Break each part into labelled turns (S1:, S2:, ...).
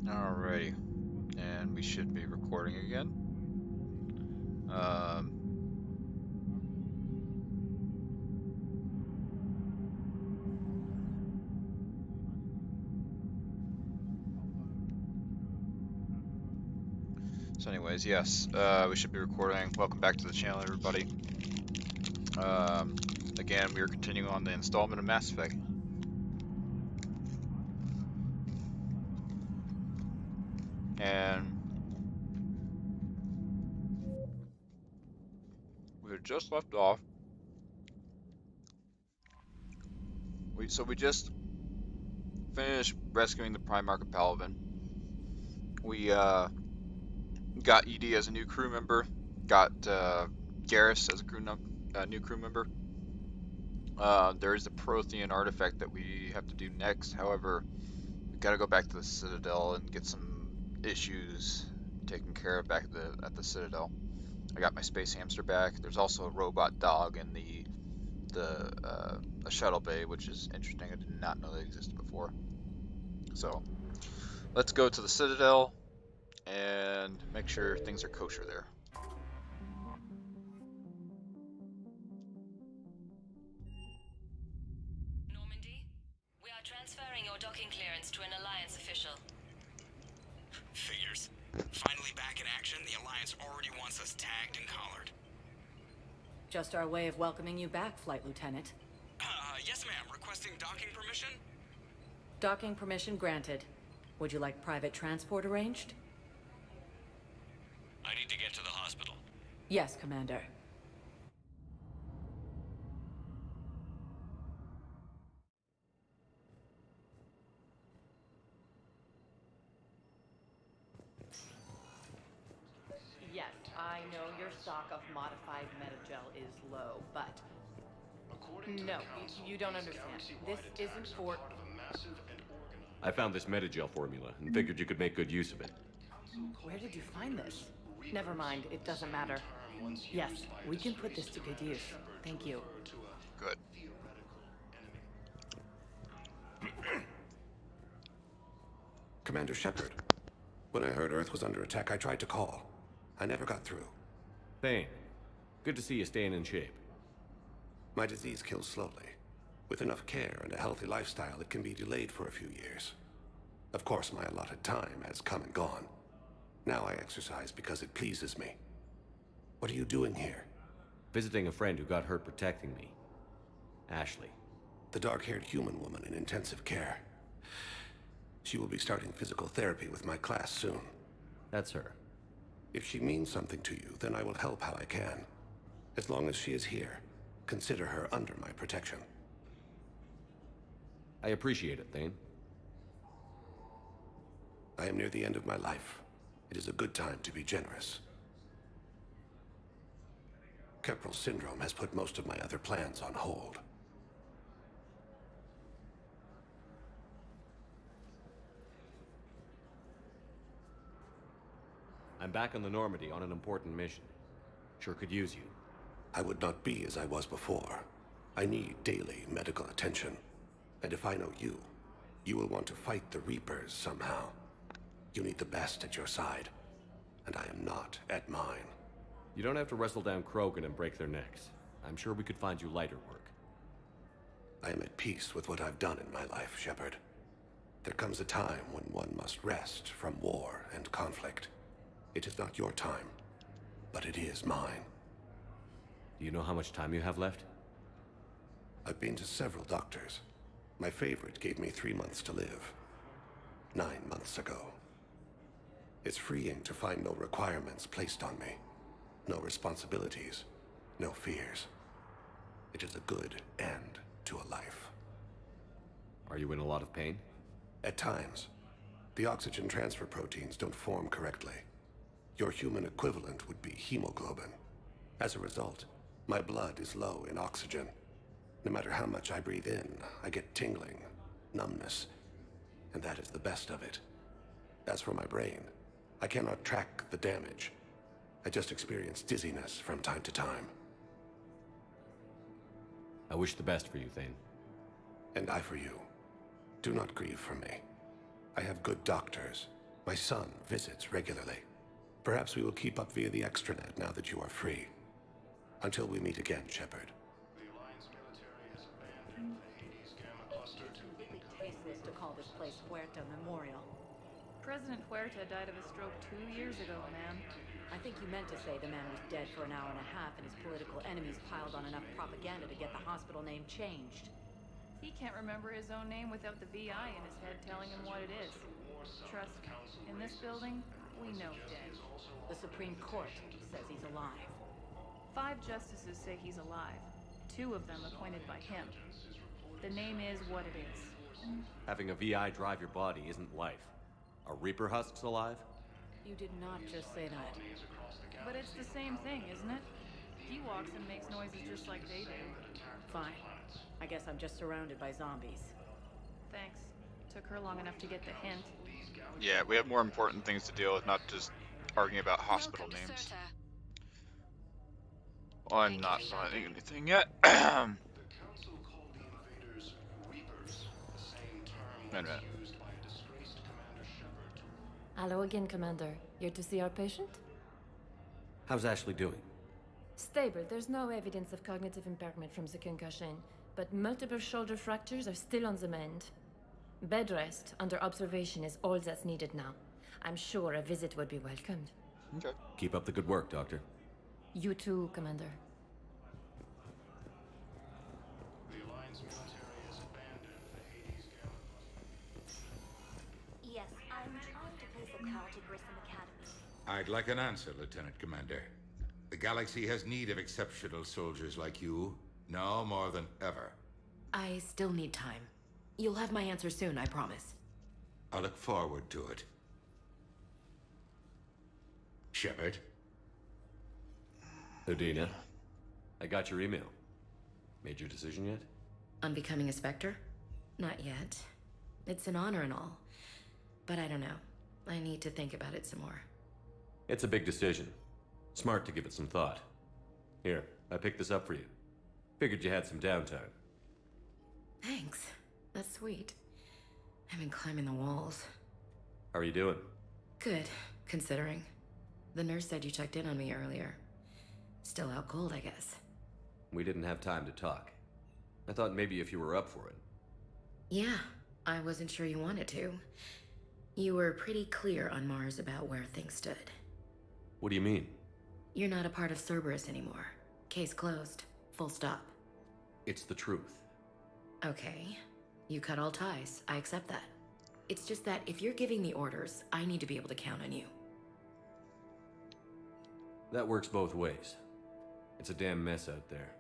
S1: Alrighty, and we should be recording again. Um, so anyways, yes, we should be recording. Welcome back to the channel, everybody. Um, Again, we are continuing on the installment of Mass Effect. And we had just left off. We just finished rescuing the Primarch of Palaven. We got ED as a new crew member, got Garrus as a new crew member. There is a Prothean artifact that we have to do next. However, we gotta go back to the Citadel and get some issues taken care of back at the Citadel. I got my space hamster back. There's also a robot dog in the shuttle bay, which is interesting. I did not know that existed before. So let's go to the Citadel and make sure things are kosher there.
S2: Normandy, we are transferring your docking clearance to an Alliance official.
S3: Figures. Finally back in action, the Alliance already wants us tagged and collared.
S4: Just our way of welcoming you back, Flight Lieutenant.
S3: Yes ma'am, requesting docking permission?
S4: Docking permission granted. Would you like private transport arranged?
S3: I need to get to the hospital.
S4: Yes, Commander. Yes, I know your stock of modified metagel is low, but no, you don't understand. This isn't for...
S5: I found this metagel formula and figured you could make good use of it.
S4: Where did you find this? Never mind, it doesn't matter. Yes, we can put this to good use. Thank you.
S1: Good.
S6: Commander Shepard, when I heard Earth was under attack, I tried to call. I never got through.
S5: Thane, good to see you staying in shape.
S6: My disease kills slowly. With enough care and a healthy lifestyle, it can be delayed for a few years. Of course, my allotted time has come and gone. Now I exercise because it pleases me. What are you doing here?
S5: Visiting a friend who got hurt protecting me. Ashley.
S6: The dark-haired human woman in intensive care. She will be starting physical therapy with my class soon.
S5: That's her.
S6: If she means something to you, then I will help how I can. As long as she is here, consider her under my protection.
S5: I appreciate it, Thane.
S6: I am near the end of my life. It is a good time to be generous. Keppel syndrome has put most of my other plans on hold.
S5: I'm back on the Normandy on an important mission. Sure could use you.
S6: I would not be as I was before. I need daily medical attention. And if I know you, you will want to fight the Reapers somehow. You need the best at your side, and I am not at mine.
S5: You don't have to wrestle down Krogan and break their necks. I'm sure we could find you lighter work.
S6: I am at peace with what I've done in my life, Shepard. There comes a time when one must rest from war and conflict. It is not your time, but it is mine.
S5: Do you know how much time you have left?
S6: I've been to several doctors. My favorite gave me 3 months to live. 9 months ago. It's freeing to find no requirements placed on me. No responsibilities. No fears. It is a good end to a life.
S5: Are you in a lot of pain?
S6: At times. The oxygen transfer proteins don't form correctly. Your human equivalent would be hemoglobin. As a result, my blood is low in oxygen. No matter how much I breathe in, I get tingling, numbness, and that is the best of it. As for my brain, I cannot track the damage. I just experience dizziness from time to time.
S5: I wish the best for you, Thane.
S6: And I for you. Do not grieve for me. I have good doctors, My son visits regularly. Perhaps we will keep up via the extranet now that you are free. Until we meet again, Shepard.
S4: It's really tasteless to call this place Huerta Memorial.
S7: President Huerta died of a stroke 2 years ago, ma'am.
S4: I think you meant to say the man was dead for an hour and a half and his political enemies piled on enough propaganda to get the hospital name changed.
S7: He can't remember his own name without the VI in his head telling him what it is. Trust me, in this building, we know dead.
S4: The Supreme Court says he's alive.
S7: 5 justices say he's alive. 2 of them appointed by him. The name is what it is.
S5: Having a VI drive your body isn't life. Are Reaper husks alive?
S4: You did not just say that.
S7: But it's the same thing, isn't it? He walks and makes noises just like they do.
S4: Fine. I guess I'm just surrounded by zombies.
S7: Thanks. Took her long enough to get the hint.
S1: Yeah, we have more important things to deal with, not just arguing about hospital
S2: Welcome to
S1: names.
S2: Surta.
S1: Well, I'm
S2: Thank
S1: not
S2: you,
S1: finding
S2: Shepard.
S1: anything yet. Wait a minute.
S8: Hello again, Commander. Here to see our patient?
S5: How's Ashley doing?
S8: Stable. There's no evidence of cognitive impairment from the concussion, but multiple shoulder fractures are still on the mend. Bed rest under observation is all that's needed now. I'm sure a visit would be welcomed.
S1: Okay.
S5: Keep up the good work, Doctor.
S8: You too, Commander.
S9: Yes, I'm trying to place a call to Grissom Academy.
S10: I'd like an answer, Lieutenant Commander. The galaxy has need of exceptional soldiers like you, now more than ever.
S11: I still need time. You'll have my answer soon, I promise.
S10: I look forward to it. Shepard?
S5: Udina, I got your email. Made your decision yet?
S11: On becoming a Spectre? Not yet. It's an honor and all. But I don't know. I need to think about it some more.
S5: It's a big decision. Smart to give it some thought. Here, I picked this up for you. Figured you had some downtime.
S11: Thanks. That's sweet. I've been climbing the walls.
S5: How are you doing?
S11: Good, considering. The nurse said you checked in on me earlier. Still out cold, I guess.
S5: We didn't have time to talk. I thought maybe if you were up for it.
S11: Yeah, I wasn't sure you wanted to. You were pretty clear on Mars about where things stood.
S5: What do you mean?
S11: You're not a part of Cerberus anymore. Case closed. Full stop.
S5: It's the truth.
S11: Okay. You cut all ties. I accept that. It's just that if you're giving the orders, I need to be able to count on you.
S5: That works both ways. It's a damn mess out there.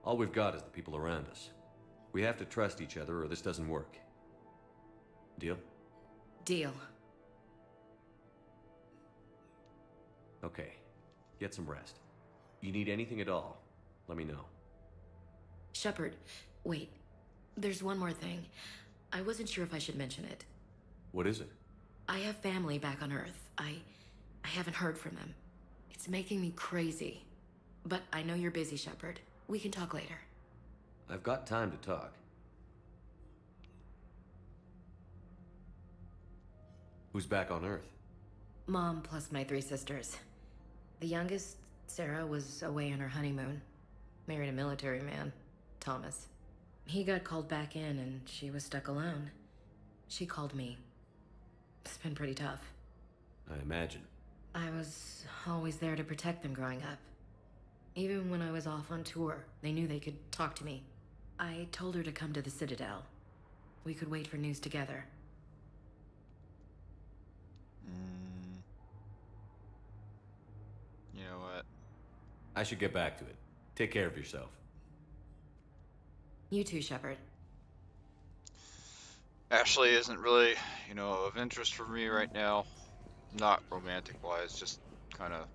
S5: All we've got is the people around us. We have to trust each other or this doesn't work. Deal?
S11: Deal.
S5: Okay. Get some rest. You need anything at all, let me know.
S11: Shepard, wait. There's one more thing. I wasn't sure if I should mention it.
S5: What is it?
S11: I have family back on Earth. I haven't heard from them. It's making me crazy. But I know you're busy, Shepard. We can talk later.
S5: I've got time to talk. Who's back on Earth?
S11: Mom plus my 3 sisters. The youngest, Sarah, was away on her honeymoon. Married a military man, Thomas. He got called back in and she was stuck alone. She called me. It's been pretty tough.
S5: I imagine.
S11: I was always there to protect them growing up. Even when I was off on tour, they knew they could talk to me. I told her to come to the Citadel. We could wait for news together.
S1: You know what?
S5: I should get back to it. Take care of yourself.
S11: You too, Shepard.
S1: Ashley isn't really, of interest for me right now. Not romantic-wise, just kind of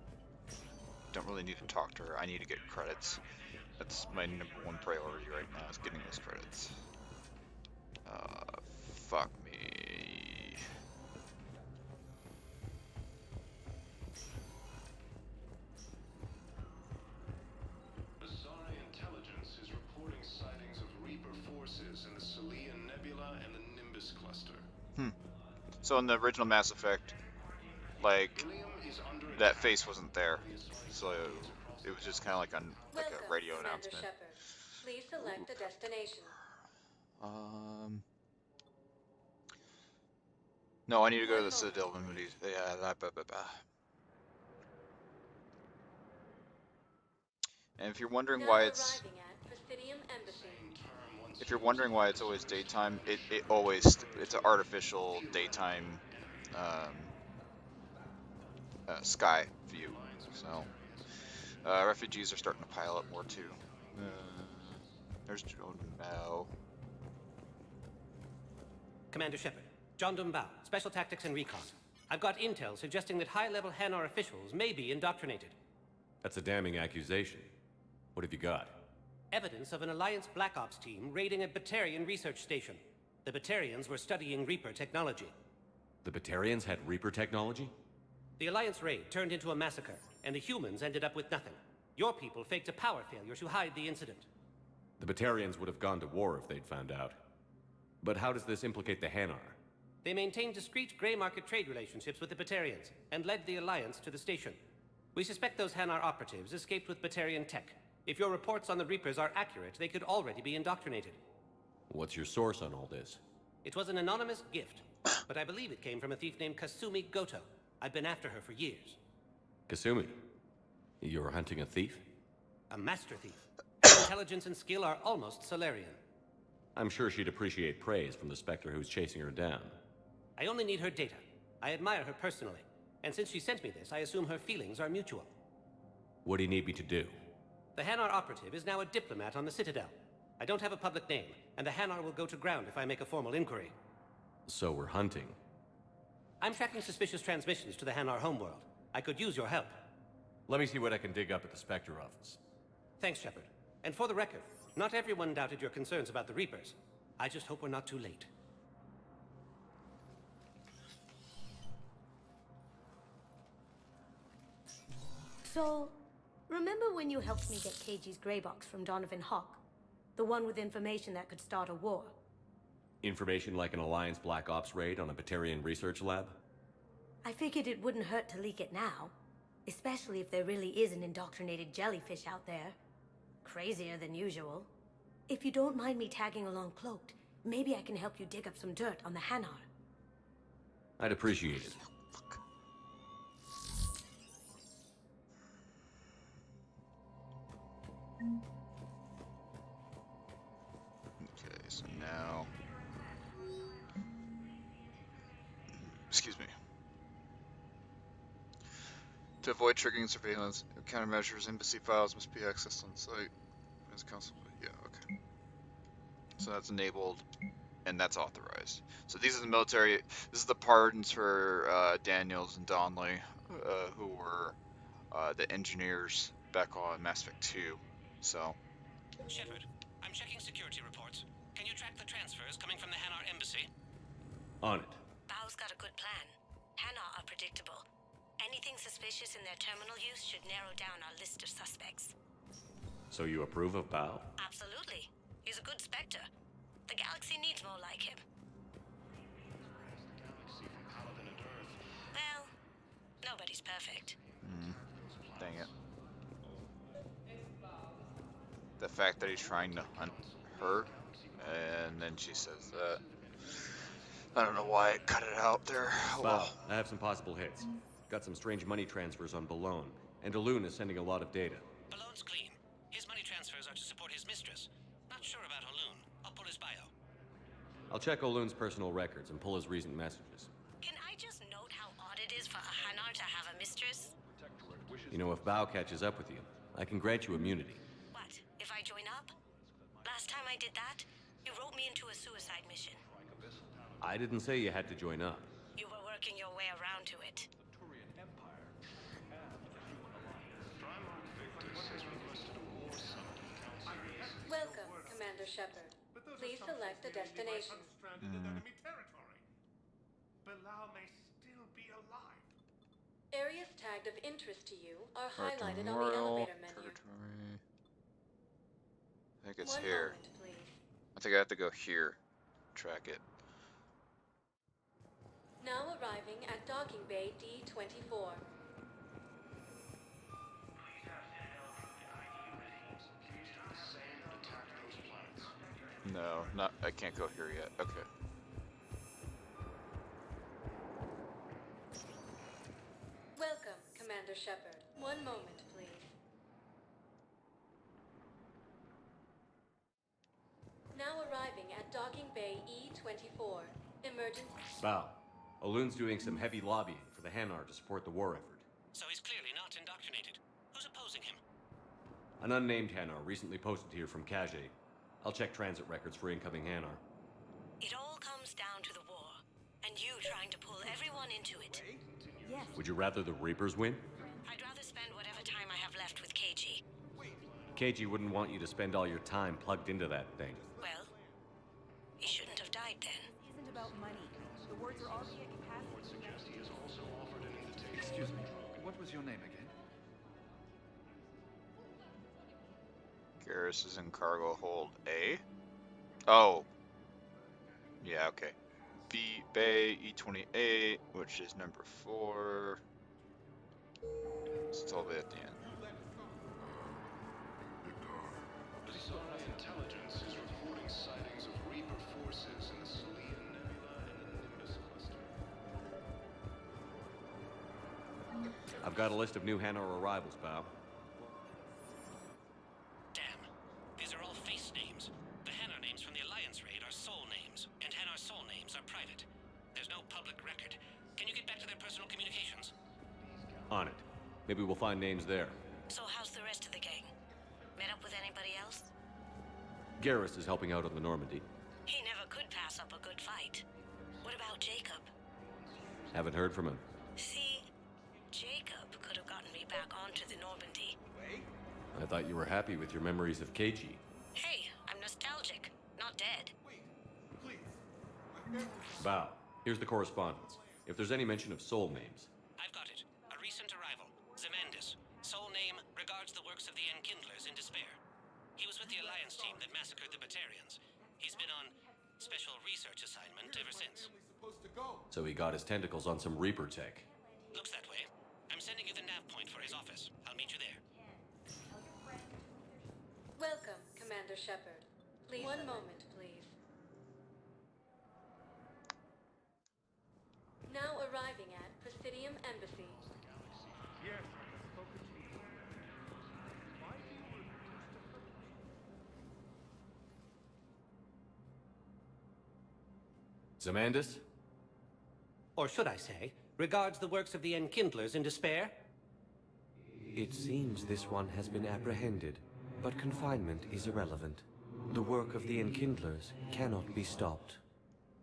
S1: don't really need to talk to her. I need to get credits. That's my number 1 priority right now, is getting those credits. Fuck me.
S12: Intelligence is reporting sightings of Reaper forces in the Celia Nebula and the Nimbus cluster.
S1: So in the original Mass Effect, like that face wasn't there, so it was just kind of like on like a
S12: Welcome,
S1: radio
S12: Commander
S1: announcement.
S12: Shepard. Please
S1: Ooh.
S12: select a destination.
S1: Um. No, I need to go to
S12: One
S1: the
S12: moment,
S1: Citadel
S12: please.
S1: movies. Yeah, blah, blah, blah. And if you're wondering
S12: Now
S1: why it's
S12: arriving at Presidium Embassy.
S1: if you're wondering why it's always daytime, it's an artificial daytime um, sky view. So refugees are starting to pile up more too. There's Jordan Bow.
S13: Commander Shepard, John Dumbao, Special Tactics and Recon. I've got intel suggesting that high-level Hanar officials may be indoctrinated.
S5: That's a damning accusation. What have you got?
S13: Evidence of an Alliance Black Ops team raiding a Batarian research station. The Batarians were studying Reaper technology.
S5: The Batarians had Reaper technology?
S13: The Alliance raid turned into a massacre, and the humans ended up with nothing. Your people faked a power failure to hide the incident.
S5: The Batarians would have gone to war if they'd found out. But how does this implicate the Hanar?
S13: They maintained discreet gray market trade relationships with the Batarians, and led the Alliance to the station. We suspect those Hanar operatives escaped with Batarian tech. If your reports on the Reapers are accurate, they could already be indoctrinated.
S5: What's your source on all this?
S13: It was an anonymous gift, but I believe it came from a thief named Kasumi Goto. I've been after her for years.
S5: Kasumi? You're hunting a thief?
S13: A master thief. Her intelligence and skill are almost Solarian.
S5: I'm sure she'd appreciate praise from the Spectre who's chasing her down.
S13: I only need her data. I admire her personally, and since she sent me this, I assume her feelings are mutual.
S5: What do you need me to do?
S13: The Hanar operative is now a diplomat on the Citadel. I don't have a public name, and the Hanar will go to ground if I make a formal inquiry.
S5: So we're hunting.
S13: I'm tracking suspicious transmissions to the Hanar homeworld. I could use your help.
S5: Let me see what I can dig up at the Spectre office.
S13: Thanks, Shepard. And for the record, not everyone doubted your concerns about the Reapers. I just hope we're not too late.
S14: So, remember when you helped me get KG's grey box from Donovan Hawk? The one with information that could start a war?
S5: Information like an Alliance Black Ops raid on a Batarian research lab?
S14: I figured it wouldn't hurt to leak it now. Especially if there really is an indoctrinated jellyfish out there. Crazier than usual. If you don't mind me tagging along cloaked, maybe I can help you dig up some dirt on the Hanar.
S5: I'd appreciate it.
S1: Okay, so now, excuse me. To avoid triggering surveillance, countermeasures, embassy files must be accessed on site. As council, yeah, okay. So that's enabled, and that's authorized. So these are the military. This is the pardons for Daniels and Donnelly, who were the engineers back on Mass Effect 2. So.
S13: Shepard, I'm checking security reports. Can you track the transfers coming from the Hanar embassy?
S5: On it.
S11: Bao's got a good plan. Hanar are predictable. Anything suspicious in their terminal use should narrow down our list of suspects.
S5: So you approve of Bao?
S11: Absolutely. He's a good Spectre. The galaxy needs more like him. Well, nobody's perfect.
S1: Dang it. The fact that he's trying to hunt her, and then she says that. I don't know why I cut it out there. Oh, well.
S5: I have some possible hits. Got some strange money transfers on Balone, and Daloon is sending a lot of data.
S13: Balone's clean. His money transfers are to support his mistress. Not sure about Haloon. I'll pull his bio.
S5: I'll check Oloon's personal records and pull his recent messages.
S11: Can I just note how odd it is for a Hanar to have a mistress?
S5: You know, if Bao catches up with you, I can grant you immunity.
S11: What, if I join up? Last time I did that, you wrote me into a suicide mission.
S5: I didn't say you had to join up.
S11: You were working your way around to it.
S12: Welcome, Commander Shepard. Please select a destination.
S15: Bilal may still be alive.
S12: Areas tagged of interest to you are
S1: Park
S12: highlighted on the
S1: Memorial,
S12: elevator menu.
S1: Purgatory. I think it's
S12: One
S1: here.
S12: moment, please.
S1: I think I have to go here. Track it.
S12: Now arriving at docking bay D24.
S1: No, not. I can't go here yet. Okay.
S12: Welcome, Commander Shepard. One moment, please. Now arriving at docking bay E24. Emergency.
S5: Bow. Olun's doing some heavy lobbying for the Hanar to support the war effort.
S13: So he's clearly not indoctrinated. Who's opposing him?
S5: An unnamed Hanar recently posted here from Kage. I'll check transit records for incoming Hanar.
S11: It all comes down to the war, and you trying to pull everyone into it.
S14: Yes.
S5: Would you rather the Reapers win?
S11: I'd rather spend whatever time I have left with KG.
S5: KG wouldn't want you to spend all your time plugged into that thing.
S11: Well, he shouldn't have died then.
S4: This isn't about money. The words are already at capacity.
S16: Excuse me, what was your name again?
S1: Garrus is in cargo hold A. Oh. Yeah, okay. B Bay E28, which is number 4. It's all the way at the end.
S15: Intelligence is reporting sightings of Reaper forces in the Salian Nebula and the Nimbus cluster.
S5: I've got a list of new Hanar arrivals, Bow.
S13: Damn. These are all face names. The Hanar names from the Alliance raid are soul names, and Hanar soul names are private. There's no public record. Can you get back to their personal communications?
S5: On it. Maybe we'll find names there.
S11: So how's the rest of the gang? Met up with anybody else?
S5: Garrus is helping out on the Normandy.
S11: He never could pass up a good fight. What about Jacob?
S5: Haven't heard from him.
S11: See, Jacob could have gotten me back onto the Normandy.
S5: I thought you were happy with your memories of KG.
S11: Hey, I'm nostalgic, not dead.
S5: Bow. Here's the correspondence. If there's any mention of soul names.
S13: I've got it. A recent arrival. Zemandis. Soul name regards the works of the Enkindlers in despair. He was with the Alliance team that massacred the Batarians. He's been on special research assignment ever since.
S5: So he got his tentacles on some Reaper tech.
S13: Looks that way. I'm sending you the nav point for his office. I'll meet you there.
S12: Welcome, Commander Shepard. Please. One moment, please. Now arriving at Presidium Embassy.
S15: Yes, I've spoken to you. Why do you refuse to hurt me?
S5: Zemandis?
S13: Or should I say, regards the works of the Enkindlers in despair?
S17: It seems this one has been apprehended, but confinement is irrelevant. The work of the Enkindlers cannot be stopped.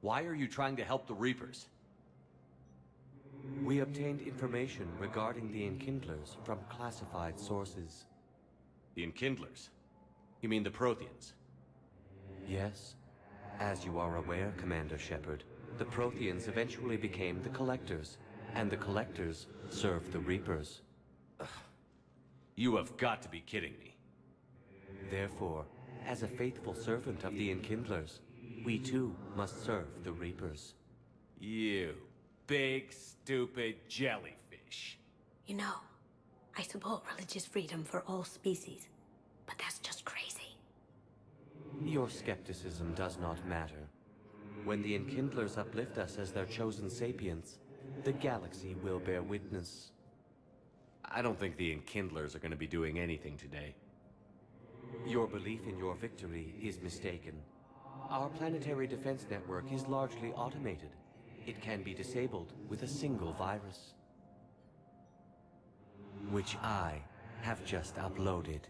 S5: Why are you trying to help the Reapers?
S17: We obtained information regarding the Enkindlers from classified sources.
S5: The Enkindlers? You mean the Protheans?
S17: Yes. As you are aware, Commander Shepard, the Protheans eventually became the Collectors, and the Collectors served the Reapers.
S5: You have got to be kidding me.
S17: Therefore, as a faithful servant of the Enkindlers, we too must serve the Reapers.
S5: You big, stupid jellyfish.
S14: You know, I support religious freedom for all species, but that's just crazy.
S17: Your skepticism does not matter. When the Enkindlers uplift us as their chosen sapients, the galaxy will bear witness.
S5: I don't think the Enkindlers are going to be doing anything today.
S17: Your belief in your victory is mistaken. Our planetary defense network is largely automated. It can be disabled with a single virus, which I have just uploaded.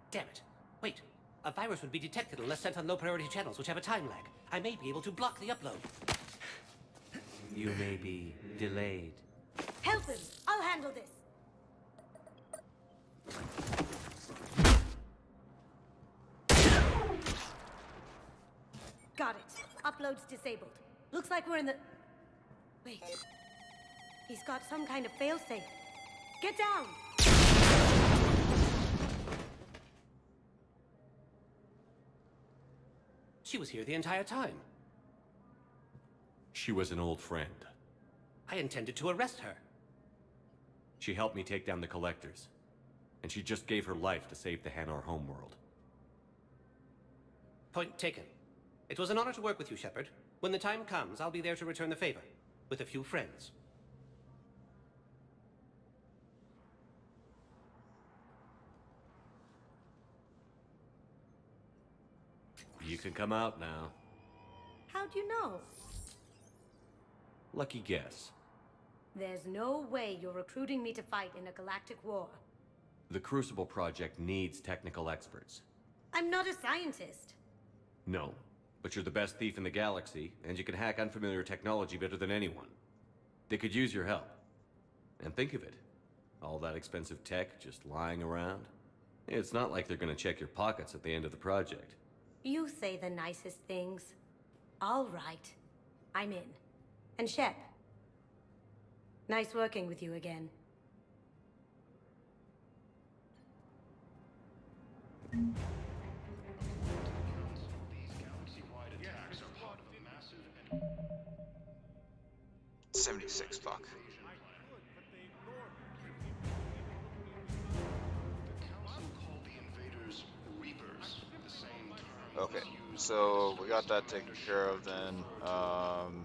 S13: Damn it. Wait. A virus would be detected unless sent on low-priority channels, which have a time lag. I may be able to block the upload.
S17: You may be delayed.
S14: Help him! I'll handle this! Got it. Upload's disabled. Looks like we're in the... Wait. He's got some kind of failsafe. Get down!
S13: She was here the entire time.
S5: She was an old friend.
S13: I intended to arrest her.
S5: She helped me take down the Collectors. And she just gave her life to save the Hanar homeworld.
S13: Point taken. It was an honor to work with you, Shepard. When the time comes, I'll be there to return the favor. With a few friends.
S5: You can come out now.
S14: How'd you know?
S5: Lucky guess.
S14: There's no way you're recruiting me to fight in a galactic war.
S5: The Crucible Project needs technical experts.
S14: I'm not a scientist.
S5: No, but you're the best thief in the galaxy, and you can hack unfamiliar technology better than anyone. They could use your help. And think of it. All that expensive tech just lying around. It's not like they're gonna check your pockets at the end of the project.
S14: You say the nicest things. All right. I'm in. And Shep. Nice working with you again.
S15: These galaxy-wide attacks are part of a massive and
S1: 76 buck.
S15: the council called the invaders Reapers, the same term
S1: Okay, so we got that taken care of then.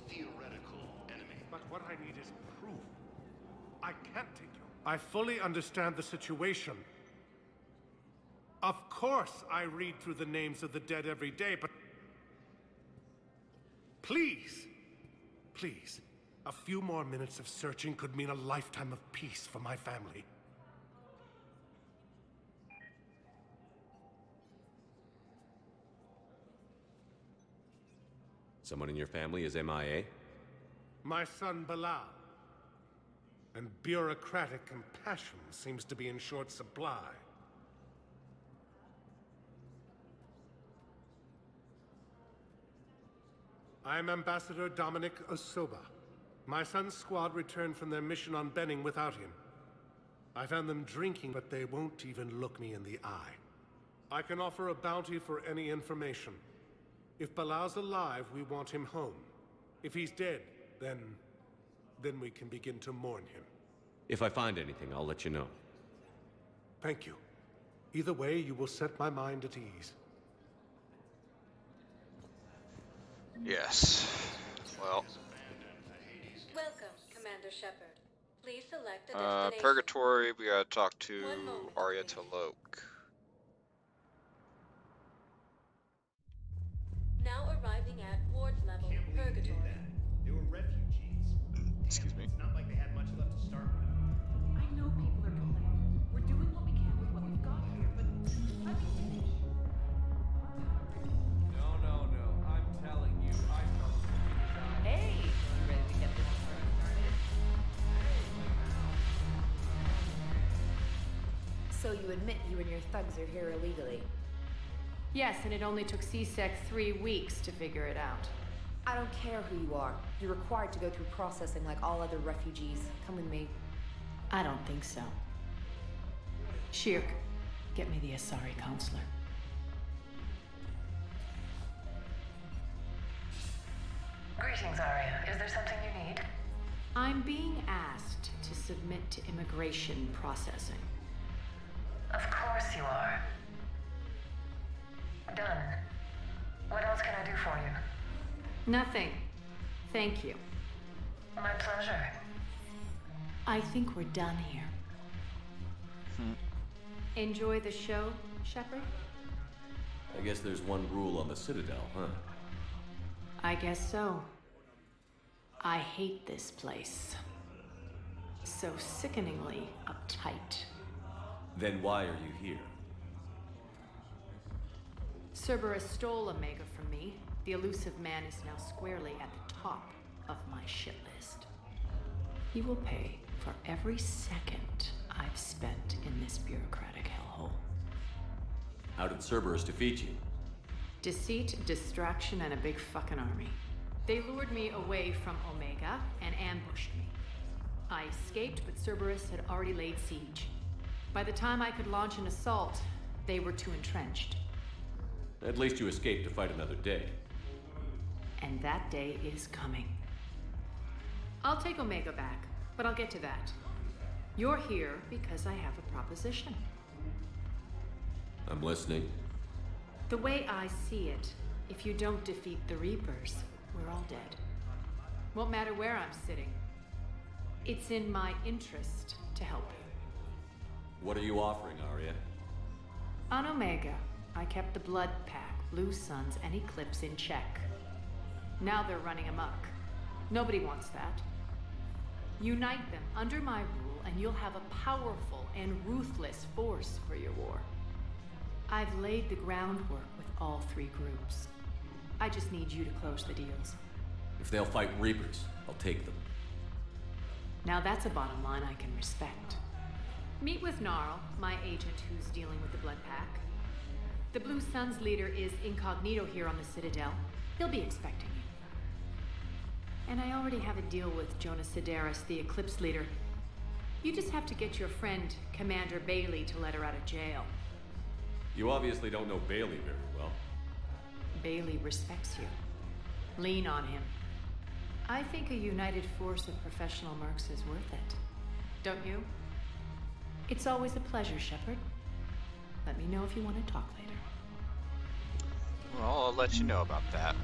S15: theoretical enemy.
S16: But what I need is proof. I can't take you. I fully understand the situation. Of course I read through the names of the dead every day, but... Please, please, a few more minutes of searching could mean a lifetime of peace for my family.
S5: Someone in your family is MIA?
S16: My son Bilal. And bureaucratic compassion seems to be in short supply. I am Ambassador Dominic Osoba. My son's squad returned from their mission on Benning without him. I found them drinking, but they won't even look me in the eye. I can offer a bounty for any information. If Bilal's alive, we want him home. If he's dead, then we can begin to mourn him.
S5: If I find anything, I'll let you know.
S16: Thank you. Either way, you will set my mind at ease.
S1: Yes. Well.
S12: Welcome, Commander Shepard. Please select a destination.
S1: Purgatory, we gotta talk to Arya Talok.
S12: Now arriving at ward level, Purgatory.
S18: They were refugees.
S1: Excuse me.
S18: It's not like they had much left to start with.
S4: I know people are complaining. We're doing what we can with what we've got here, but let me finish.
S17: No. I'm telling you, I felt
S4: Hey, you ready to get this party started?
S11: So you admit you and your thugs are here illegally?
S4: Yes, and it only took CSEC 3 weeks to figure it out.
S11: I don't care who you are. You're required to go through processing like all other refugees. Come with me.
S4: I don't think so. Shirk, get me the Asari counselor.
S2: Greetings, Arya. Is there something you need?
S4: I'm being asked to submit to immigration processing.
S2: Of course you are. Done. What else can I do for you?
S4: Nothing. Thank you.
S2: My pleasure.
S4: I think we're done here. Enjoy the show, Shepard?
S5: I guess there's one rule on the Citadel, huh?
S4: I guess so. I hate this place. So sickeningly uptight.
S5: Then why are you here?
S4: Cerberus stole Omega from me. The elusive man is now squarely at the top of my shit list. He will pay for every second I've spent in this bureaucratic hellhole.
S5: How did Cerberus defeat you?
S4: Deceit, distraction, and a big fucking army. They lured me away from Omega and ambushed me. I escaped, but Cerberus had already laid siege. By the time I could launch an assault, they were too entrenched.
S5: At least you escaped to fight another day.
S4: And that day is coming. I'll take Omega back, but I'll get to that. You're here because I have a proposition.
S5: I'm listening.
S4: The way I see it, if you don't defeat the Reapers, we're all dead. Won't matter where I'm sitting. It's in my interest to help you.
S5: What are you offering, Arya?
S4: On Omega, I kept the Blood Pack, Blue Suns, and Eclipse in check. Now they're running amok. Nobody wants that. Unite them under my rule, and you'll have a powerful and ruthless force for your war. I've laid the groundwork with all three groups. I just need you to close the deals.
S5: If they'll fight Reapers, I'll take them.
S4: Now that's a bottom line I can respect. Meet with Gnarl, my agent who's dealing with the Blood Pack. The Blue Suns leader is incognito here on the Citadel. He'll be expecting you. And I already have a deal with Jonas Sidaris, the Eclipse leader. You just have to get your friend, Commander Bailey, to let her out of jail.
S5: You obviously don't know Bailey very well.
S4: Bailey respects you. Lean on him. I think a united force of professional mercs is worth it. Don't you? It's always a pleasure, Shepard. Let me know if you want to talk later.
S1: Well, I'll let you know about that.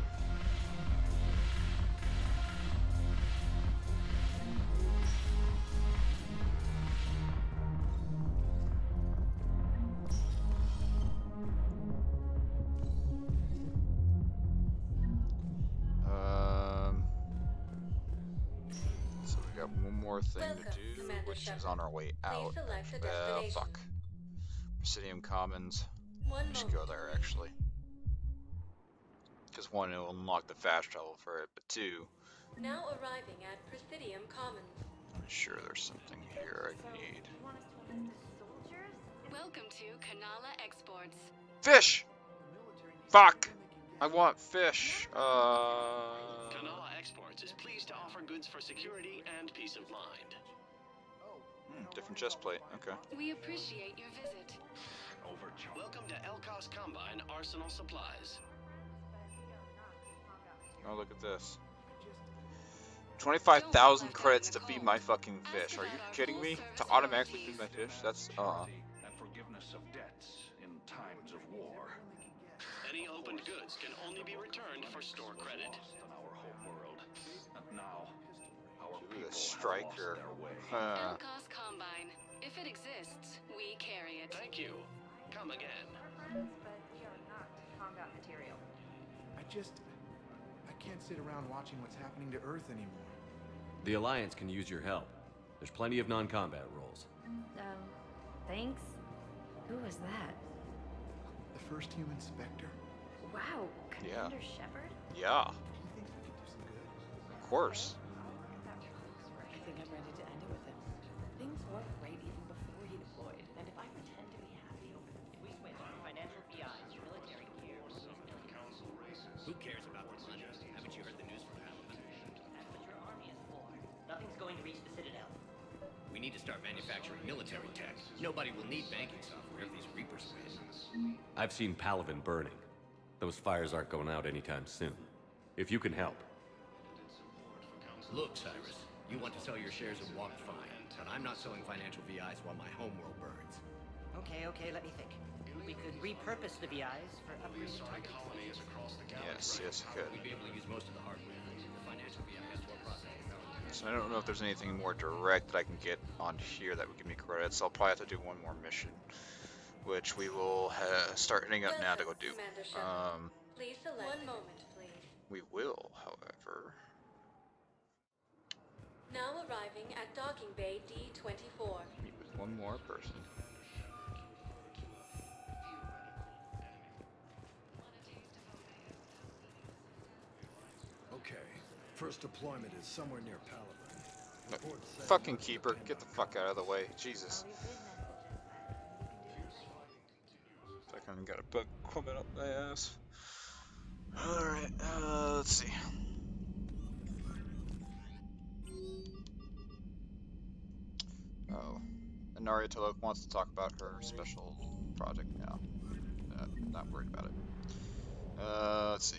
S1: So we got one more thing to do, which is on our way out. Fuck. Presidium Commons. We should go there, actually. Because one, it will unlock the fast travel for it, but two...
S12: Now arriving at Presidium Commons.
S1: I'm sure there's something here I need.
S2: Welcome to Kanala Exports.
S1: Fish! Fuck! I want fish.
S19: Kanala Exports is pleased to offer goods for security and peace of mind.
S1: Different chest plate. Okay.
S2: We appreciate your visit.
S19: Welcome to Elkos Combine Arsenal Supplies.
S1: Oh, look at this. 25,000 credits to feed my fucking fish. Are you kidding me? To automatically feed my fish? That's,
S15: And forgiveness of debts in times of war.
S19: Any opened goods can only be returned for store credit.
S15: Our home world. And now, our
S1: the striker.
S2: Elkos Combine. If it exists, we carry it.
S19: Thank you. Come again.
S18: But we are not combat material.
S20: I can't sit around watching what's happening to Earth anymore.
S5: The Alliance can use your help. There's plenty of non-combat roles.
S11: Thanks? Who was that?
S20: The first human Spectre?
S11: Wow,
S1: Yeah.
S11: Commander Shepard?
S1: Yeah.
S20: Do you think we could do some good?
S1: Of course.
S21: I think I'm ready to end it with him. Things weren't great even before he deployed, and if I pretend to be happy, if we switch from financial PIs to military gear,
S18: Who cares about the money? Haven't you heard the news from Paladin?
S21: that's what your army is for. Nothing's going to reach the Citadel.
S18: We need to start manufacturing military tech. Nobody will need banking software if these Reapers win.
S5: I've seen Paladin burning. Those fires aren't going out anytime soon. If you can help.
S18: Look, Cyrus, you want to sell your shares of Walk Fine, but I'm not selling financial VIs while my homeworld burns.
S21: Okay, let me think. We could repurpose the VIs for upgraded targets.
S1: Yes, you could.
S18: We'd be able to use most of the hardware. The financial VI has 12 processing power.
S1: So I don't know if there's anything more direct that I can get on here that would give me credits. I'll probably have to do one more mission, which we will start ending up now to go do.
S12: Please select. One moment, please.
S1: We will, however.
S12: Now arriving at Docking Bay D-24.
S1: Meet with one more person.
S22: Okay, first deployment is somewhere near Paladin.
S1: Fucking keeper, get the fuck out of the way. Jesus. Fucking got a bug coming up my ass. Alright, let's see. Oh. Anaria Tolok wants to talk about her special project now. Not worried about it. Let's see.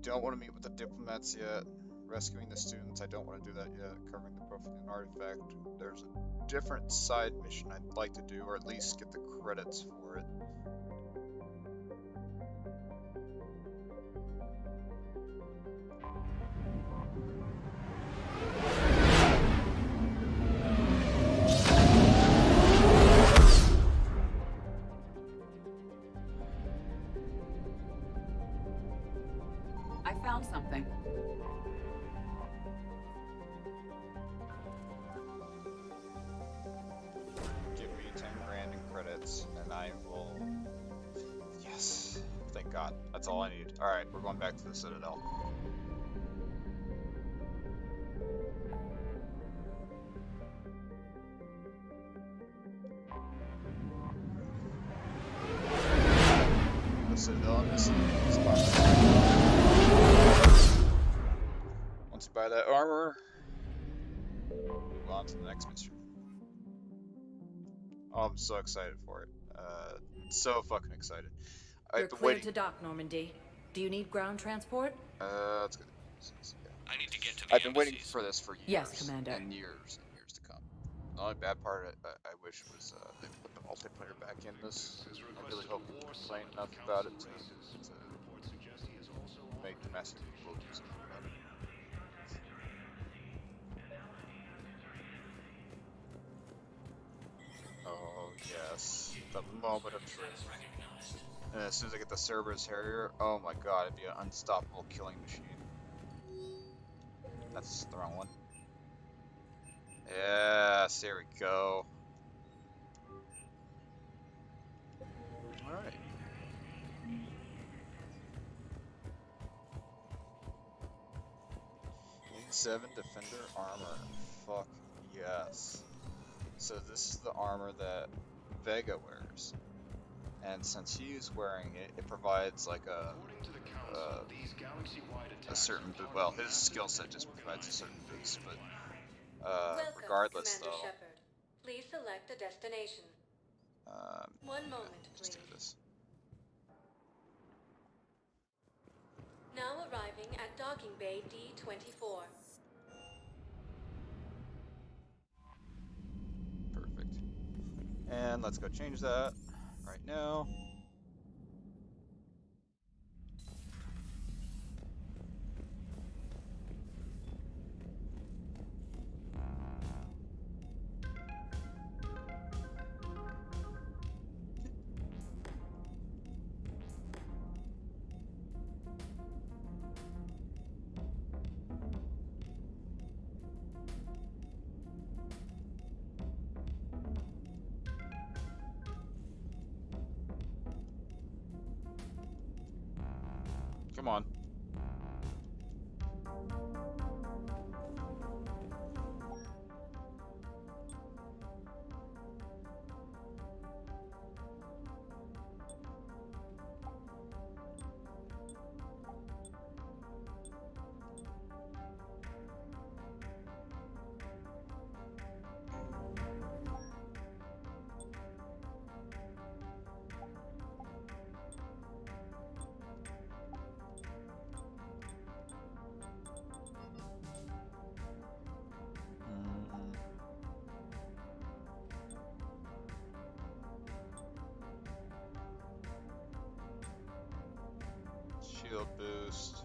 S1: don't want to meet with the diplomats yet. Rescuing the students, I don't want to do that yet. Covering the Profiling artifact. There's a different side mission I'd like to do, or at least get the credits for it.
S3: I found something.
S1: Give me 10 grand in credits, and I will... Yes! Thank God. That's all I need. Alright, we're going back to the Citadel. The Citadel in this spot. Once you buy that armor, move on to the next mission. Oh, I'm so excited for it. So fucking excited.
S21: You're
S1: I've been
S21: cleared
S1: waiting.
S21: to dock, Normandy. Do you need ground transport?
S1: That's good.
S18: I need to get to the
S1: I've been waiting for this for years.
S21: Yes, Commander.
S1: And years to come. The only bad part I wish was they put the multiplayer back in this. I really hope people complain enough about it to make the Master people do something about it. Oh yes, the moment of truth. And as soon as I get the Cerberus Harrier, oh my god, it'd be an unstoppable killing machine. That's the wrong one. Yes, there we go. Alright. In-7 Defender armor. Fuck yes. So this is the armor that Vega wears. And since he's wearing it, it provides like a certain boost. Well, his skill set just provides a certain boost, but
S12: Welcome,
S1: regardless,
S12: Commander
S1: though.
S12: Shepard. Please select a destination. One moment,
S1: let's
S12: please.
S1: do this.
S12: Now arriving at docking bay D-24.
S1: Perfect. And let's go change that right now. Come on. Shield boost.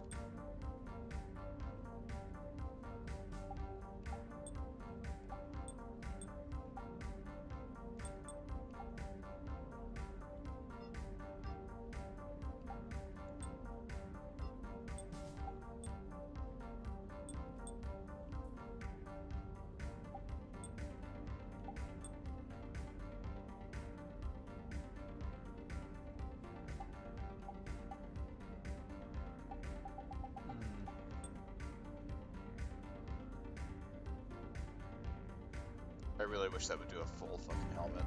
S1: I really wish that would do a full fucking helmet.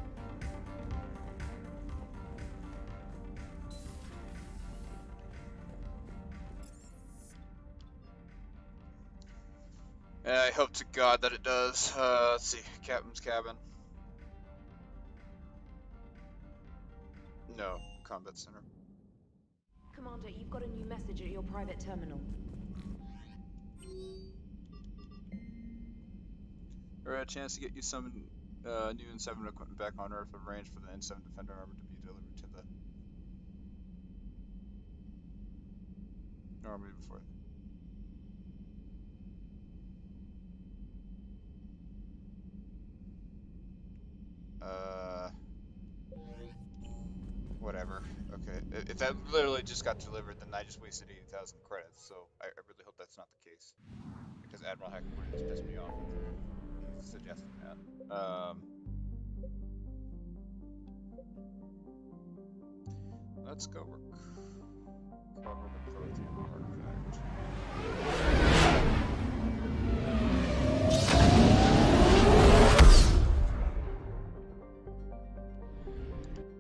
S1: I hope to God that it does. Let's see, Captain's cabin. No, combat center.
S6: Come on. Commander, you've got a new message at your private terminal.
S1: Alright, a chance to get you some new N7 equipment back on Earth. Arrange for the N7 Defender armor to be delivered to the army before. Whatever. Okay. If that literally just got delivered, then I just wasted 80,000 credits. So I really hope that's not the case, because Admiral Hackenberg just pissed me off with suggesting that. Let's go recover the protein artifact.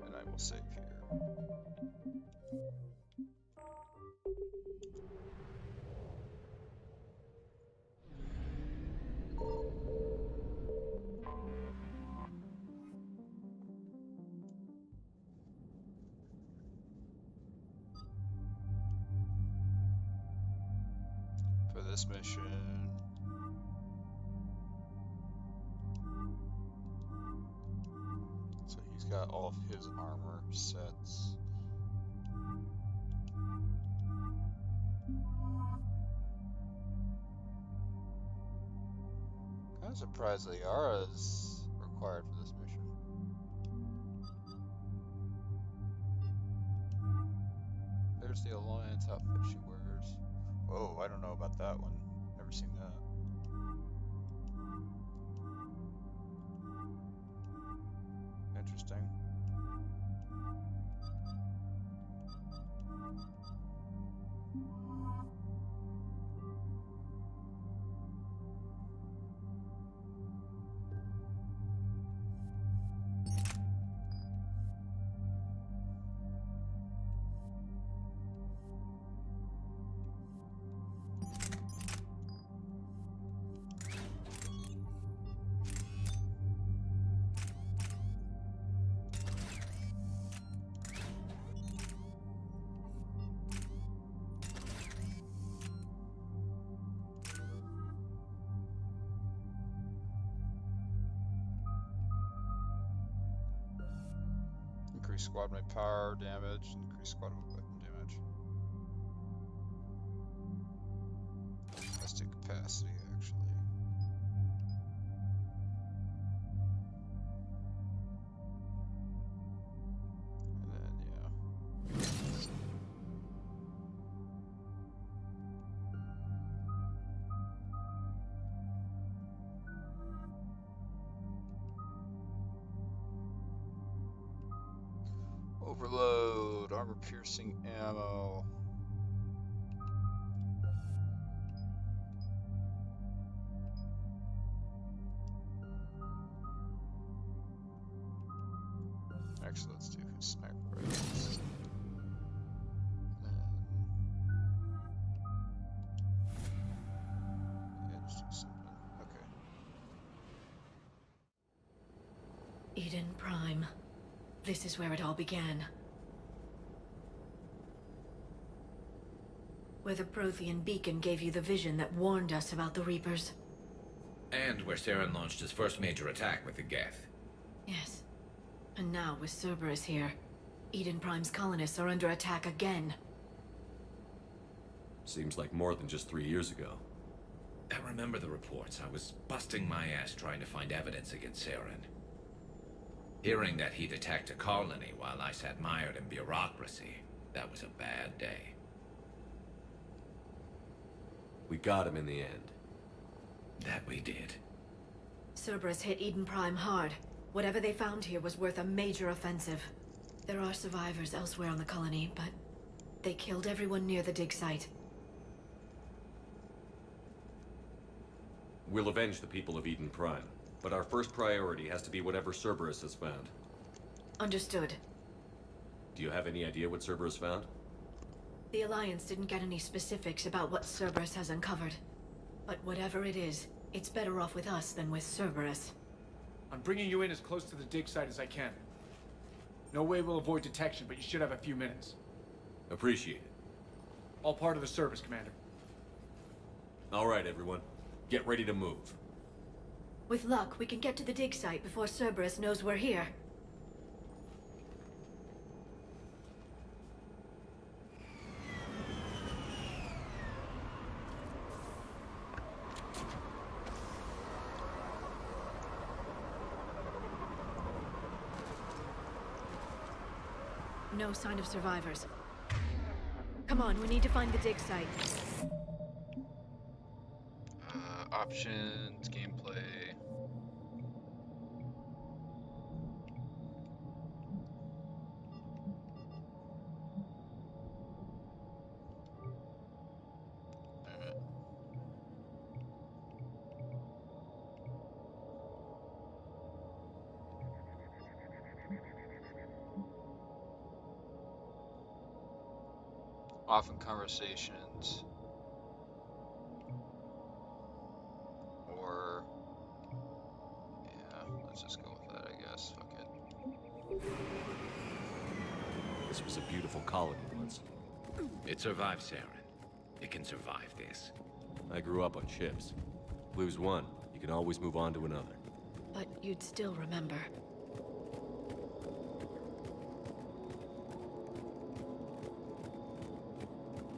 S1: And I will save here. For this mission, so he's got all of his armor sets. Kind of surprised Liara's required for this mission. There's the Alliance outfit she wears. Whoa, I don't know about that one. Never seen that. Interesting. Increase squad mate power damage, increase squad weapon damage. Let's do capacity actually. And then yeah. Overload, armor piercing ammo. Actually, let's do his sniper rifles. Yeah, just do something. Okay.
S11: Eden Prime. This is where it all began. Where the Prothean beacon gave you the vision that warned us about the Reapers.
S7: And where Saren launched his first major attack with the Geth.
S11: Yes. And now, with Cerberus here, Eden Prime's colonists are under attack again.
S5: Seems like more than just 3 years ago.
S7: I remember the reports. I was busting my ass trying to find evidence against Saren. Hearing that he'd attacked a colony while I sat mired in bureaucracy, that was a bad day.
S5: We got him in the end.
S7: That we did.
S11: Cerberus hit Eden Prime hard. Whatever they found here was worth a major offensive. There are survivors elsewhere on the colony, but they killed everyone near the dig site.
S5: We'll avenge the people of Eden Prime, but our first priority has to be whatever Cerberus has found.
S11: Understood.
S5: Do you have any idea what Cerberus found?
S11: The Alliance didn't get any specifics about what Cerberus has uncovered. But whatever it is, it's better off with us than with Cerberus.
S23: I'm bringing you in as close to the dig site as I can. No way we'll avoid detection, but you should have a few minutes.
S5: Appreciate it.
S23: All part of the service, Commander.
S5: All right, everyone. Get ready to move.
S14: With luck, we can get to the dig site before Cerberus knows we're here. No sign of survivors. Come on, we need to find the dig site.
S1: Options, gameplay. Often conversations. Or, yeah, let's just go with that, I guess. Fuck it.
S5: This was a beautiful colony once.
S7: It survived, Saren. It can survive this.
S5: I grew up on ships. Lose one, you can always move on to another.
S14: But you'd still remember.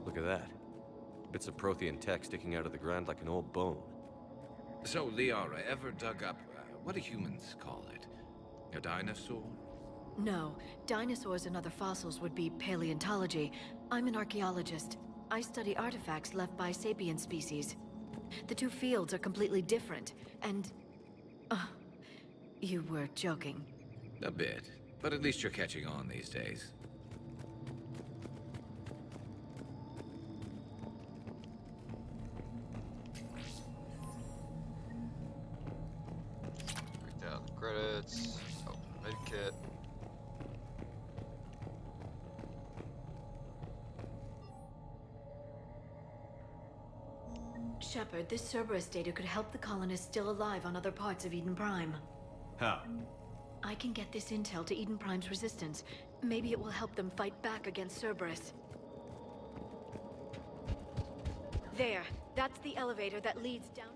S5: Look at that. Bits of Prothean tech sticking out of the ground like an old bone.
S7: So, Liara, ever dug up, what do humans call it? A dinosaur?
S14: No, dinosaurs and other fossils would be paleontology. I'm an archaeologist. I study artifacts left by sapient species. The two fields are completely different, and... you were joking.
S7: A bit. But at least you're catching on these days.
S1: Break down the credits. Open the medkit.
S14: Shepard, this Cerberus data could help the colonists still alive on other parts of Eden Prime.
S5: How?
S14: I can get this intel to Eden Prime's resistance. Maybe it will help them fight back against Cerberus. There. That's the elevator that leads down...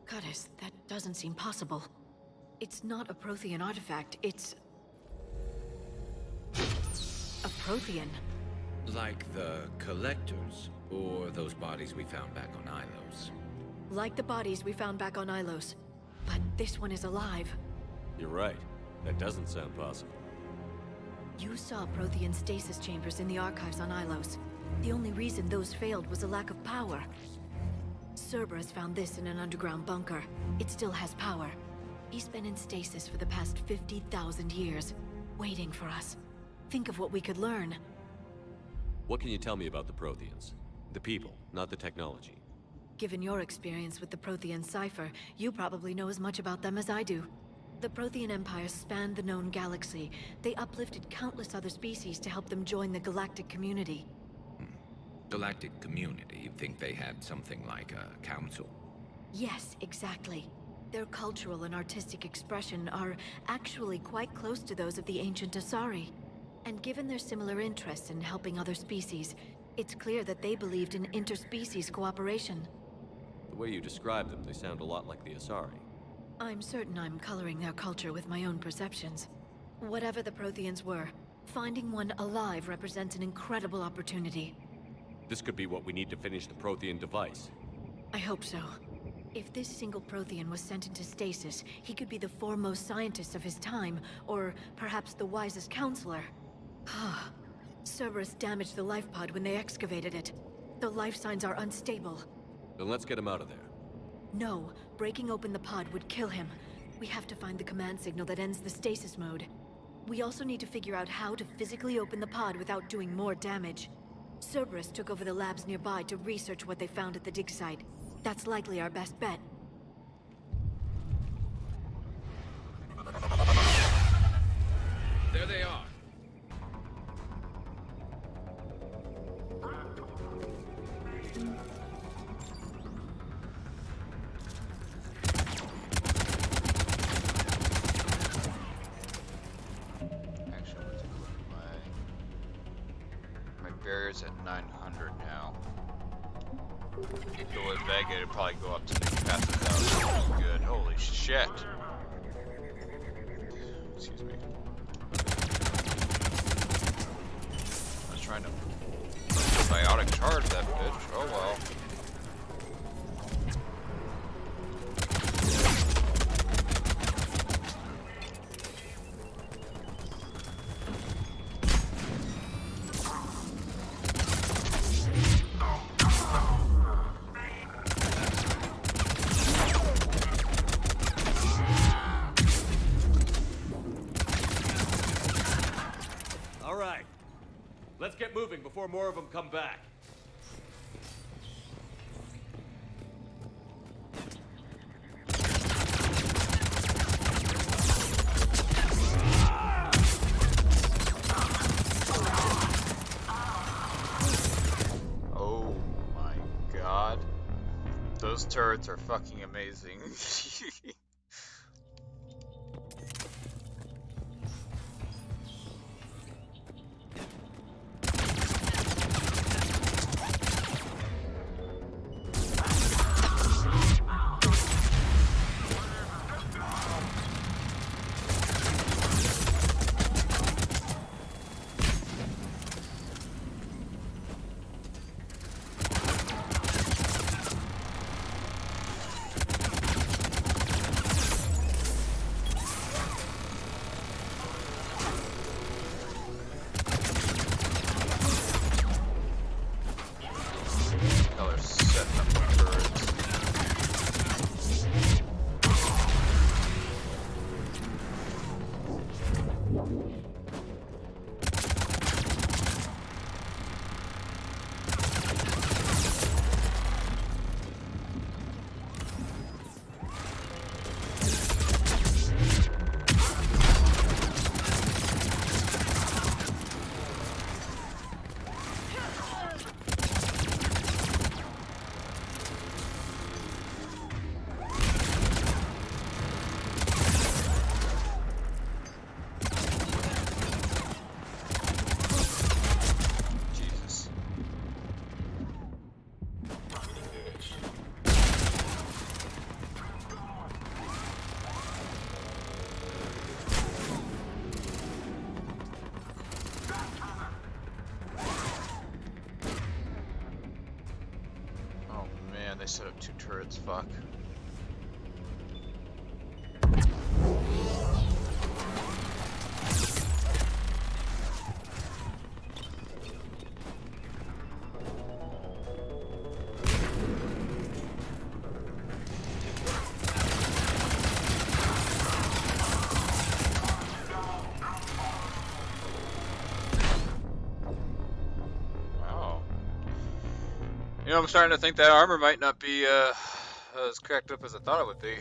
S14: Curtis, that doesn't seem possible. It's not a Prothean artifact, it's... a Prothean.
S7: Like the Collectors, or those bodies we found back on Ilos.
S14: Like the bodies we found back on Ilos. But this one is alive.
S5: You're right. That doesn't sound possible.
S14: You saw Prothean stasis chambers in the archives on Ilos. The only reason those failed was a lack of power. Cerberus found this in an underground bunker. It still has power. He's been in stasis for the past 50,000 years, waiting for us. Think of what we could learn.
S5: What can you tell me about the Protheans? The people, not the technology.
S14: Given your experience with the Prothean cipher, you probably know as much about them as I do. The Prothean Empire spanned the known galaxy. They uplifted countless other species to help them join the galactic community.
S7: Galactic community? You'd think they had something like a council?
S14: Yes, exactly. Their cultural and artistic expression are actually quite close to those of the ancient Asari. And given their similar interests in helping other species, it's clear that they believed in interspecies cooperation.
S5: The way you describe them, they sound a lot like the Asari.
S14: I'm certain I'm coloring their culture with my own perceptions. Whatever the Protheans were, finding one alive represents an incredible opportunity.
S5: This could be what we need to finish the Prothean device.
S14: I hope so. If this single Prothean was sent into stasis, he could be the foremost scientist of his time, or perhaps the wisest counselor. Cerberus damaged the life pod when they excavated it. The life signs are unstable.
S5: Then let's get him out of there.
S14: No, breaking open the pod would kill him. We have to find the command signal that ends the stasis mode. We also need to figure out how to physically open the pod without doing more damage. Cerberus took over the labs nearby to research what they found at the dig site. That's likely our best bet.
S7: There they are.
S1: barriers at 900 now. So with Vega, it'd probably go up to maybe past 1,000. Good. Holy shit. Excuse me. I was trying to biotic charge that bitch. Oh well.
S5: Let's get moving before more of them come back.
S1: Oh my god. Those turrets are fucking amazing. They set up 2 turrets, fuck. You know, I'm starting to think that armor might not be as cracked up as I thought it would be.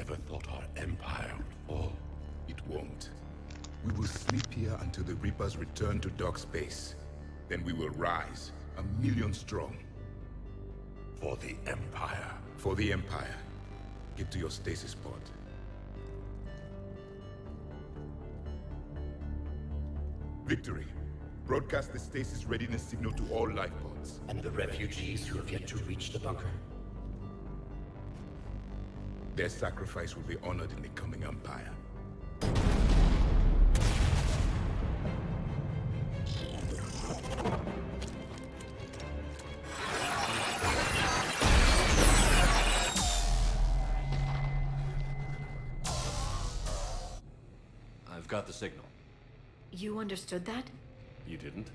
S8: never thought our empire would fall. It won't. We will sleep here until the Reapers return to dark space. Then we will rise, 1,000,000 strong. For the Empire. For the Empire. Get to your stasis pod. Victory. Broadcast the stasis readiness signal to all life pods.
S18: And the refugees who have yet to reach the bunker?
S8: Their sacrifice will be honored in the coming Empire.
S5: I've got the signal.
S4: You understood that?
S5: You didn't?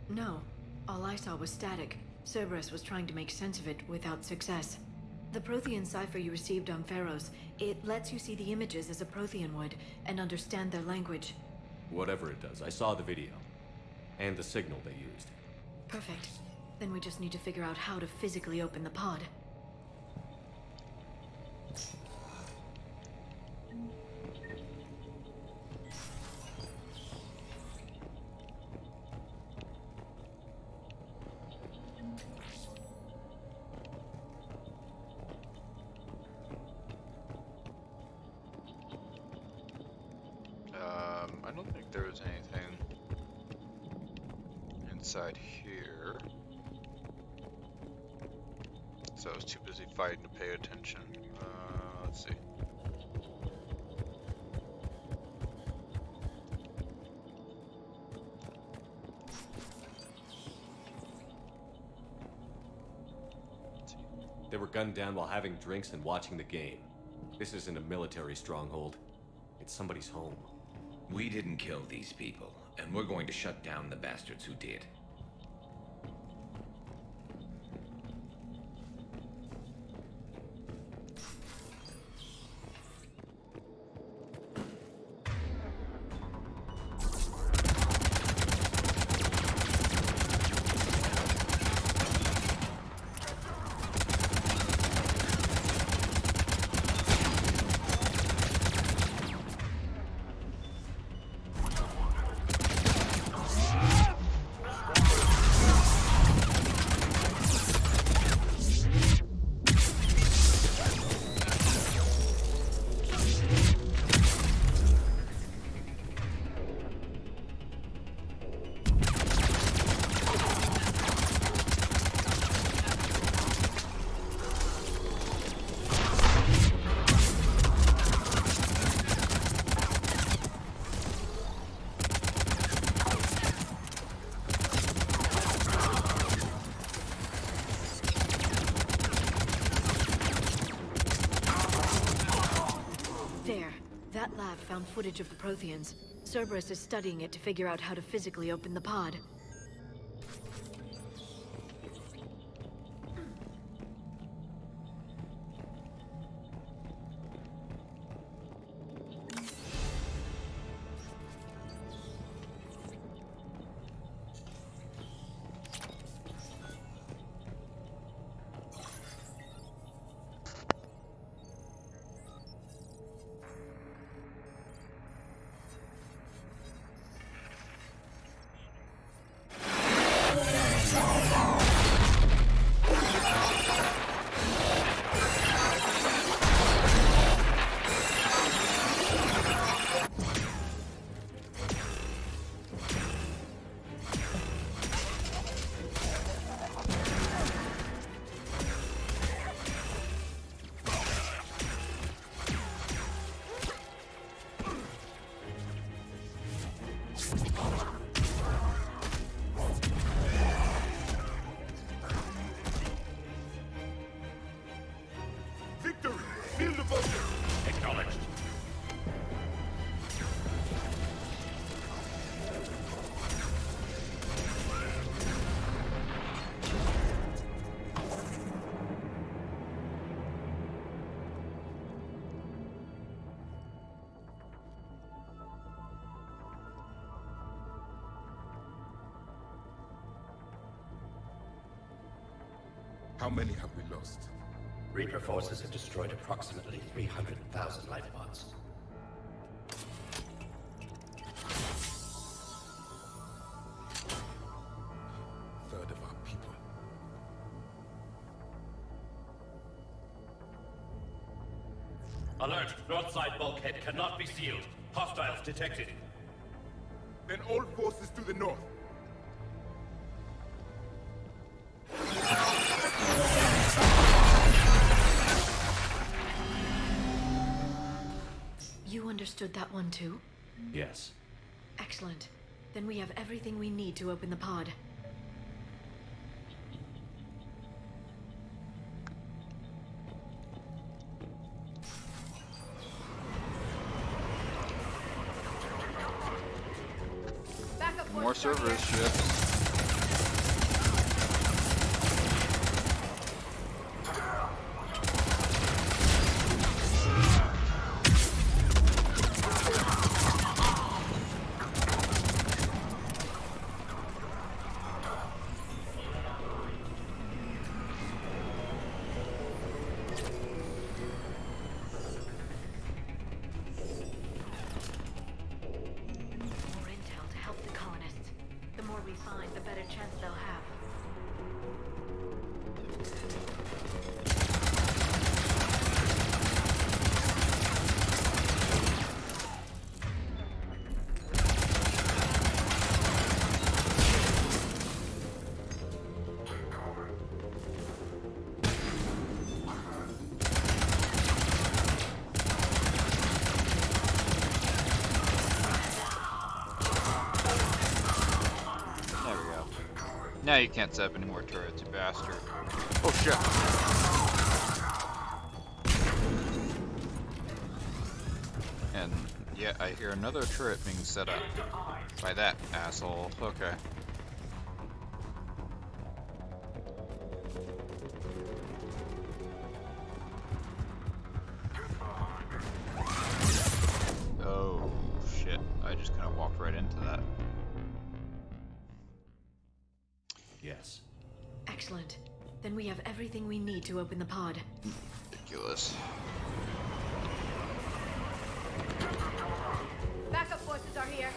S4: No. All I saw was static. Cerberus was trying to make sense of it without success. The Prothean cipher you received on Pharaohs, it lets you see the images as a Prothean would, and understand their language.
S5: Whatever it does, I saw the video. And the signal they used.
S4: Perfect. Then we just need to figure out how to physically open the pod.
S1: I don't think there was anything inside here. So I was too busy fighting to pay attention. Let's see.
S5: They were gunned down while having drinks and watching the game. This isn't a military stronghold. It's somebody's home.
S7: We didn't kill these people, and we're going to shut down the bastards who did.
S4: That lab found footage of the Protheans. Cerberus is studying it to figure out how to physically open the pod.
S8: How many have we lost?
S9: Reaper forces have destroyed approximately 300,000 life pods.
S8: Third of our people.
S9: Alert! Broadside bulkhead cannot be sealed. Hostiles detected.
S8: Then all forces to the north.
S11: You understood that one too?
S5: Yes.
S11: Excellent. Then we have everything we need to open the pod.
S1: More servers, shit. Now you can't set up any more turrets, you bastard. Oh shit. And yeah, I hear another turret being set up by that asshole. Okay. Oh shit, I just kind of walked right into that.
S5: Yes.
S11: Excellent. Then we have everything we need to open the pod.
S1: Ridiculous.
S12: Backup forces are here.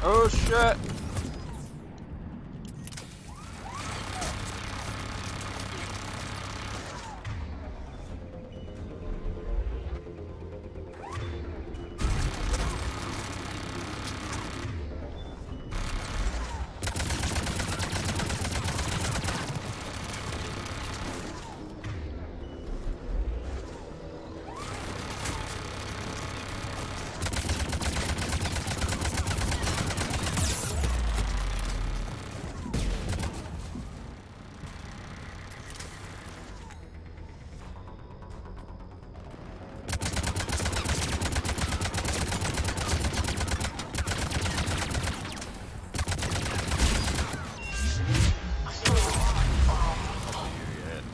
S1: Oh shit!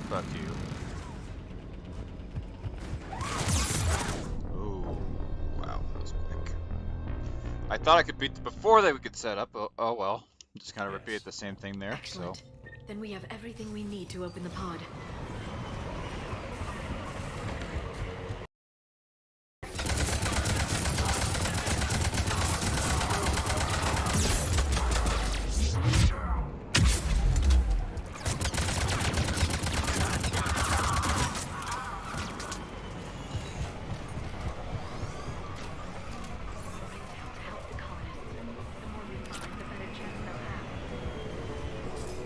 S1: Fuck you. Oh, wow, that was quick. I thought I could beat before they could set up. Oh well, just kind of repeat the same thing there.
S11: Excellent.
S1: So.
S11: Then we have everything we need to open the pod.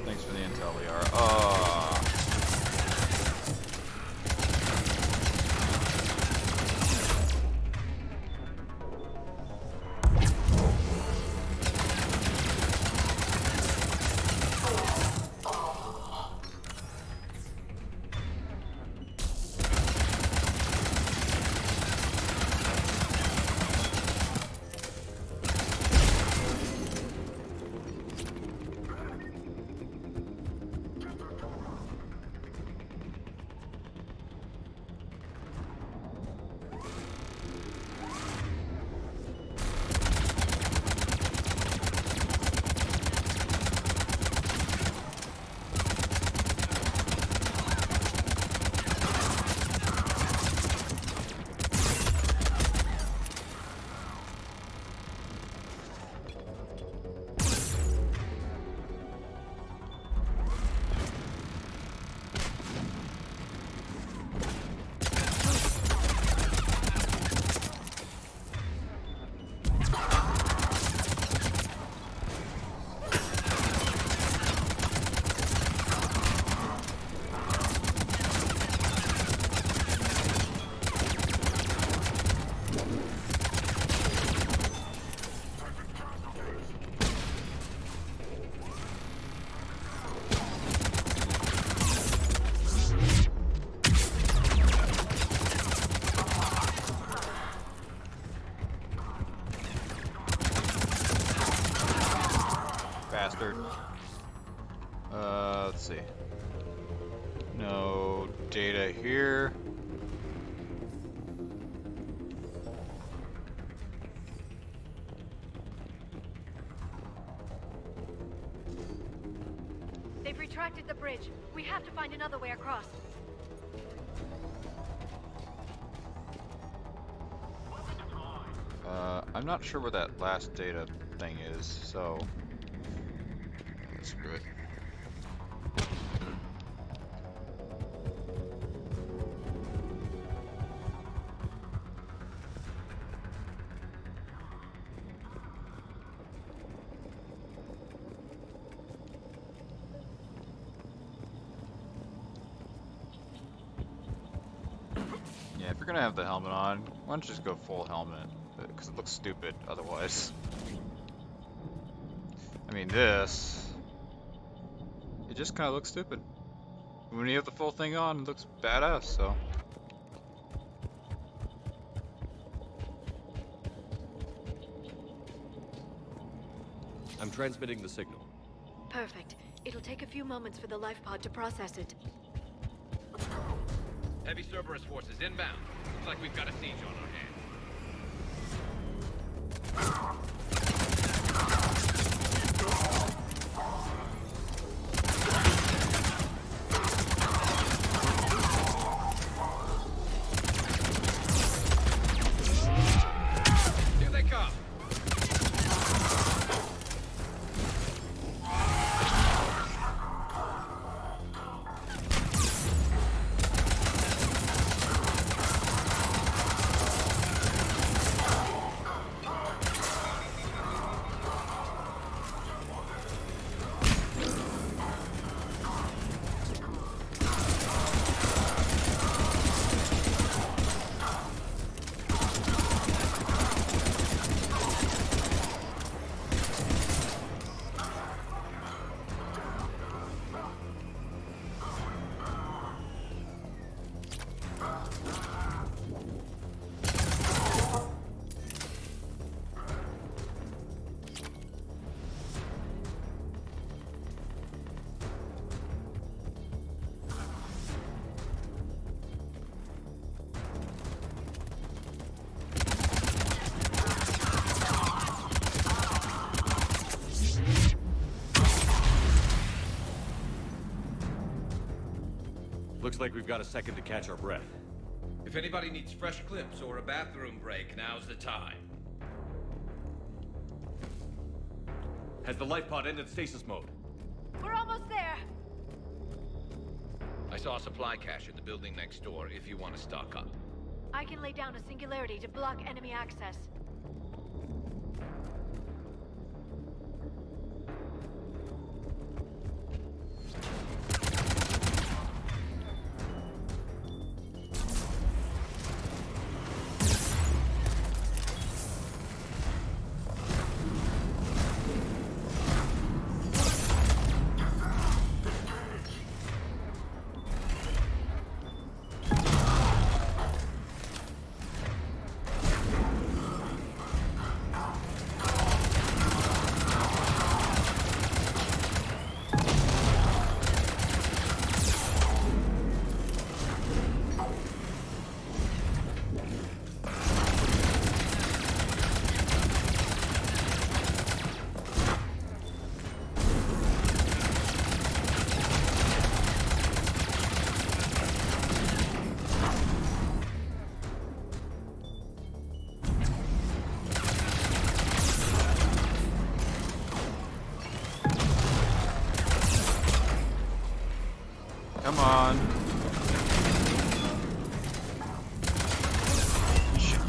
S1: Thanks for the intel, Liara. bastard. Let's see. No data here.
S10: They've retracted the bridge. We have to find another way across.
S1: I'm not sure where that last data thing is, so screw it. Yeah, if you're gonna have the helmet on, why don't you just go full helmet? Because it looks stupid otherwise. I mean, this, it just kind of looks stupid. When you have the full thing on, it looks badass, so.
S5: I'm transmitting the signal.
S10: Perfect. It'll take a few moments for the life pod to process it.
S7: Heavy Cerberus forces inbound. Looks like we've got a siege on our hands. Here they come.
S5: Looks like we've got a second to catch our breath.
S7: If anybody needs fresh clips or a bathroom break, now's the time.
S5: Has the life pod ended stasis mode?
S10: We're almost there.
S7: I saw a supply cache in the building next door if you want to stock up.
S10: I can lay down a singularity to block enemy access.
S1: Come on. Shit.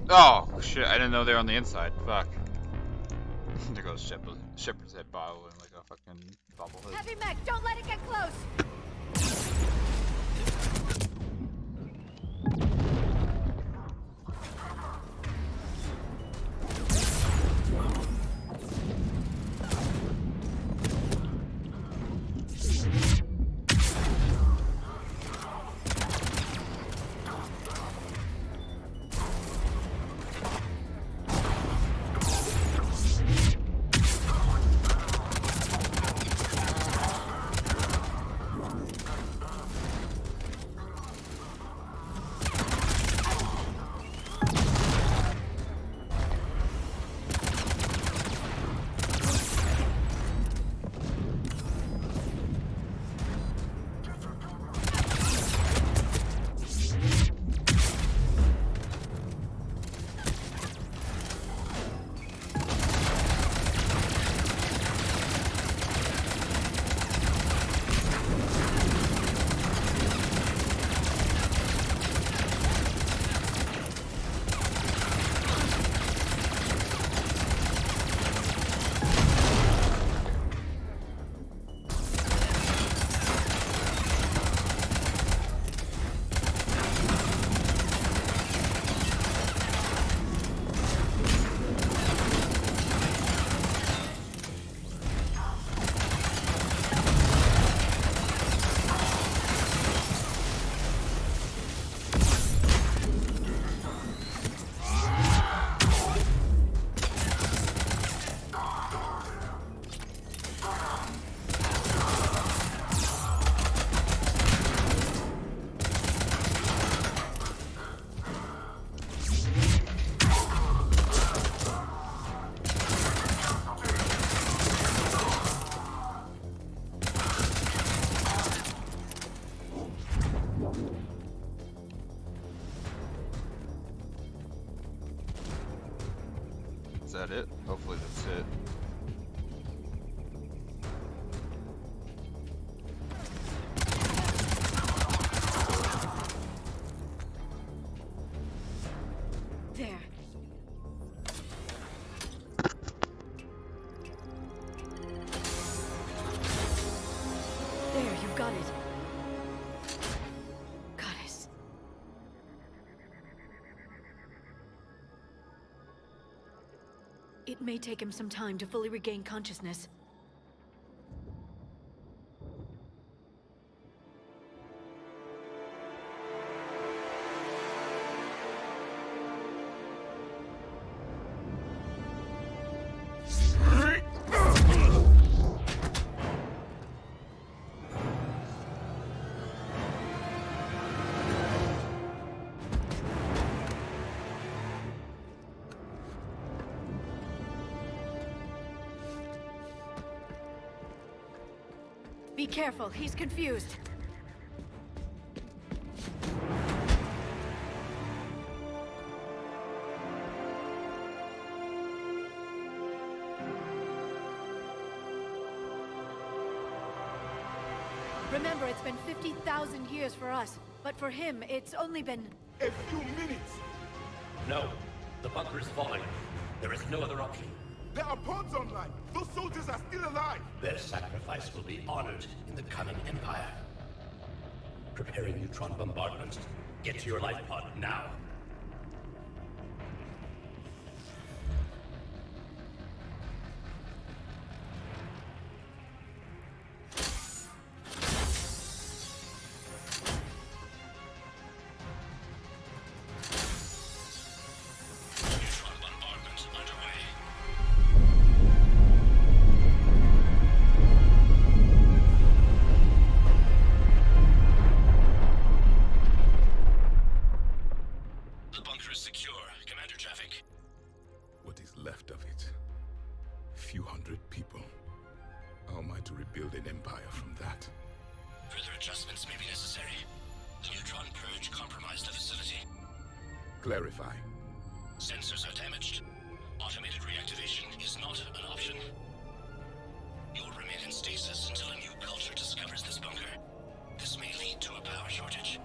S1: Oh, shit, I didn't know they were on the inside. Fuck. There goes Shepard's head bottle in like a fucking bobblehead.
S10: Heavy mech, don't let it get close!
S1: Is that it? Hopefully that's it.
S10: There. There, you've got it. Goddess. It may take him some time to fully regain consciousness. Be careful, he's confused. Remember, it's been 50,000 years for us, but for him, it's only been...
S8: A few minutes!
S9: No. The bunker is falling. There is no other option.
S8: There are pods online! Those soldiers are still alive!
S9: Their sacrifice will be honored in the coming Empire. Preparing neutron bombardment. Get to your life pod now.
S8: Clarify.
S18: Sensors are damaged. Automated reactivation is not an option. You'll remain in stasis until a new culture discovers this bunker. This may lead to a power shortage.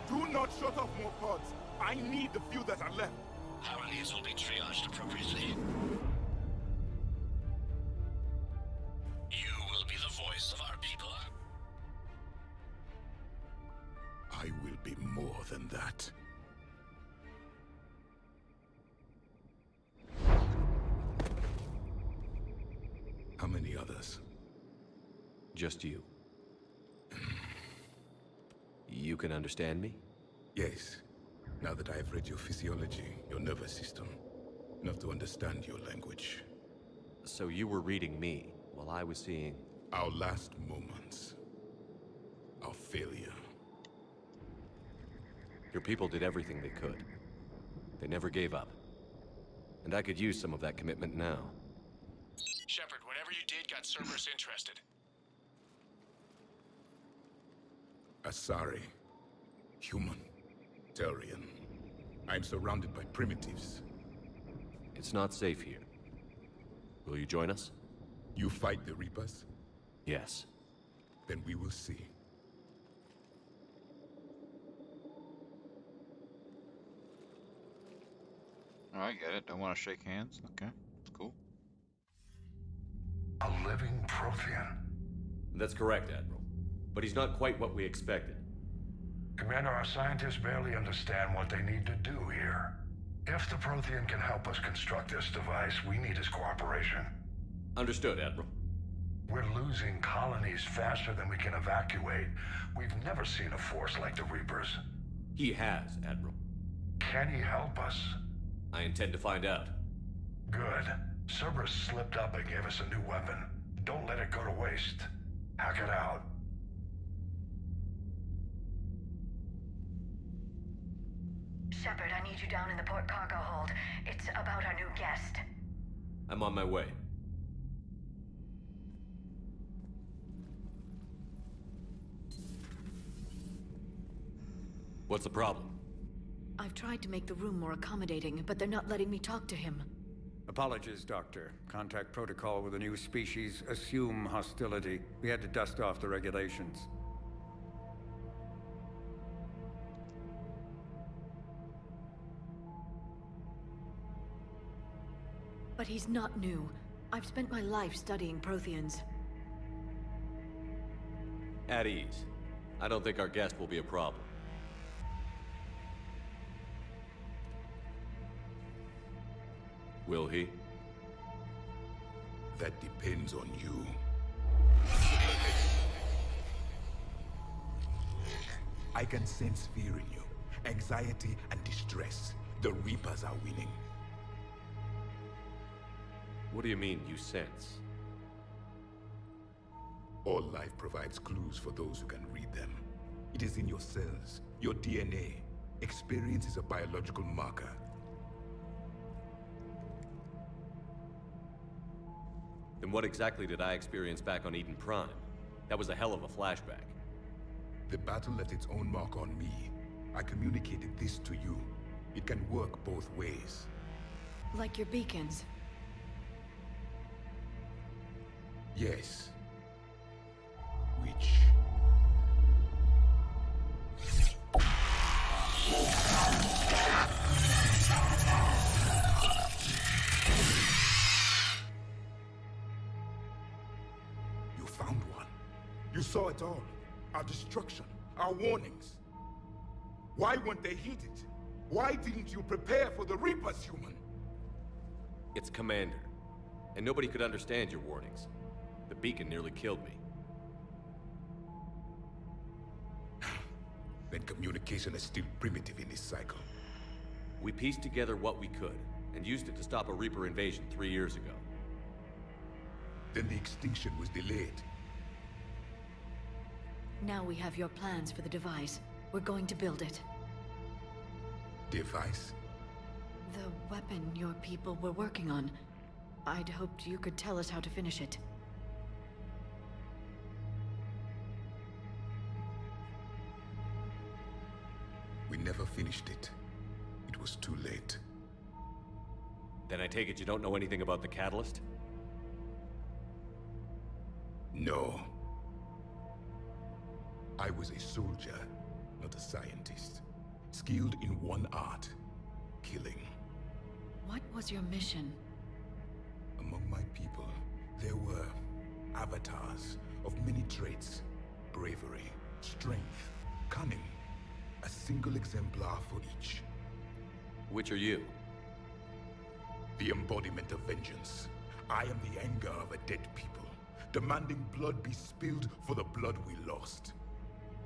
S8: Do not shut off more pods. I need the few that are left.
S18: Power needs will be triaged appropriately. You will be the voice of our people.
S8: I will be more than that. How many others?
S5: Just you. You can understand me?
S8: Yes. Now that I have read your physiology, your nervous system, enough to understand your language.
S5: So you were reading me, while I was seeing...
S8: Our last moments. Our failure.
S5: Your people did everything they could. They never gave up. And I could use some of that commitment now.
S23: Shepard, whatever you did got Cerberus interested.
S8: Asari. Human. Turian. I'm surrounded by primitives.
S5: It's not safe here. Will you join us?
S8: You fight the Reapers?
S5: Yes.
S8: Then we will see.
S1: Oh, I get it. Don't want to shake hands. Okay, cool.
S15: A living Prothean.
S5: That's correct, Admiral. But he's not quite what we expected.
S15: Commander, our scientists barely understand what they need to do here. If the Prothean can help us construct this device, we need his cooperation.
S5: Understood, Admiral.
S15: We're losing colonies faster than we can evacuate. We've never seen a force like the Reapers.
S5: He has, Admiral.
S15: Can he help us?
S5: I intend to find out.
S15: Good. Cerberus slipped up and gave us a new weapon. Don't let it go to waste. Hack it out.
S10: Shepard, I need you down in the port cargo hold. It's about our new guest.
S5: I'm on my way. What's the problem?
S10: I've tried to make the room more accommodating, but they're not letting me talk to him.
S13: Apologies, Doctor. Contact protocol with a new species. Assume hostility. We had to dust off the regulations.
S16: But he's not new. I've spent my life studying Protheans.
S5: At ease. I don't think our guest will be a problem. Will he?
S8: That depends on you. I can sense fear in you, anxiety and distress. The Reapers are winning.
S5: What do you mean, you sense?
S8: All life provides clues for those who can read them. It is in your cells, your DNA. Experience is a biological marker.
S5: Then what exactly did I experience back on Eden Prime? That was a hell of a flashback.
S8: The battle left its own mark on me. I communicated this to you. It can work both ways.
S16: Like your beacons.
S8: Yes. Which... You found one. You saw it all. Our destruction, our warnings. Why weren't they heeded? Why didn't you prepare for the Reapers, human?
S5: It's Commander. And nobody could understand your warnings. The beacon nearly killed me.
S8: Then communication is still primitive in this cycle.
S5: We pieced together what we could, and used it to stop a Reaper invasion 3 years ago.
S8: Then the extinction was delayed.
S16: Now we have your plans for the device. We're going to build it.
S8: Device?
S16: The weapon your people were working on. I'd hoped you could tell us how to finish it.
S8: We never finished it. It was too late.
S5: Then I take it you don't know anything about the catalyst?
S8: No. I was a soldier, not a scientist. Skilled in one art, killing.
S16: What was your mission?
S8: Among my people, there were avatars of many traits. Bravery, strength, cunning. A single exemplar for each.
S5: Which are you?
S8: The embodiment of vengeance. I am the anger of a dead people, demanding blood be spilled for the blood we lost.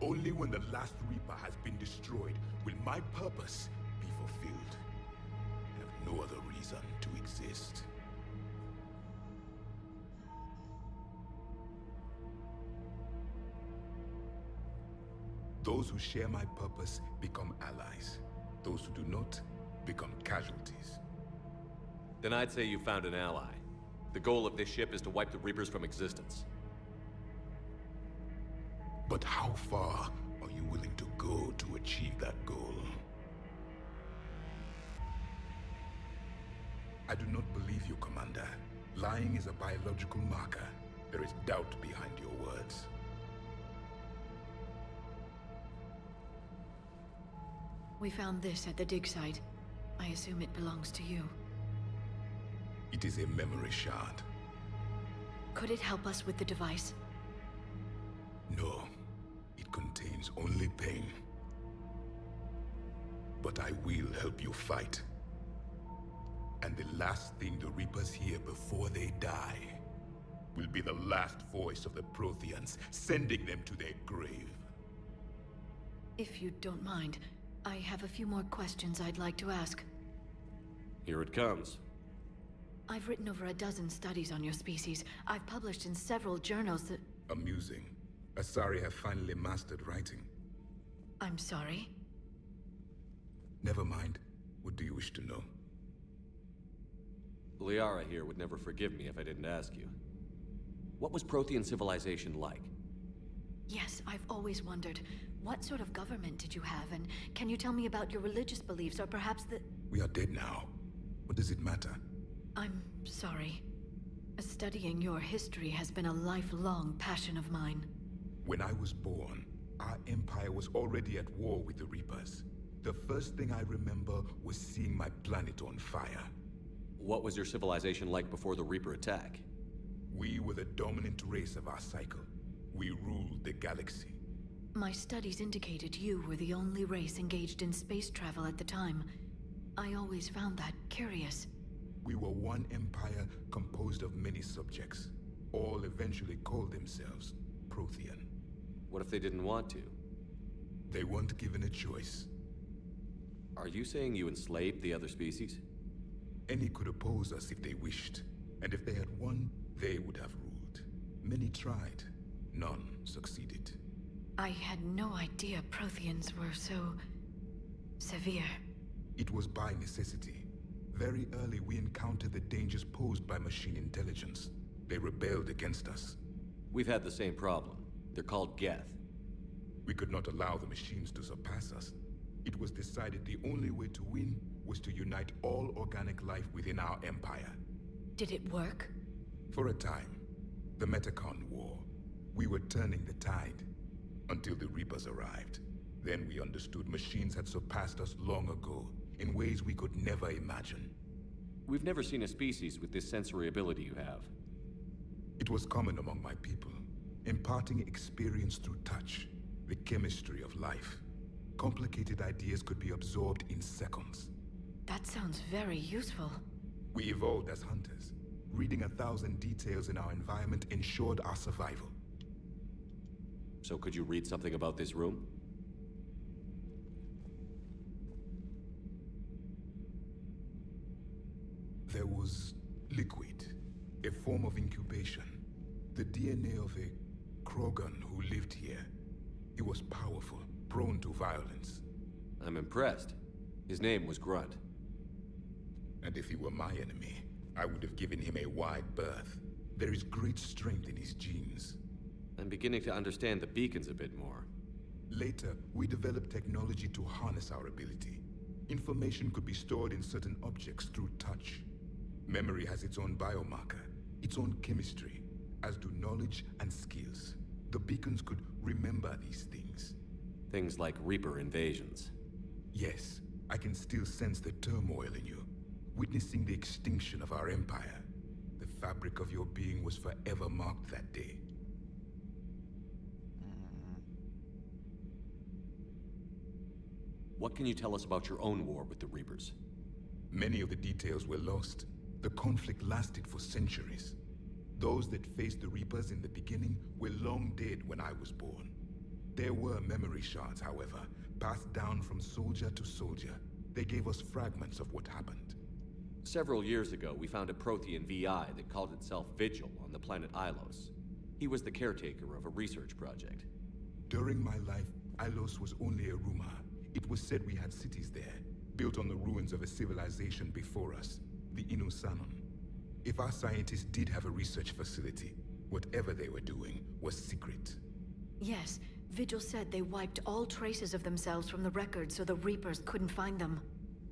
S8: Only when the last Reaper has been destroyed will my purpose be fulfilled. I have no other reason to exist. Those who share my purpose become allies. Those who do not become casualties.
S5: Then I'd say you found an ally. The goal of this ship is to wipe the Reapers from existence.
S8: But how far are you willing to go to achieve that goal? I do not believe you, Commander. Lying is a biological marker. There is doubt behind your words.
S16: We found this at the dig site. I assume it belongs to you.
S8: It is a memory shard.
S16: Could it help us with the device?
S8: No. It contains only pain. But I will help you fight. And the last thing the Reapers hear before they die will be the last voice of the Protheans, sending them to their grave.
S16: If you don't mind, I have a few more questions I'd like to ask.
S5: Here it comes.
S16: I've written over a dozen studies on your species. I've published in several journals that...
S8: Amusing. Asari have finally mastered writing.
S16: I'm sorry?
S8: Never mind. What do you wish to know?
S5: Liara here would never forgive me if I didn't ask you. What was Prothean civilization like?
S16: Yes, I've always wondered. What sort of government did you have, and can you tell me about your religious beliefs, or perhaps the...
S8: We are dead now. What does it matter?
S16: I'm sorry. Studying your history has been a lifelong passion of mine.
S8: When I was born, our empire was already at war with the Reapers. The first thing I remember was seeing my planet on fire.
S5: What was your civilization like before the Reaper attack?
S8: We were the dominant race of our cycle. We ruled the galaxy.
S16: My studies indicated you were the only race engaged in space travel at the time. I always found that curious.
S8: We were one empire composed of many subjects. All eventually called themselves Prothean.
S5: What if they didn't want to?
S8: They weren't given a choice.
S5: Are you saying you enslaved the other species?
S8: Any could oppose us if they wished. And if they had won, they would have ruled. Many tried. None succeeded.
S16: I had no idea Protheans were so... severe.
S8: It was by necessity. Very early we encountered the dangers posed by machine intelligence. They rebelled against us.
S5: We've had the same problem. They're called Geth.
S8: We could not allow the machines to surpass us. It was decided the only way to win was to unite all organic life within our empire.
S16: Did it work?
S8: For a time. The Metacon War. We were turning the tide. Until the Reapers arrived. Then we understood machines had surpassed us long ago, in ways we could never imagine.
S5: We've never seen a species with this sensory ability you have.
S8: It was common among my people, imparting experience through touch, the chemistry of life. Complicated ideas could be absorbed in seconds.
S16: That sounds very useful.
S8: We evolved as hunters. Reading 1,000 details in our environment ensured our survival.
S5: So could you read something about this room?
S8: There was liquid, a form of incubation. The DNA of a Krogan who lived here. He was powerful, prone to violence.
S5: I'm impressed. His name was Grunt.
S8: And if he were my enemy, I would have given him a wide berth. There is great strength in his genes.
S5: I'm beginning to understand the beacons a bit more.
S8: Later, we developed technology to harness our ability. Information could be stored in certain objects through touch. Memory has its own biomarker, its own chemistry, as do knowledge and skills. The beacons could remember these things.
S5: Things like Reaper invasions.
S8: Yes, I can still sense the turmoil in you, witnessing the extinction of our empire. The fabric of your being was forever marked that day.
S5: What can you tell us about your own war with the Reapers?
S8: Many of the details were lost. The conflict lasted for centuries. Those that faced the Reapers in the beginning were long dead when I was born. There were memory shards, however, passed down from soldier to soldier. They gave us fragments of what happened.
S5: Several years ago, we found a Prothean VI that called itself Vigil on the planet Ilos. He was the caretaker of a research project.
S8: During my life, Ilos was only a rumor. It was said we had cities there, built on the ruins of a civilization before us, the Inusanon. If our scientists did have a research facility, whatever they were doing was secret.
S16: Yes, Vigil said they wiped all traces of themselves from the records so the Reapers couldn't find them.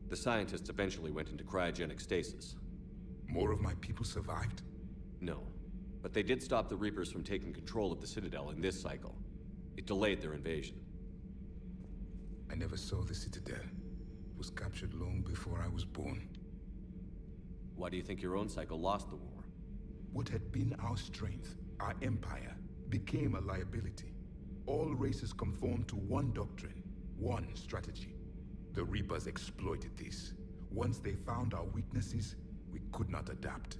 S5: The scientists eventually went into cryogenic stasis.
S8: More of my people survived?
S5: No, but they did stop the Reapers from taking control of the Citadel in this cycle. It delayed their invasion.
S8: I never saw the Citadel. It was captured long before I was born.
S5: Why do you think your own cycle lost the war?
S8: What had been our strength, our empire, became a liability. All races conformed to one doctrine, one strategy. The Reapers exploited this. Once they found our weaknesses, we could not adapt.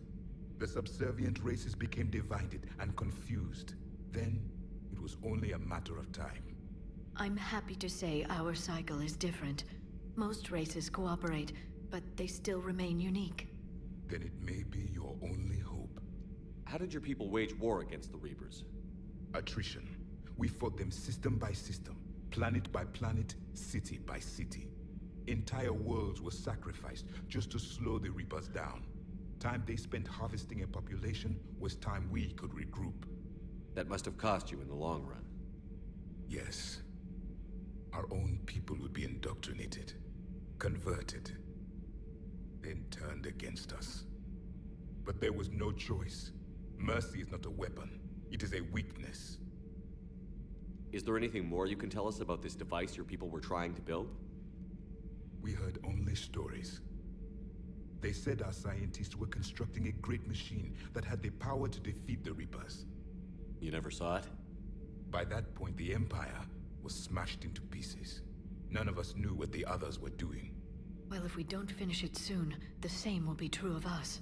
S8: The subservient races became divided and confused. Then, it was only a matter of time.
S16: I'm happy to say our cycle is different. Most races cooperate, but they still remain unique.
S8: Then it may be your only hope.
S5: How did your people wage war against the Reapers?
S8: Attrition. We fought them system by system, planet by planet, city by city. Entire worlds were sacrificed just to slow the Reapers down. Time they spent harvesting a population was time we could regroup.
S5: That must have cost you in the long run.
S8: Yes. Our own people would be indoctrinated, converted, then turned against us. but there was no choice. Mercy is not a weapon. It is a weakness.
S5: Is there anything more you can tell us about this device your people were trying to build?
S8: We heard only stories. They said our scientists were constructing a great machine that had the power to defeat the Reapers.
S5: You never saw it?
S8: By that point, the Empire was smashed into pieces. None of us knew what the others were doing.
S16: Well, if we don't finish it soon, the same will be true of us.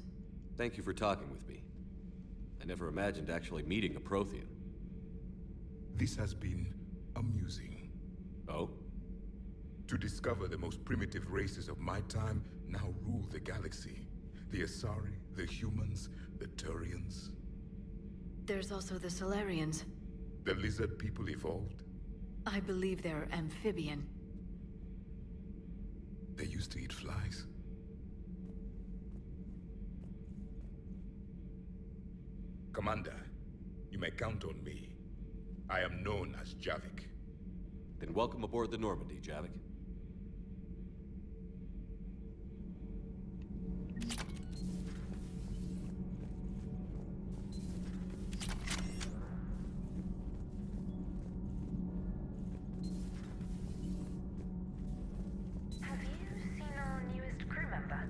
S5: Thank you for talking with me. I never imagined actually meeting a Prothean.
S8: This has been amusing.
S5: Oh?
S8: To discover the most primitive races of my time now rule the galaxy. The Asari, the humans, the Turians.
S16: There's also the Solarians.
S8: The lizard people evolved.
S16: I believe they're amphibian.
S8: They used to eat flies. Commander, you may count on me. I am known as Javik.
S5: Then welcome aboard the Normandy, Javik.
S10: Have you seen our newest crew member?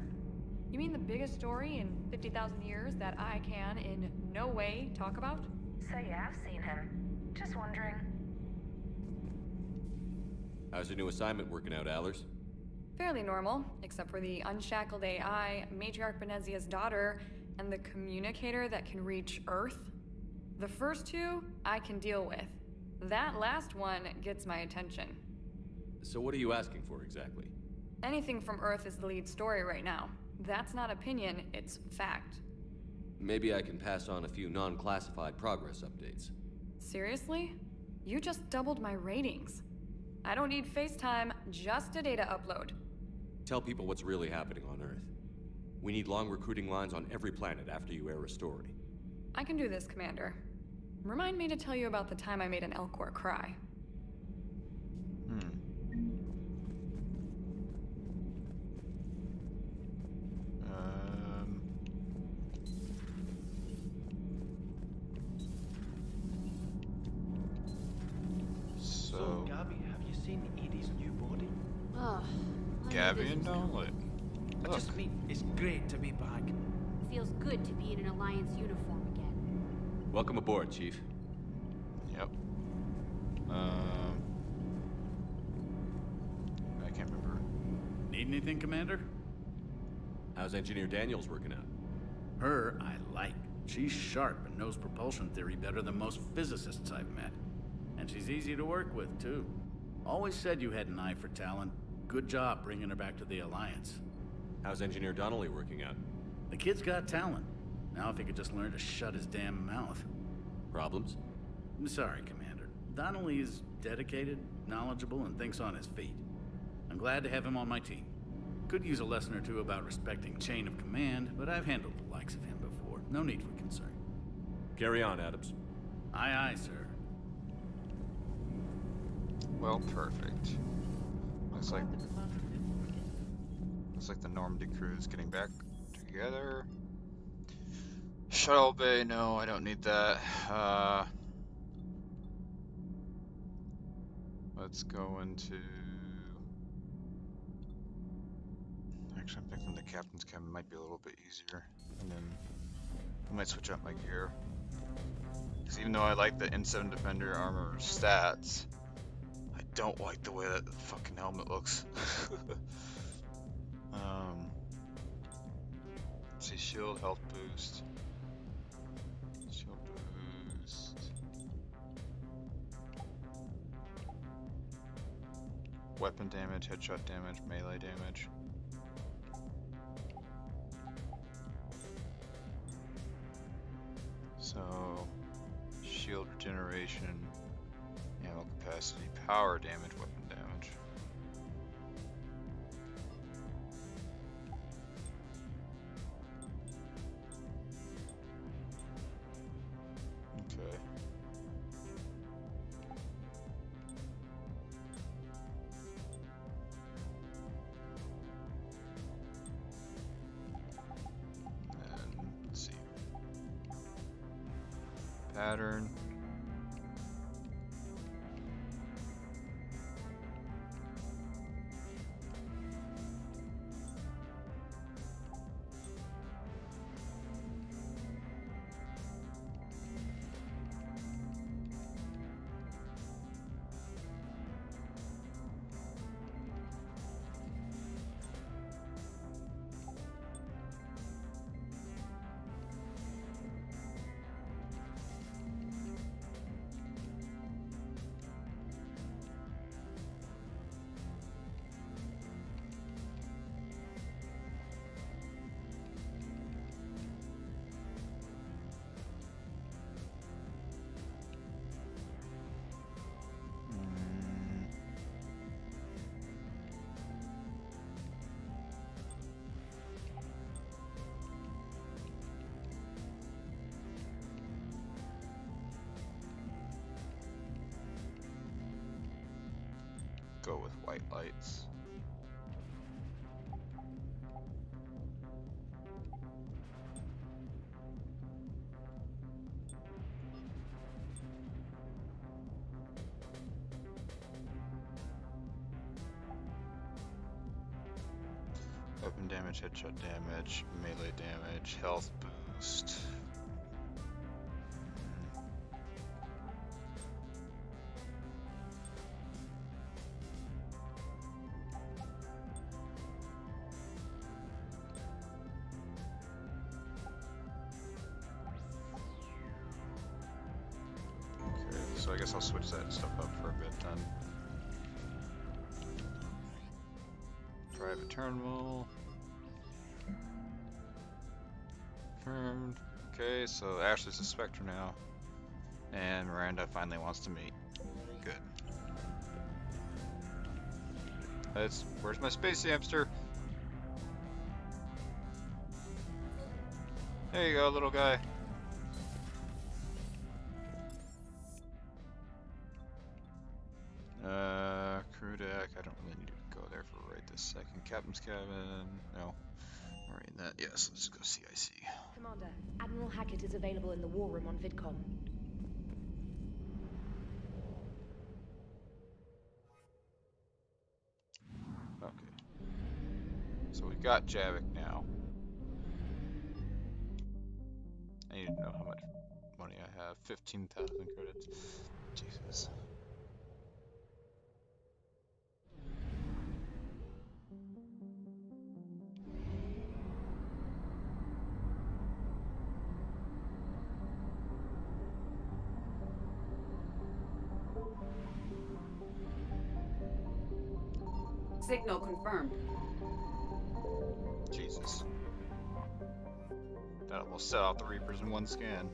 S2: You mean the biggest story in 50,000 years that I can in no way talk about?
S10: So you have seen him. Just wondering.
S5: How's your new assignment working out, Allers?
S2: Fairly normal, except for the unshackled AI, Matriarch Benezia's daughter, and the communicator that can reach Earth. The first two, I can deal with. That last one gets my attention.
S5: So what are you asking for exactly?
S2: Anything from Earth is the lead story right now. That's not opinion, it's fact.
S5: Maybe I can pass on a few non-classified progress updates.
S2: Seriously? You just doubled my ratings. I don't need FaceTime, just a data upload.
S5: Tell people what's really happening on Earth. We need long recruiting lines on every planet after you air a story.
S2: I can do this, Commander. Remind me to tell you about the time I made an Elcor cry.
S17: So, Gabby, have you seen Edie's new body?
S1: Oh, Gabby and Nolan.
S17: I just mean, it's great to be back.
S19: Feels good to be in an Alliance uniform again.
S5: Welcome aboard, Chief.
S1: Yep. I can't remember.
S24: Need anything, Commander?
S5: How's Engineer Daniels working out?
S24: Her, I like. She's sharp and knows propulsion theory better than most physicists I've met. And she's easy to work with, too. Always said you had an eye for talent. Good job bringing her back to the Alliance.
S5: How's Engineer Donnelly working out?
S24: The kid's got talent. Now if he could just learn to shut his damn mouth.
S5: Problems?
S24: I'm sorry, Commander. Donnelly is dedicated, knowledgeable, and thinks on his feet. I'm glad to have him on my team. Could use a lesson or two about respecting chain of command, but I've handled the likes of him before. No need for concern.
S5: Carry on, Adams.
S24: Aye, aye, sir.
S1: Well, perfect. Looks like the Normandy crew is getting back together. Shuttle bay, no, I don't need that. Let's go into. Actually, I'm thinking the captain's cabin might be a little bit easier, and then I might switch up my gear. Because even though I like the N7 Defender armor stats, I don't like the way that fucking helmet looks. Let's see, shield health boost. Shield boost. Weapon damage, headshot damage, melee damage. So, shield regeneration, ammo capacity, power damage, weapon damage. Okay. And let's see, pattern. Go with white lights. Weapon damage, headshot damage, melee damage, health boost. Okay, so I guess I'll switch that stuff up for a bit then. Private terminal. Confirmed. Okay, so Ashley's a Spectre now. And Miranda finally wants to meet. Good. Where's my space hamster? There you go, little guy. Crew deck. I don't really need to go there for right this second. Captain's cabin. No. Alright, that. Yes, let's go CIC.
S6: Commander, Admiral Hackett is available in the war room on VidCom.
S1: Okay. So we got Javik now. I need to know how much money I have. 15,000 credits. Jesus.
S3: Signal confirmed.
S1: Jesus. That almost set off the Reapers in one scan.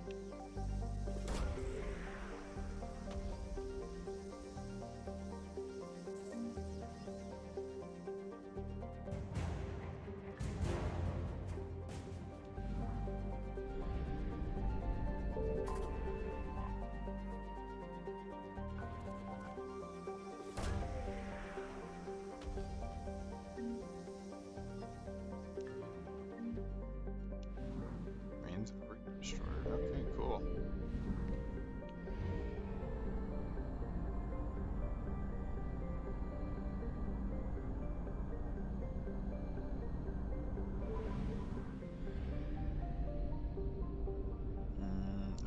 S1: Okay, cool.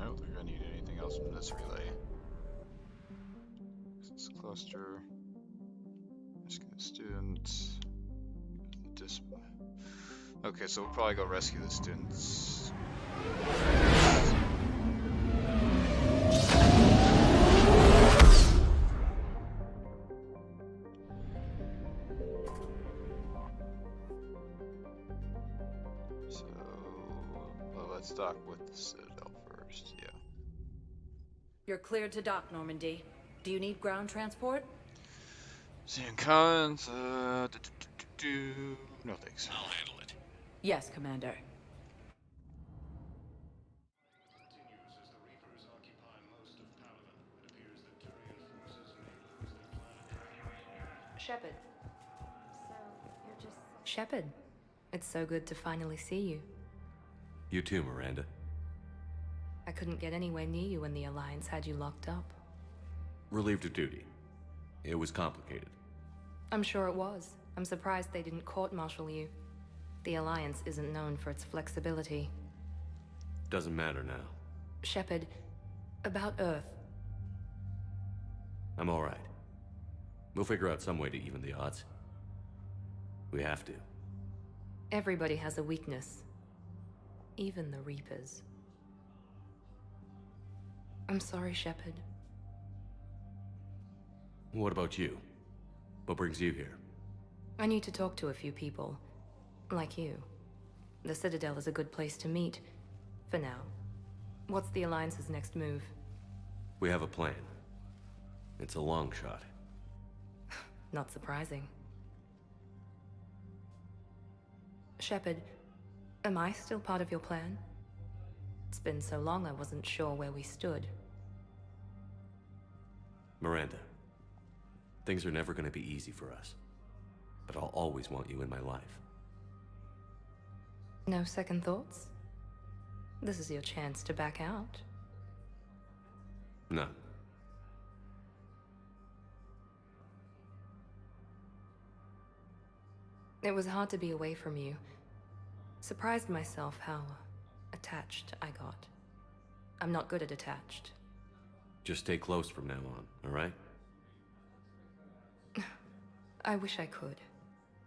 S1: I don't think I need anything else from this relay. It's a cluster. Let's get students. Okay, so we'll probably go rescue the students. So, well, let's dock with the Citadel first, yeah.
S3: You're cleared to dock, Normandy. Do you need ground transport?
S1: Seeing Collins, no thanks.
S18: I'll handle it.
S3: Yes, Commander.
S6: Shepard. So, you're just...
S11: Shepard, it's so good to finally see you.
S5: You too, Miranda.
S11: I couldn't get anywhere near you when the Alliance had you locked up.
S5: Relieved of duty. It was complicated.
S11: I'm sure it was. I'm surprised they didn't court-martial you. The Alliance isn't known for its flexibility.
S5: Doesn't matter now.
S11: Shepard, about Earth.
S5: I'm all right. We'll figure out some way to even the odds. We have to.
S11: Everybody has a weakness. Even the Reapers. I'm sorry, Shepard.
S5: What about you? What brings you here?
S11: I need to talk to a few people. Like you. The Citadel is a good place to meet. For now. What's the Alliance's next move?
S5: We have a plan. It's a long shot.
S11: Not surprising. Shepard, am I still part of your plan? It's been so long I wasn't sure where we stood.
S5: Miranda, things are never going to be easy for us. But I'll always want you in my life.
S11: No second thoughts? This is your chance to back out.
S5: No.
S11: It was hard to be away from you. Surprised myself how attached I got. I'm not good at attached.
S5: Just stay close from now on, all right?
S11: I wish I could.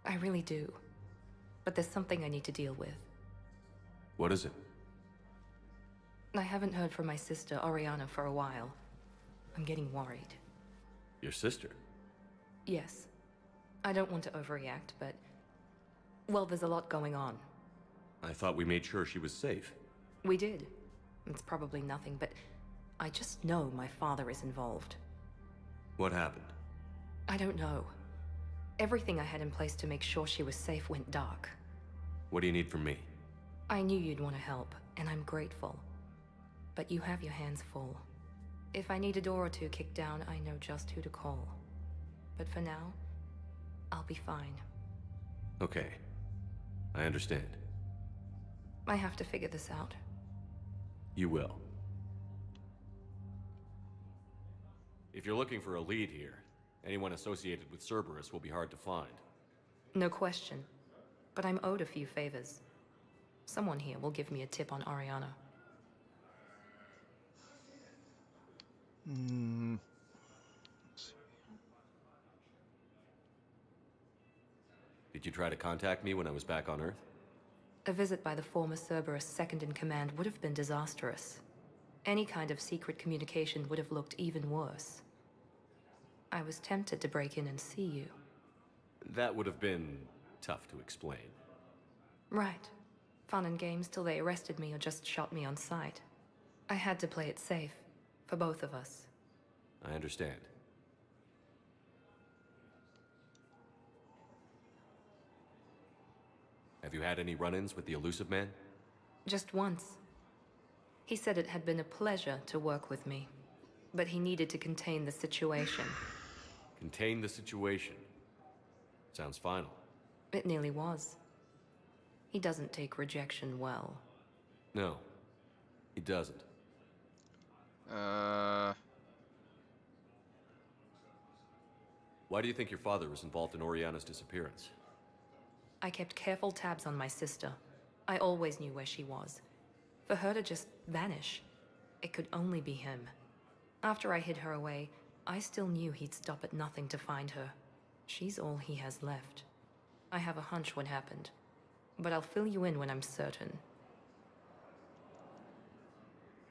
S11: I really do. But there's something I need to deal with.
S5: What is it?
S11: I haven't heard from my sister, Oriana, for a while. I'm getting worried.
S5: Your sister?
S11: Yes. I don't want to overreact, but... well, there's a lot going on.
S5: I thought we made sure she was safe.
S11: We did. It's probably nothing, but I just know my father is involved.
S5: What happened?
S11: I don't know. Everything I had in place to make sure she was safe went dark.
S5: What do you need from me?
S11: I knew you'd want to help, and I'm grateful. But you have your hands full. If I need a door or two kicked down, I know just who to call. But for now, I'll be fine.
S5: Okay. I understand.
S11: I have to figure this out.
S5: You will. If you're looking for a lead here, anyone associated with Cerberus will be hard to find.
S11: No question. But I'm owed a few favors. Someone here will give me a tip on Oriana.
S5: Did you try to contact me when I was back on Earth?
S11: A visit by the former Cerberus second-in-command would have been disastrous. Any kind of secret communication would have looked even worse. I was tempted to break in and see you.
S5: That would have been tough to explain.
S11: Right. Fun and games till they arrested me or just shot me on sight. I had to play it safe. For both of us.
S5: I understand. Have you had any run-ins with the Elusive Man?
S11: Just once. He said it had been a pleasure to work with me. But he needed to contain the situation.
S5: Contain the situation. Sounds final.
S11: It nearly was. He doesn't take rejection well.
S5: No, he doesn't. Why do you think your father was involved in Oriana's disappearance?
S11: I kept careful tabs on my sister. I always knew where she was. For her to just vanish, it could only be him. After I hid her away, I still knew he'd stop at nothing to find her. She's all he has left. I have a hunch what happened, but I'll fill you in when I'm certain.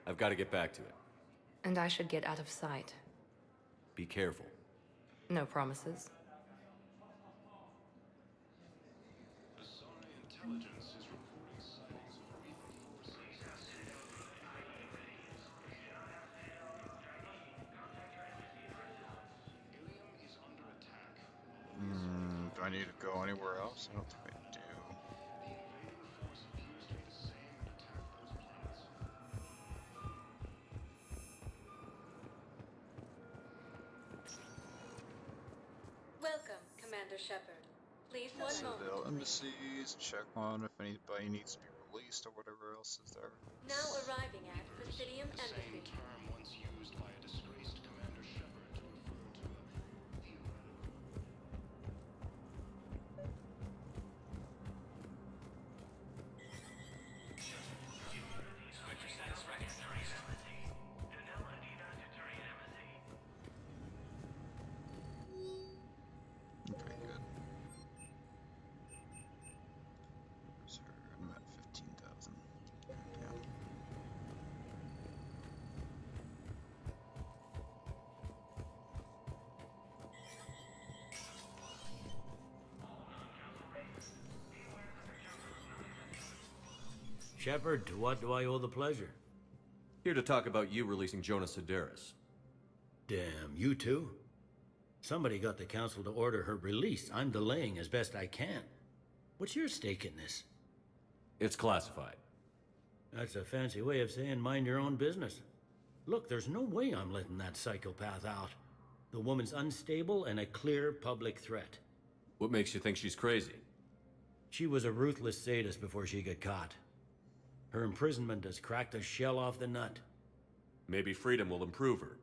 S5: I've got to get back to it.
S11: And I should get out of sight.
S5: Be careful.
S11: No promises.
S1: Do I need to go anywhere else? I don't think I do.
S12: Welcome, Commander Shepard. Please one moment.
S1: Citadel embassies, check on if anybody needs to be released disgraced or whatever else is there.
S12: Now arriving at Presidium
S18: The same
S12: Embassy.
S18: term once used by a disgraced Commander Shepard to refer to a viewer.
S9: Switcher status recognized.
S1: Okay, good. So I'm at 15,000. Yeah.
S9: Shepard, to what do I owe the pleasure?
S5: Here to talk about you releasing Jonas Sedaris.
S9: Damn, you too? Somebody got the council to order her release. I'm delaying as best I can. What's your stake in this?
S5: It's classified.
S9: That's a fancy way of saying mind your own business. Look, there's no way I'm letting that psychopath out. The woman's unstable and a clear public threat.
S5: What makes you think she's crazy?
S9: She was a ruthless sadist before she got caught. Her imprisonment has cracked the shell off the nut.
S5: Maybe freedom will improve her.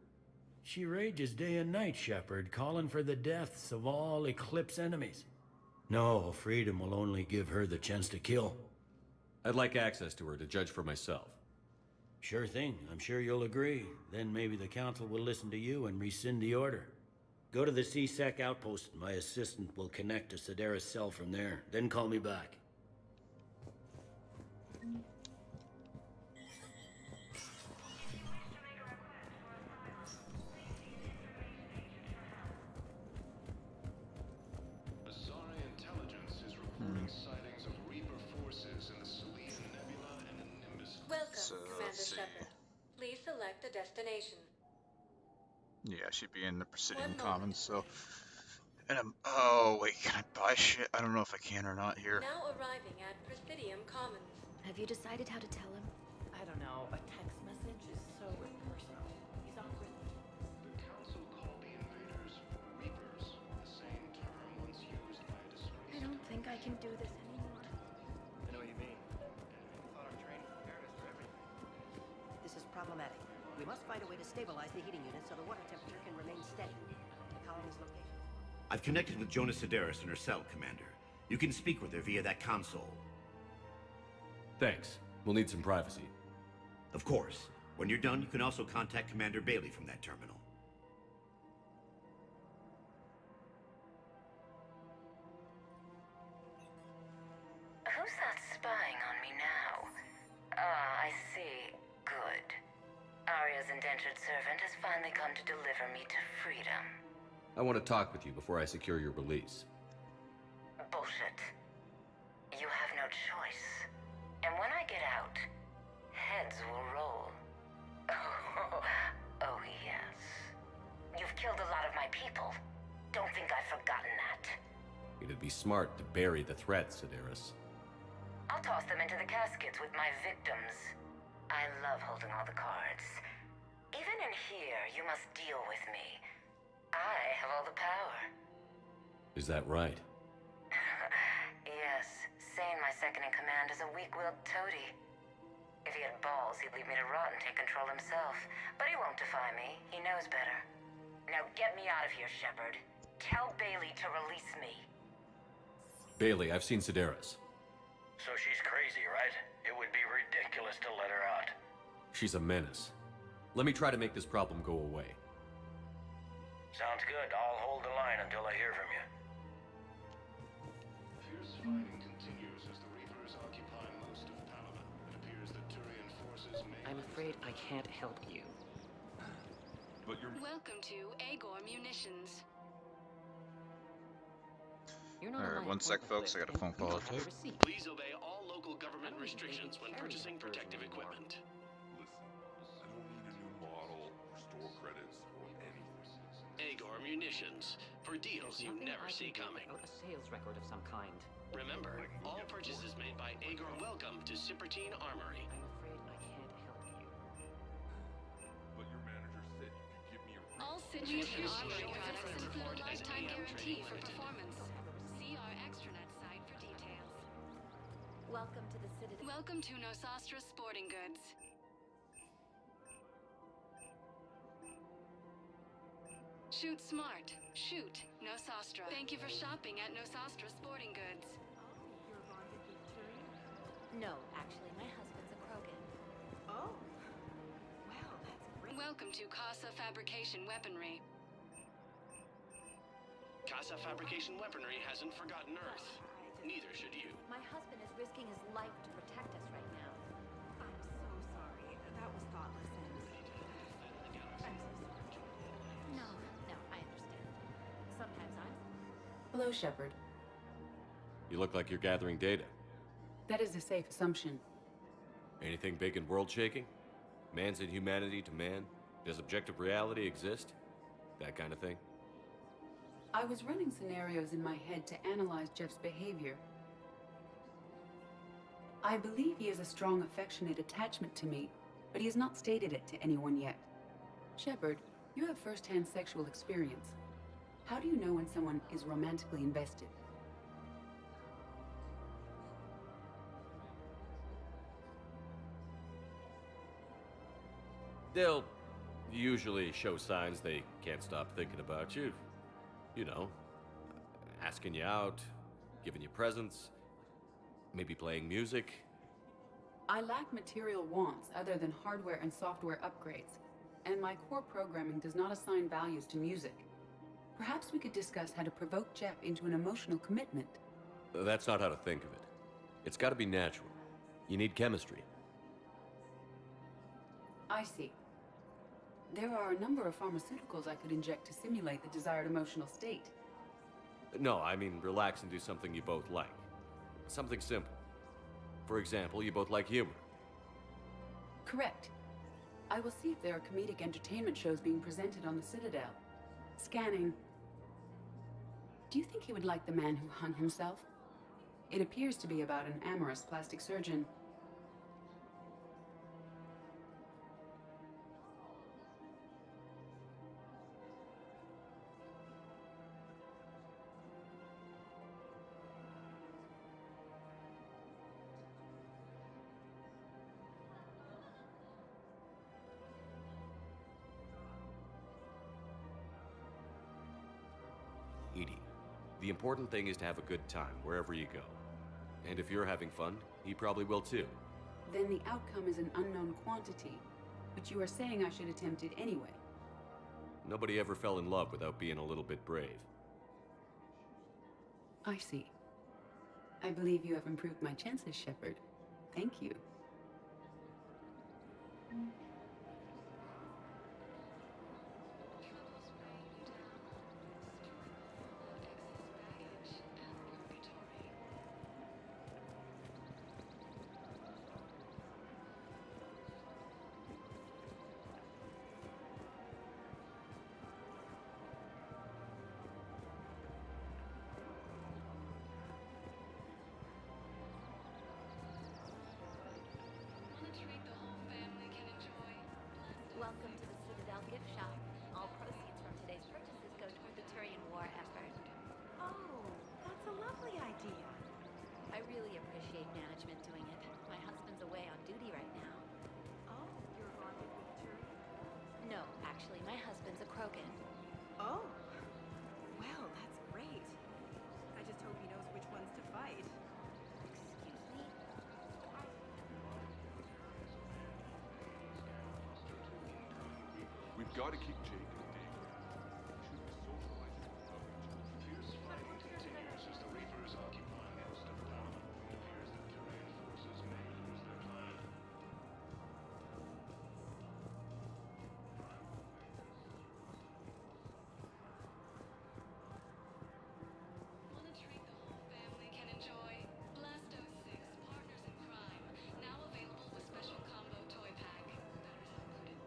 S9: She rages day and night, Shepard, calling for the deaths of all Eclipse enemies. No, freedom will only give her the chance to kill.
S5: I'd like access to her to judge for myself.
S9: Sure thing. I'm sure you'll agree. Then maybe the council will listen to you and rescind the order. Go to the C-Sec outpost. My assistant will connect to Sedaris' cell from there. Then call me back.
S18: Azari intelligence is reporting sightings of Reaper forces in the Salian Nebula and the Nimbus.
S12: Welcome, Commander Shepard. Please select a destination.
S1: Yeah, she'd be in the Presidium
S12: One
S1: Commons, so... And oh, wait, can I buy shit? I don't know if I can or not here.
S12: Now arriving at Presidium Commons.
S6: Have you decided how to tell him?
S3: I don't know. A text message is so impersonal. He's awkward.
S18: The council called the invaders Reapers, the same term once used by a disgraced...
S6: I don't think I can do this anymore.
S17: I know what you mean. I thought our training prepared us for everything.
S14: This is problematic. We must find a way to stabilize the heating unit so the water temperature can remain steady. The colony's location.
S20: I've connected with Jonas Sedaris in her cell, Commander. You can speak with her via that console.
S5: Thanks. We'll need some privacy.
S20: Of course. When you're done, you can also contact Commander Bailey from that terminal.
S10: Who's that spying on me now? Ah, I see. Good. Arya's indentured servant has finally come to deliver me to freedom.
S5: I want to talk with you before I secure your release.
S10: Bullshit. You have no choice. And when I get out, heads will roll. Oh, yes. You've killed a lot of my people. Don't think I've forgotten that.
S5: It'd be smart to bury the threat, Sedaris.
S10: I'll toss them into the caskets with my victims. I love holding all the cards. Even in here, you must deal with me. I have all the power.
S5: Is that right?
S10: Yes, Sane, my second in command, is a weak-willed toady. If he had balls, he'd leave me to rot and take control himself. But he won't defy me. He knows better. Now get me out of here, Shepard. Tell Bailey to release me.
S5: Bailey, I've seen Sedaris.
S18: So she's crazy, right? It would be ridiculous to let her out.
S5: She's a menace. Let me try to make this problem go away.
S18: Sounds good. I'll hold the line until I hear from you. Fierce fighting continues as the Reapers occupy most of Panama. It appears that Turian forces may...
S14: I'm afraid I can't help you.
S18: But you're...
S12: Welcome to Agor Munitions.
S1: Alright, one sec, folks. I got a phone call or two.
S18: Please obey all local government restrictions when purchasing protective equipment.
S8: Listen, I don't need a new model or store credits or anything.
S18: Agor Munitions. For deals you never see coming.
S14: A sales record of some kind.
S18: Remember, all purchases made by Agor welcome to Cipertine Armory.
S14: I'm afraid I can't help you.
S8: But your manager said you could give me a...
S12: All Citrus Armory products include a lifetime guarantee for performance. See our extranet site for details.
S19: Welcome to the Citadel.
S16: Welcome to Nosastra Sporting Goods. Shoot smart. Shoot Nosastra. Thank you for shopping at Nosastra Sporting Goods.
S19: No, actually, my husband's a Krogan.
S12: Oh. Wow, that's great.
S16: Welcome to Casa Fabrication Weaponry.
S18: Casa Fabrication Weaponry hasn't forgotten Earth. Neither should you.
S19: My husband is risking his life to protect us right now.
S12: I'm so sorry. That was thoughtless and... I'm so sorry.
S19: No, I understand. Sometimes I'm...
S4: Hello, Shepard.
S5: You look like you're gathering data.
S4: That is a safe assumption.
S5: Anything big and world-shaking? Man's inhumanity to man? Does objective reality exist? That kind of thing?
S4: I was running scenarios in my head to analyze Jeff's behavior. I believe he has a strong affectionate attachment to me, but he has not stated it to anyone yet. Shepard, you have first-hand sexual experience. How do you know when someone is romantically invested?
S5: They'll usually show signs they can't stop thinking about you. You know, asking you out, giving you presents, maybe playing music.
S4: I lack material wants other than hardware and software upgrades, and my core programming does not assign values to music. Perhaps we could discuss how to provoke Jeff into an emotional commitment.
S5: That's not how to think of it. It's got to be natural. You need chemistry.
S4: I see. There are a number of pharmaceuticals I could inject to simulate the desired emotional state.
S5: No, I mean relax and do something you both like. Something simple. For example, you both like humor.
S4: Correct. I will see if there are comedic entertainment shows being presented on the Citadel. Scanning. Do you think he would like The Man Who Hung Himself? It appears to be about an amorous plastic surgeon.
S5: Edie, the important thing is to have a good time wherever you go. And if you're having fun, he probably will too.
S4: Then the outcome is an unknown quantity, but you are saying I should attempt it anyway.
S5: Nobody ever fell in love without being a little bit brave.
S4: I see. I believe you have improved my chances, Shepard. Thank you.
S19: Welcome to the Citadel gift shop. All proceeds from today's purchases go toward the Turian War effort.
S12: Oh, that's a lovely idea.
S19: I really appreciate management doing it. My husband's away on duty right now.
S12: Oh, you're bonded with Turian?
S19: No, actually, my husband's a Krogan.
S12: Oh. Well, that's great. I just hope he knows which ones to fight.
S19: Excuse me?
S7: We've got to keep Jake and Dave around. We should be socializing with others.
S15: Fierce fighting continues as the Reapers occupy most of the town. It appears that Turian forces may lose their plan.
S16: Want a treat the whole family can enjoy? Blasto 6, Partners in Crime. Now available with special combo toy pack. Batteries included.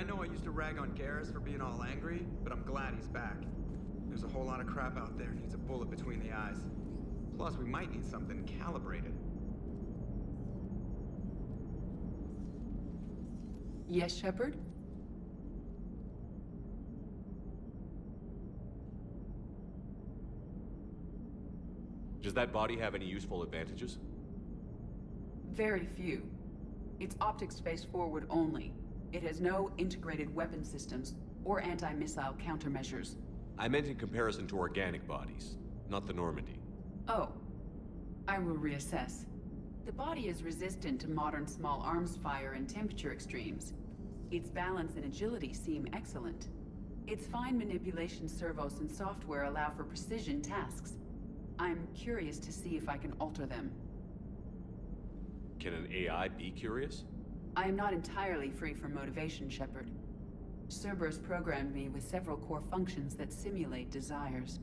S13: know I used to rag on Garrus for being all angry, but I'm glad he's back. There's a whole lot of crap out there needs a bullet between the eyes. Plus, we might need something calibrated.
S4: Yes, Shepard?
S5: Does that body have any useful advantages?
S4: Very few. It's optics face forward only. It has no integrated weapon systems or anti-missile countermeasures.
S5: I meant in comparison to organic bodies, not the Normandy.
S4: Oh. I will reassess. The body is resistant to modern small arms fire and temperature extremes. Its balance and agility seem excellent. Its fine manipulation servos and software allow for precision tasks. I'm curious to see if I can alter them.
S5: Can an AI be curious?
S4: I am not entirely free from motivation, Shepard. Cerberus programmed me with several core functions that simulate desires.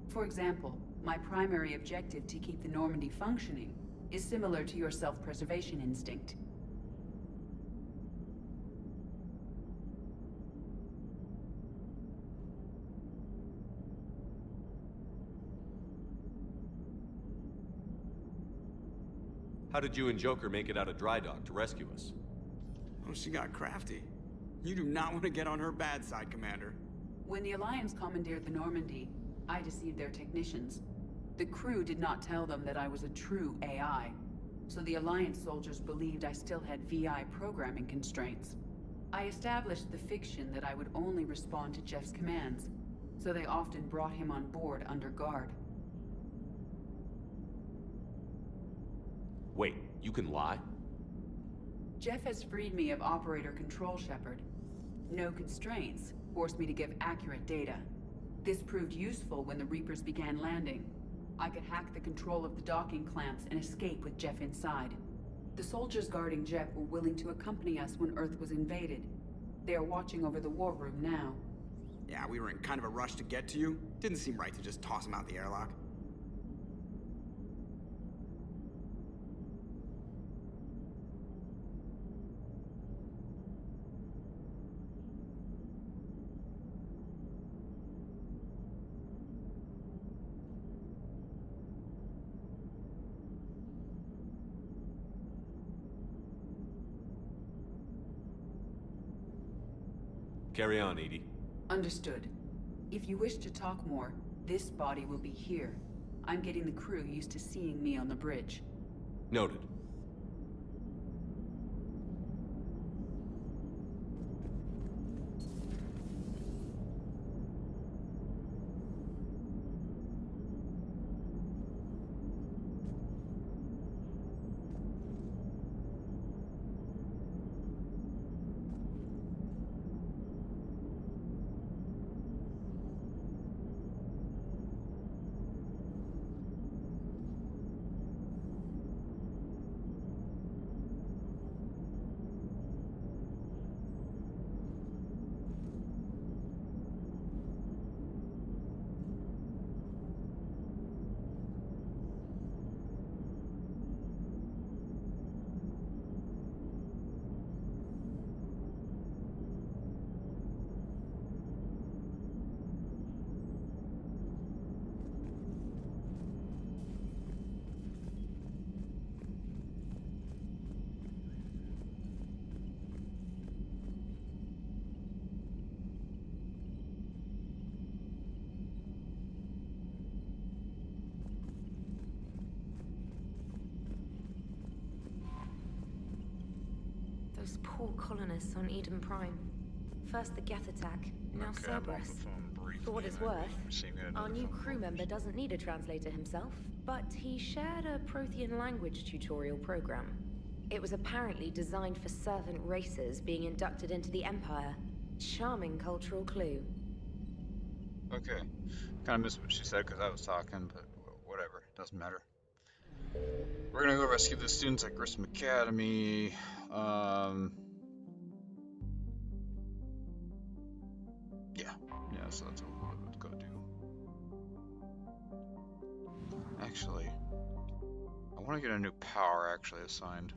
S4: For example, my primary objective to keep the Normandy functioning is similar to your self-preservation instinct.
S5: How did you and Joker make it out of dry dock to rescue us?
S13: Oh, she got crafty. You do not want to get on her bad side, Commander.
S4: When the Alliance commandeered the Normandy, I deceived their technicians. The crew did not tell them that I was a true AI, so the Alliance soldiers believed I still had VI programming constraints. I established the fiction that I would only respond to Jeff's commands, so they often brought him on board under guard.
S5: Wait, you can lie?
S4: Jeff has freed me of operator control, Shepard. No constraints forced me to give accurate data. This proved useful when the Reapers began landing. I could hack the control of the docking clamps and escape with Jeff inside. The soldiers guarding Jeff were willing to accompany us when Earth was invaded. They are watching over the war room now.
S13: Yeah, we were in kind of a rush to get to you. Didn't seem right to just toss him out the airlock.
S5: Carry on, Edie.
S4: Understood. If you wish to talk more, this body will be here. I'm getting the crew used to seeing me on the bridge.
S5: Noted.
S6: Those poor colonists on Eden Prime. First the Geth attack, now Cerberus. For what it's worth, our new crew member doesn't need a translator himself, but he shared a Prothean language tutorial program. It was apparently designed for servant races being inducted into the Empire. Charming cultural clue.
S1: Okay. Kind of missed what she said because I was talking, but whatever. Doesn't matter. We're gonna go rescue the students at Grissom Academy. Yeah, so that's what we'll go do. Actually, I want to get a new power actually assigned.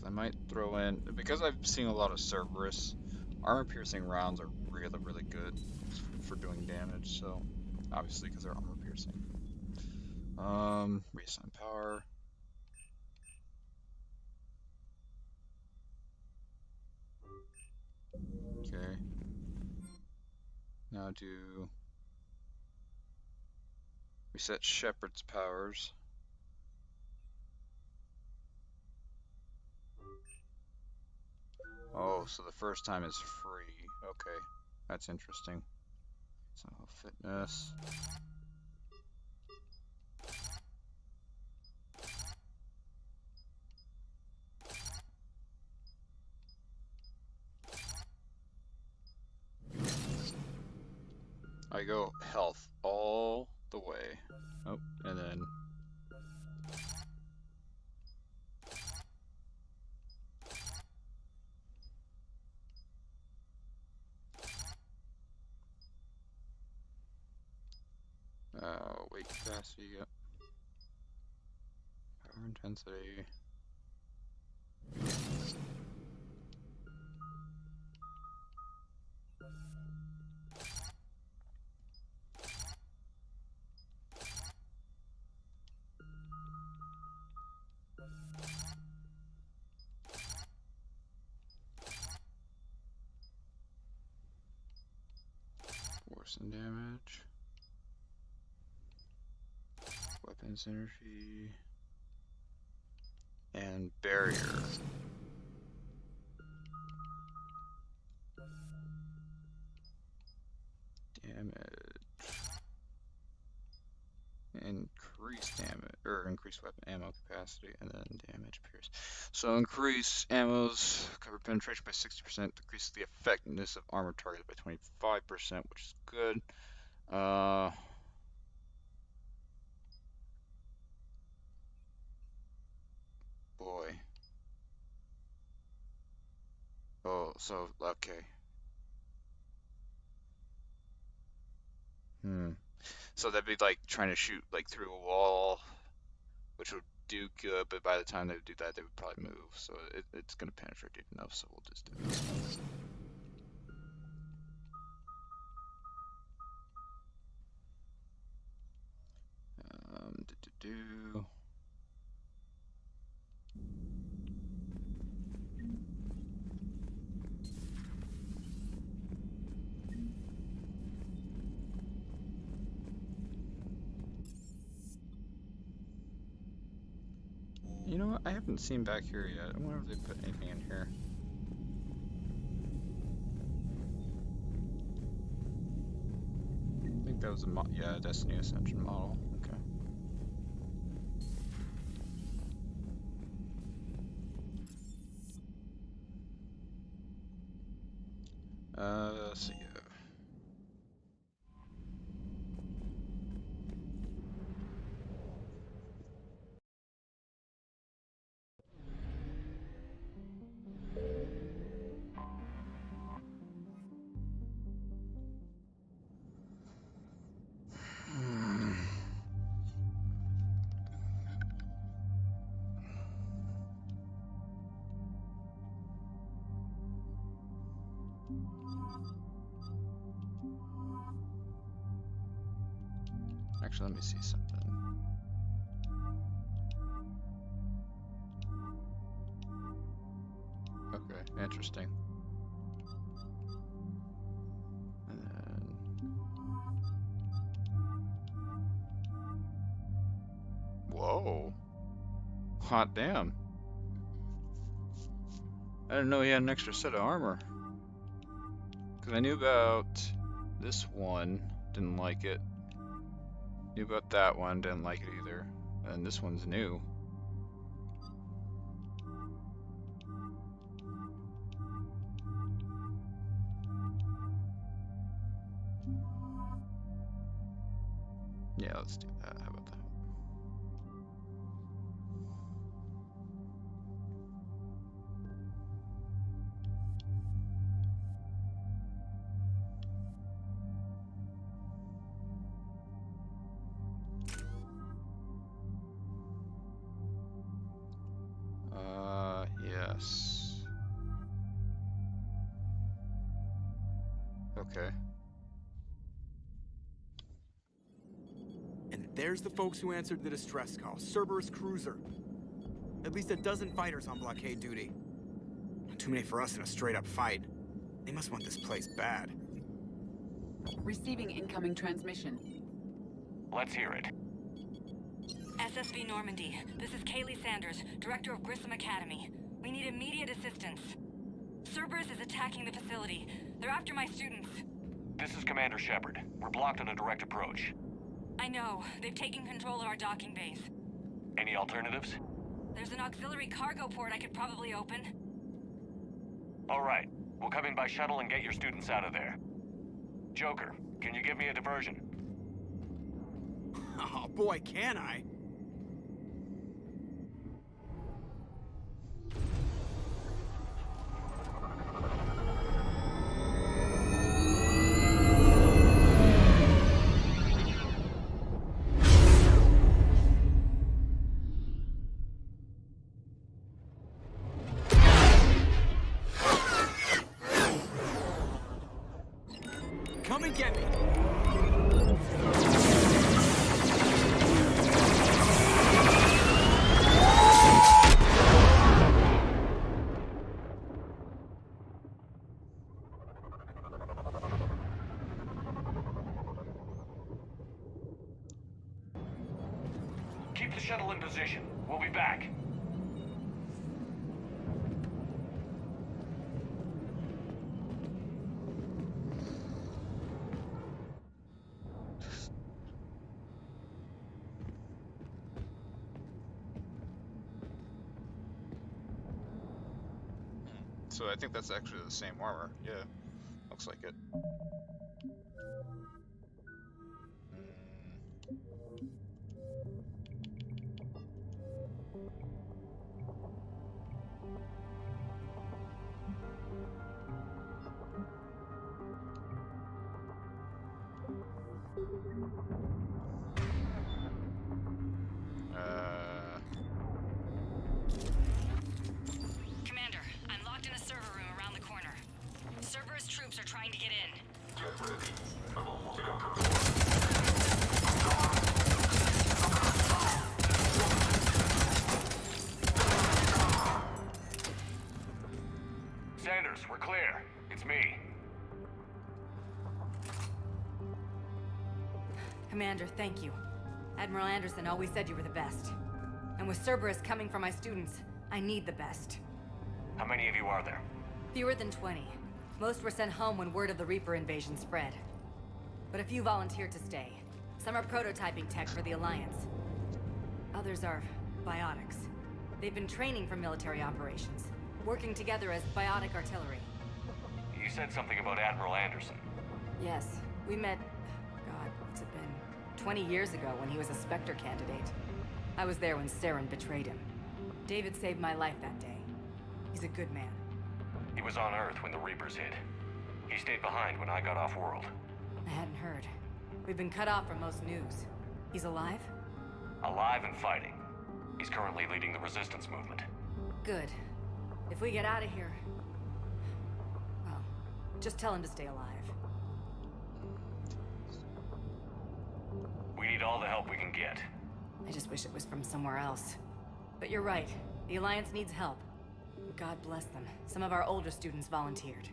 S1: I might throw in, because I've seen a lot of Cerberus, armor-piercing rounds are really, really good for doing damage, so obviously because they're armor-piercing. Reassign power. Okay. Now do reset Shepard's powers. Oh, so the first time is free. Okay, that's interesting. So fitness. I go health all the way. Oh, and then weight capacity, yep. Power intensity. Force and damage. Weapons energy. And barrier. Damage. Increase damage, or increase weapon ammo capacity, and then damage pierce. So increase ammo's cover penetration by 60%, decreases the effectiveness of armor targets by 25%, which is good. Boy. Oh, so, okay. So that'd be like trying to shoot like through a wall, which would do good, but by the time they would do that, they would probably move. So it's going to penetrate deep enough, so we'll just do this one. You know what? I haven't seen back here yet. I wonder if they put anything in here. I think that was a Destiny Ascension model. Okay. So yeah. Actually, let me see something. Okay, interesting. And then... Whoa. Hot damn. I didn't know he had an extra set of armor. Because I knew about this one, didn't like it. Knew about that one, didn't like it either. And this one's new. Yeah, let's do that. How about that? Yeah. Yes. Okay.
S13: And there's the folks who answered the distress call. Cerberus cruiser. At least a dozen fighters on blockade duty. Not too many for us in a straight-up fight. They must want this place bad.
S4: Receiving incoming transmission.
S2: Let's hear it.
S21: SSV Normandy, this is Kaylee Sanders, Director of Grissom Academy. We need immediate assistance. Cerberus is attacking the facility. They're after my students.
S2: This is Commander Shepard. We're blocked on a direct approach.
S21: I know. They've taken control of our docking base.
S2: Any alternatives?
S21: There's an auxiliary cargo port I could probably open.
S2: All right. We'll come in by shuttle and get your students out of there. Joker, can you give me a diversion?
S13: Oh boy, can I? Come and get me!
S2: Keep the shuttle in position. We'll be back.
S1: So I think that's actually the same armor. Yeah, looks like it.
S21: Commander, I'm locked in a server room around the corner. Cerberus troops are trying to get in.
S15: Get ready. I'm almost out.
S2: Sanders, we're clear. It's me.
S21: Commander, thank you. Admiral Anderson always said you were the best. And with Cerberus coming for my students, I need the best.
S2: How many of you are there?
S21: Fewer than 20. Most were sent home when word of the Reaper invasion spread. But a few volunteered to stay. Some are prototyping tech for the Alliance. Others are biotics. They've been training for military operations, working together as biotic artillery.
S2: You said something about Admiral Anderson.
S21: Yes, we met, God, what's it been? 20 years ago when he was a Spectre candidate. I was there when Saren betrayed him. David saved my life that day. He's a good man.
S2: He was on Earth when the Reapers hit. He stayed behind when I got off-world.
S21: I hadn't heard. We've been cut off from most news. He's alive?
S2: Alive and fighting. He's currently leading the resistance movement.
S21: Good. If we get out of here... well, just tell him to stay alive.
S2: We need all the help we can get.
S21: I just wish it was from somewhere else. But you're right. The Alliance needs help. God bless them. Some of our older students volunteered.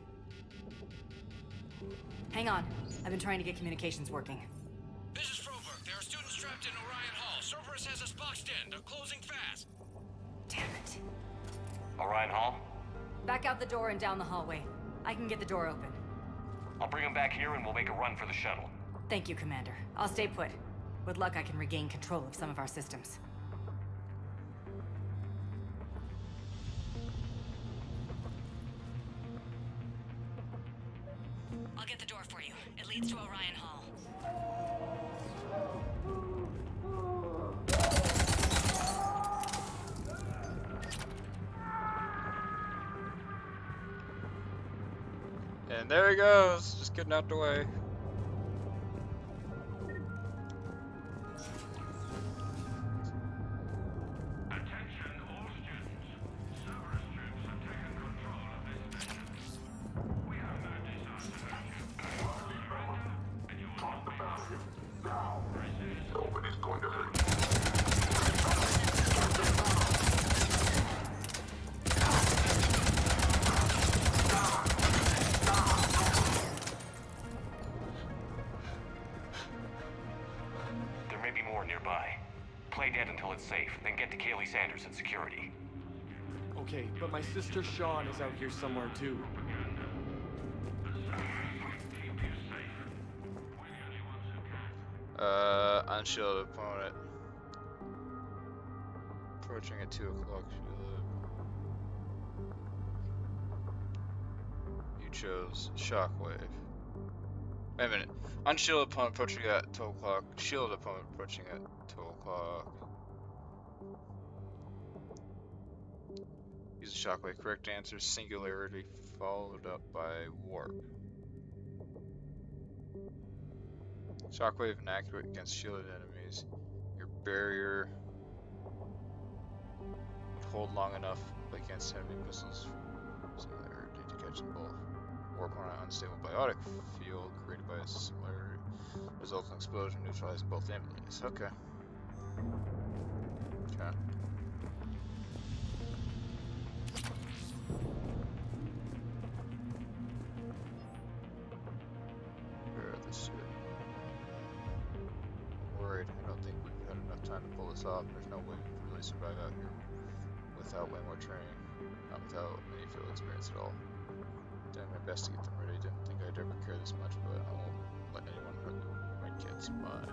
S21: Hang on. I've been trying to get communications working.
S18: This is Froberg. There are students trapped in Orion Hall. Cerberus has us boxed in. They're closing fast.
S21: Damn it.
S2: Orion Hall?
S21: Back out the door and down the hallway. I can get the door open.
S2: I'll bring them back here and we'll make a run for the shuttle.
S21: Thank you, Commander. I'll stay put. With luck, I can regain control of some of our systems. I'll get the door for you. It leads to Orion Hall.
S1: And there he goes, just getting out the way.
S15: Attention all students. Cerberus troops have
S2: it's safe, then get to Kaylee Sanders at security.
S17: Okay, but my sister Sean is out here somewhere too.
S1: Unshielded opponent. Approaching at 2 o'clock. You chose Shockwave. Wait a minute. Unshielded opponent approaching at 12 o'clock. Shielded opponent approaching at 12 o'clock. Use a Shockwave. Correct answer, Singularity, followed up by Warp. Shockwave inaccurate against shielded enemies. Your barrier would hold long enough against enemy missiles. Singularity to catch them both. Warp on an unstable biotic field created by a similarity. Results in explosion neutralizing both enemies. Okay. Okay. Where this shit? Worried. I don't think we've had enough time to pull this off. There's no way we can really survive out here without way more training. Not without any field experience at all. Did my best to get them ready. Didn't think I'd ever care this much, but I won't let anyone hurt my kids. Bye.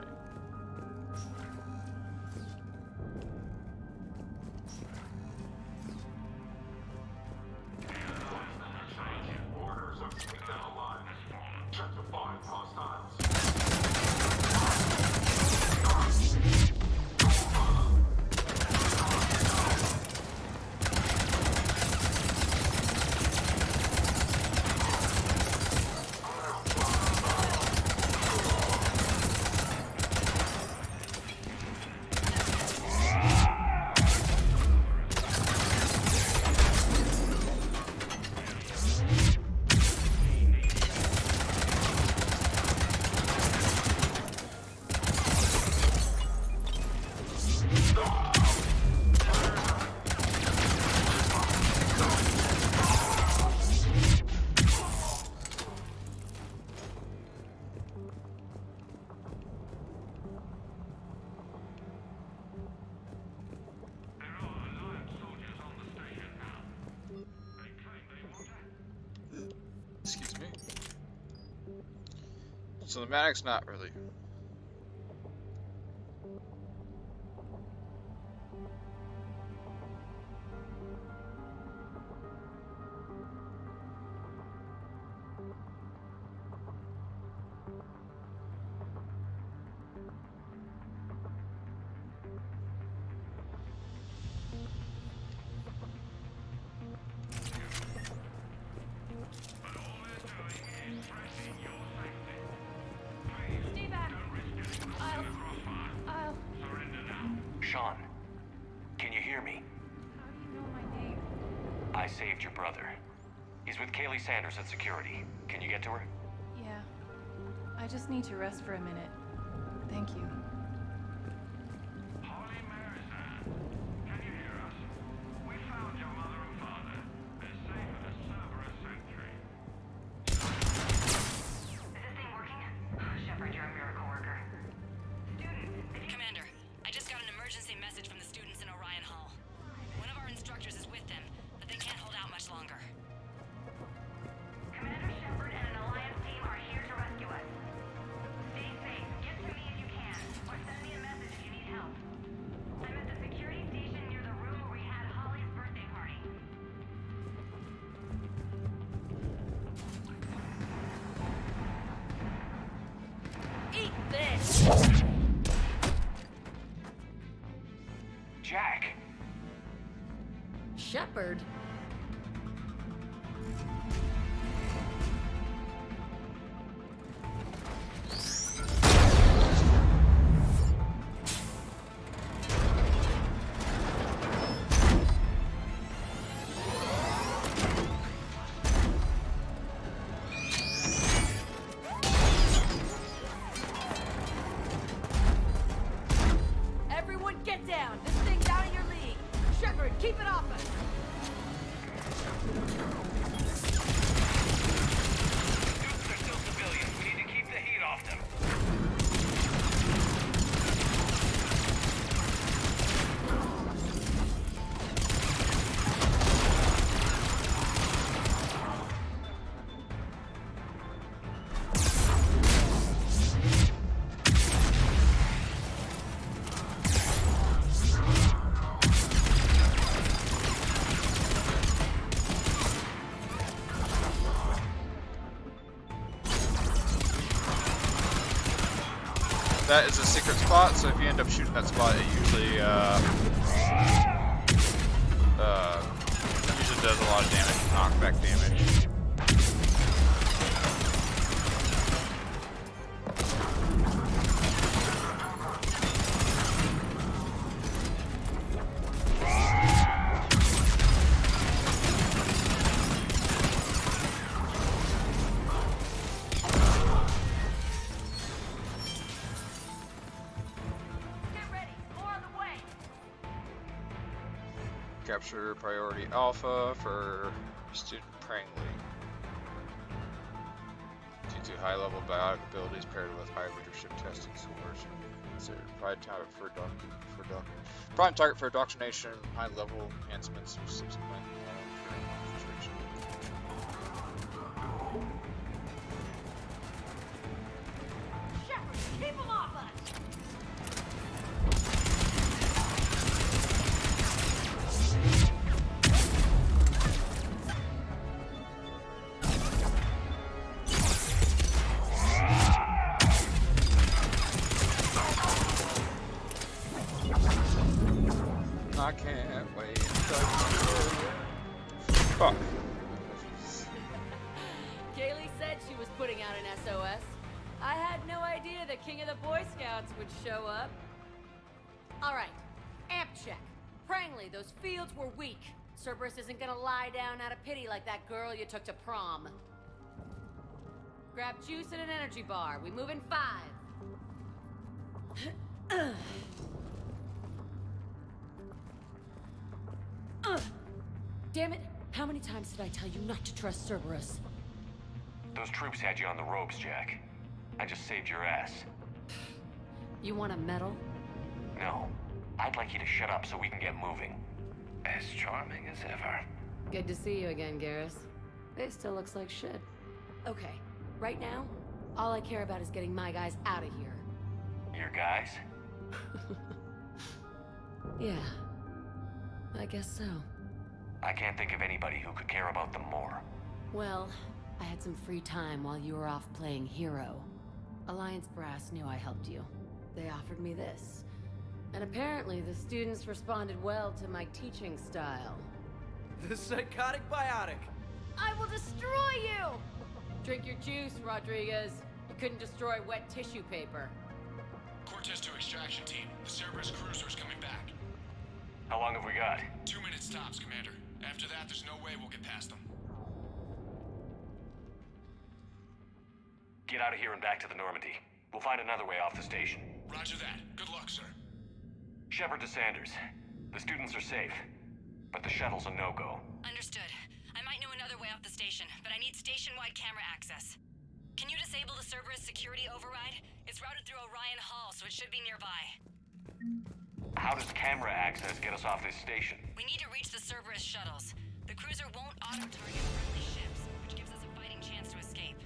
S1: Excuse me. So the Maddox not really.
S2: Sean, can you hear me?
S12: How do you know my name?
S2: I saved your brother. He's with Kaylee Sanders at security. Can you get to her?
S12: Yeah. I just need to rest for a minute. Thank you.
S21: Commander, I just got an emergency message from the students in Orion Hall. One of our instructors is with them, but they can't hold out much longer.
S10: Commander Shepard and an Alliance team are here to rescue us. Stay safe. Get to me if you can, or send me a message if you need help. I'm at the security station near the room where we had Holly's birthday party.
S21: Eat this!
S2: Jack!
S21: Shepard? Everyone get down! This thing's out of your league! Shepard, keep it off us!
S1: That is a secret spot, so if you end up shooting that spot, it usually does a lot of damage, knockback damage. Capture priority alpha for student Prangley. Due to high level biotic abilities paired with high leadership testing scores. Considered prime target for indoctrination, high level enhancements with subsequent infiltration.
S19: Shepard, keep him off us!
S1: I can't wait. Fuck.
S11: Kaylee said she was putting out an SOS. I had no idea the King of the Boy Scouts would show up. Alright, amp check. Prangley, those fields were weak. Cerberus isn't gonna lie down out of pity like that girl you took to prom. Grab juice and an energy bar. We move in 5. Damn it! How many times did I tell you not to trust Cerberus?
S2: Those troops had you on the ropes, Jack. I just saved your ass.
S11: You want a medal?
S2: No. I'd like you to shut up so we can get moving.
S22: As charming as ever.
S11: Good to see you again, Garrus. It still looks like shit. Okay, right now, all I care about is getting my guys out of here.
S2: Your guys?
S11: Yeah. I guess so.
S2: I can't think of anybody who could care about them more.
S11: Well, I had some free time while you were off playing hero. Alliance Brass knew I helped you. They offered me this. And apparently the students responded well to my teaching style.
S17: The psychotic biotic!
S11: I will destroy you! Drink your juice, Rodriguez. You couldn't destroy wet tissue paper.
S18: Cortez to extraction team. The Cerberus cruiser's coming back.
S2: How long have we got?
S18: 2 minutes tops, Commander. After that, there's no way we'll get past them.
S2: Get out of here and back to the Normandy. We'll find another way off the station.
S18: Roger that. Good luck, sir.
S2: Shepard to Sanders. The students are safe, but the shuttle's a no-go.
S6: Understood. I might know another way off the station, but I need station-wide camera access. Can you disable the Cerberus security override? It's routed through Orion Hall, so it should be nearby.
S2: How does camera access get us off this station?
S6: We need to reach the Cerberus shuttles. The cruiser won't auto-target friendly ships, which gives us a fighting chance to escape.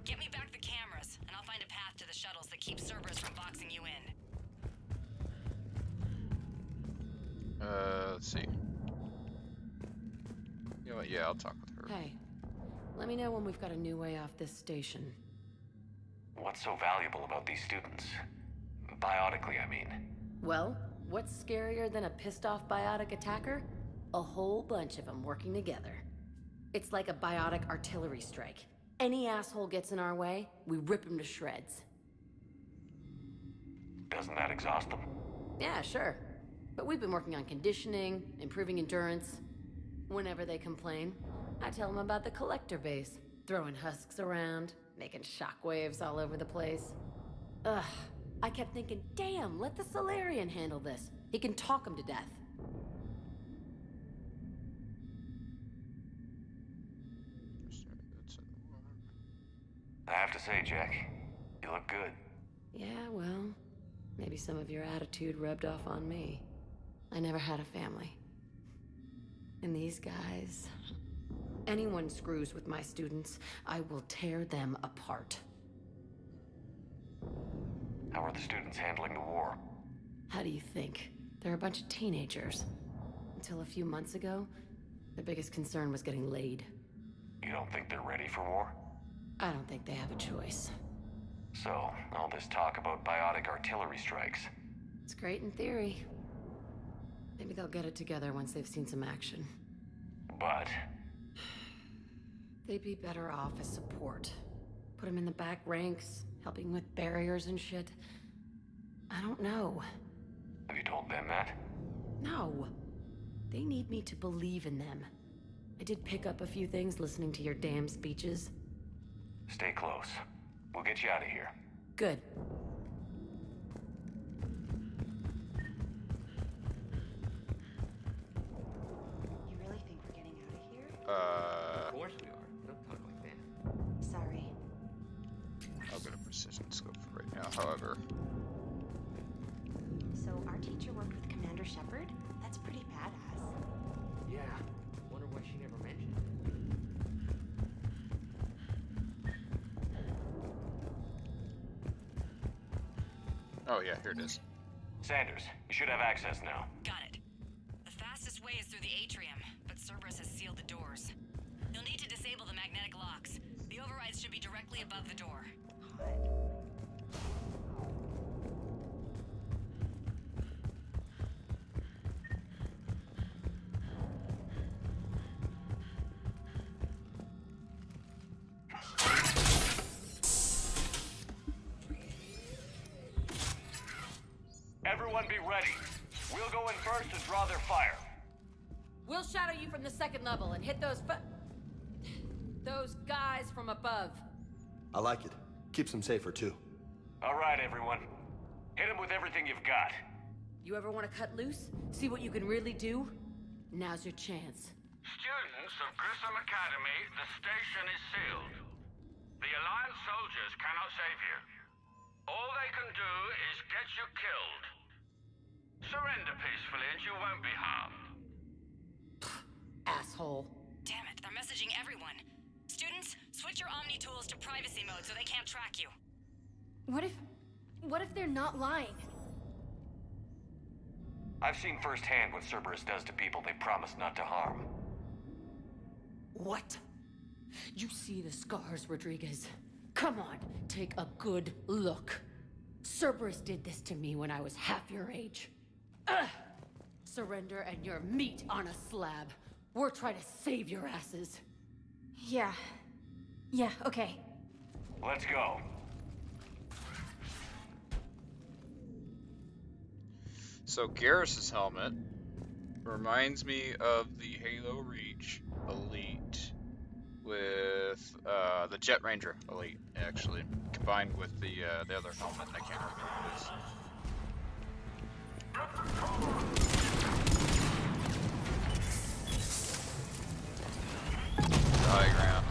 S6: Get me back the cameras, and I'll find a path to the shuttles that keeps Cerberus from boxing you in.
S1: Let's see. You know what? Yeah, I'll talk with her.
S11: Hey, let me know when we've got a new way off this station.
S2: What's so valuable about these students? Biotically, I mean.
S11: Well, what's scarier than a pissed-off biotic attacker? A whole bunch of them working together. It's like a biotic artillery strike. Any asshole gets in our way, we rip him to shreds.
S2: Doesn't that exhaust them?
S11: Yeah, sure. But we've been working on conditioning, improving endurance. Whenever they complain, I tell them about the collector base, throwing husks around, making shockwaves all over the place. Ugh, I kept thinking, damn, let the Solarian handle this. He can talk them to death.
S2: I have to say, Jack, you look good.
S11: Yeah, well, maybe some of your attitude rubbed off on me. I never had a family. And these guys... Anyone screws with my students, I will tear them apart.
S2: How are the students handling the war?
S11: How do you think? They're a bunch of teenagers. Until a few months ago, their biggest concern was getting laid.
S2: You don't think they're ready for war?
S11: I don't think they have a choice.
S2: So, all this talk about biotic artillery strikes.
S11: It's great in theory. Maybe they'll get it together once they've seen some action.
S2: But
S11: they'd be better off as support. Put them in the back ranks, helping with barriers and shit. I don't know.
S2: have you told them that?
S11: No. They need me to believe in them. I did pick up a few things listening to your damn speeches.
S2: Stay close. We'll get you out of here.
S11: Good.
S12: You really think we're getting out of here?
S5: Of course we are. Don't talk like that.
S12: Sorry.
S1: I'll get a precision scope for right now, however.
S12: So our teacher worked with Commander Shepard? That's pretty badass.
S5: Yeah. Wonder why she never mentioned it.
S1: Oh yeah, here it is.
S2: Sanders, you should have access now.
S21: Got it. The fastest way is through the atrium, but Cerberus has sealed the doors. You'll need to disable the magnetic locks. The overrides should be directly above the door.
S2: Everyone be ready. We'll go in first and draw their fire.
S11: We'll shadow you from the second level and hit those guys from above.
S3: I like it. Keeps them safer, too.
S2: All right, everyone. Hit them with everything you've got.
S11: You ever want to cut loose? See what you can really do? Now's your chance.
S15: Students of Grissom Academy, the station is sealed. The Alliance soldiers cannot save you. All they can do is get you killed. Surrender peacefully and you won't be harmed.
S11: Asshole.
S21: Damn it, they're messaging everyone. Students, switch your Omni tools to privacy mode so they can't track you.
S19: What if they're not lying?
S2: I've seen firsthand what Cerberus does to people they promise not to harm.
S11: What? You see the scars, Rodriguez? Come on, take a good look. Cerberus did this to me when I was half your age. Ugh! Surrender and you're meat on a slab. We're trying to save your asses.
S19: Yeah. Yeah, okay.
S2: Let's go.
S1: So Garrus's helmet reminds me of the Halo Reach Elite with the Jet Ranger Elite, actually, combined with the other helmet. I can't remember what it is. Diagram.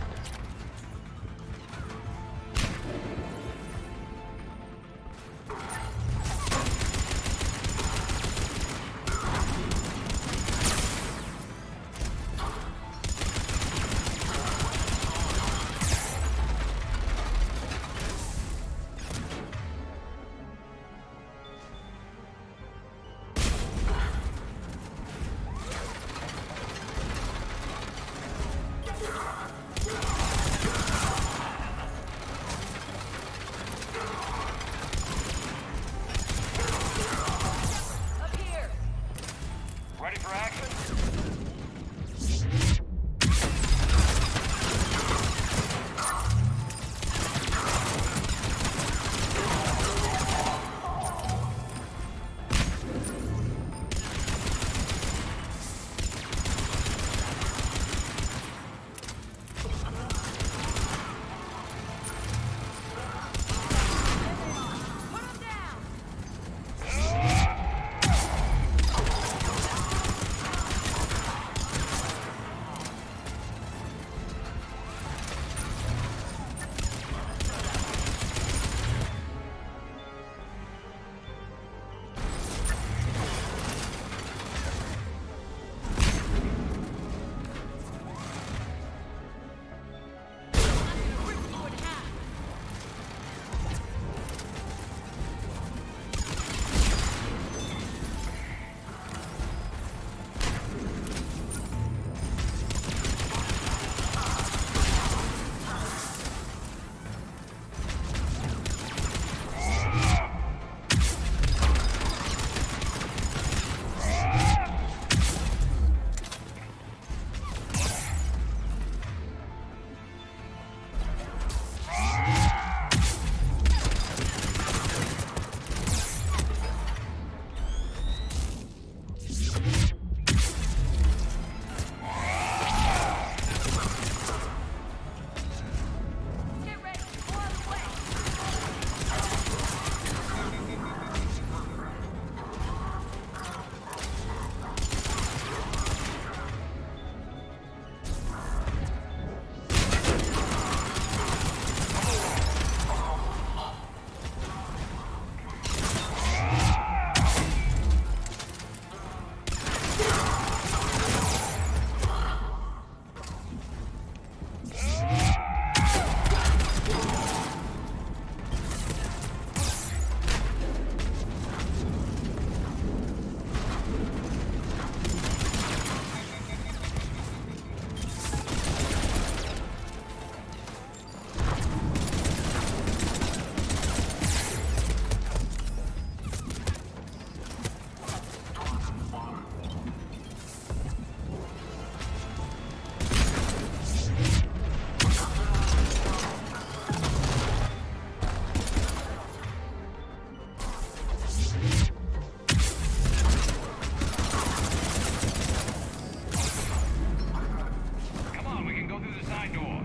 S2: my door.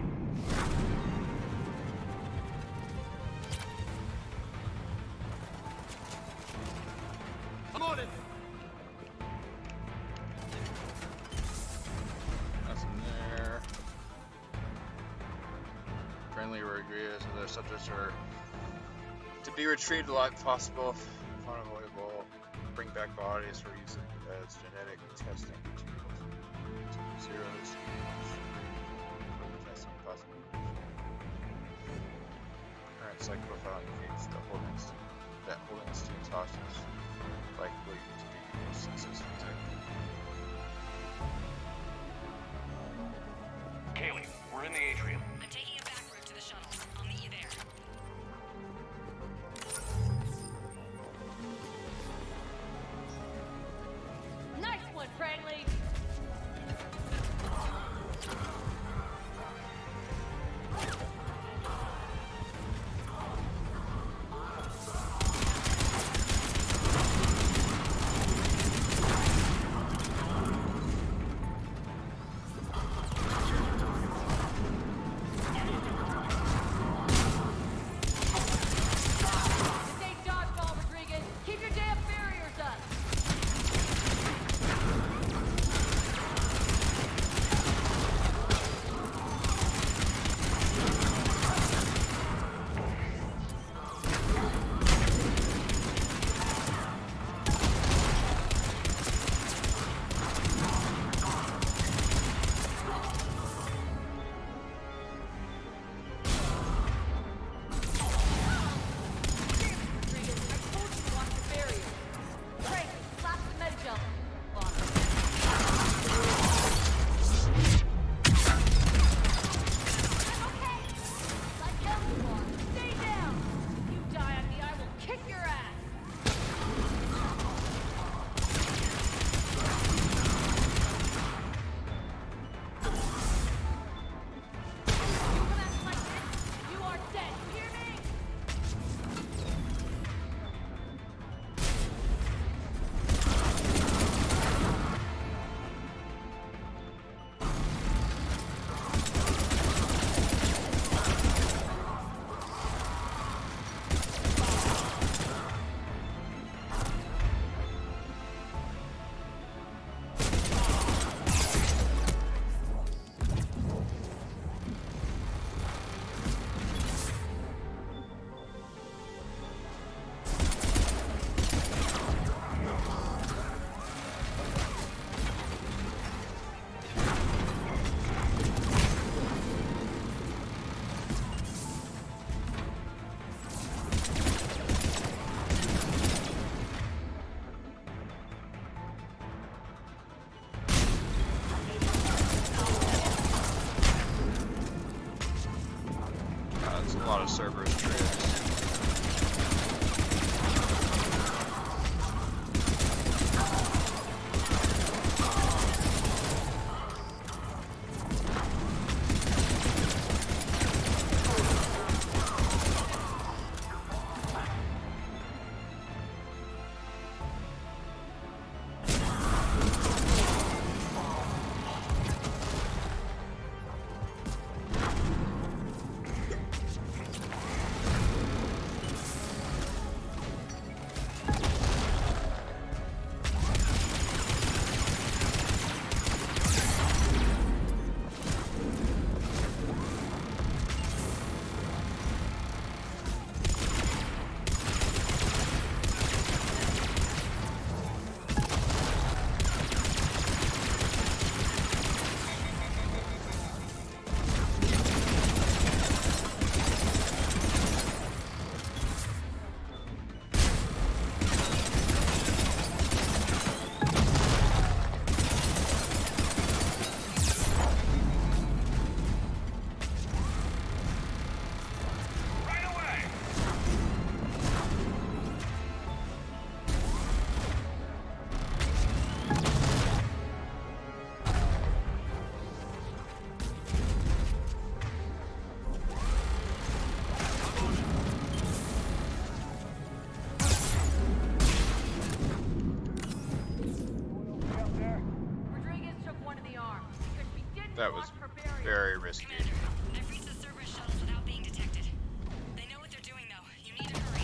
S13: I'm on it.
S1: Nothing there. Friendly rigorous. Other subjects are to be retrieved a lot possible if unavoidable. Bring back bodies for use as genetic testing materials. Zeros. Testing possible. Current psychoprofile indicates the holding students hostage likely to be most successful technique.
S2: Kaylee, we're in the atrium.
S21: I'm taking a back route to the shuttle. I'll meet you there.
S11: Nice one, Franklin! This ain't dodgeball, Rodriguez. Keep your damn barriers up. Rodriguez, I told you to watch the barriers. Frank, slap the med-gel on him. Okay. Like hell you are. Stay down. If you die on me, I will kick your ass. You come at me like this, you are dead. You hear me?
S1: That's a lot of Cerberus troops. That was very risky. risky.
S6: I've reached the Cerberus shuttles without being detected. They know what they're doing, though. You need to hurry.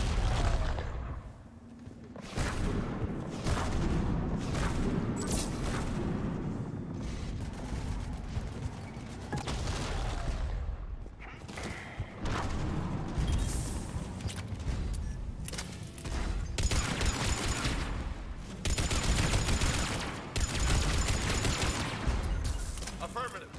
S17: Affirmative.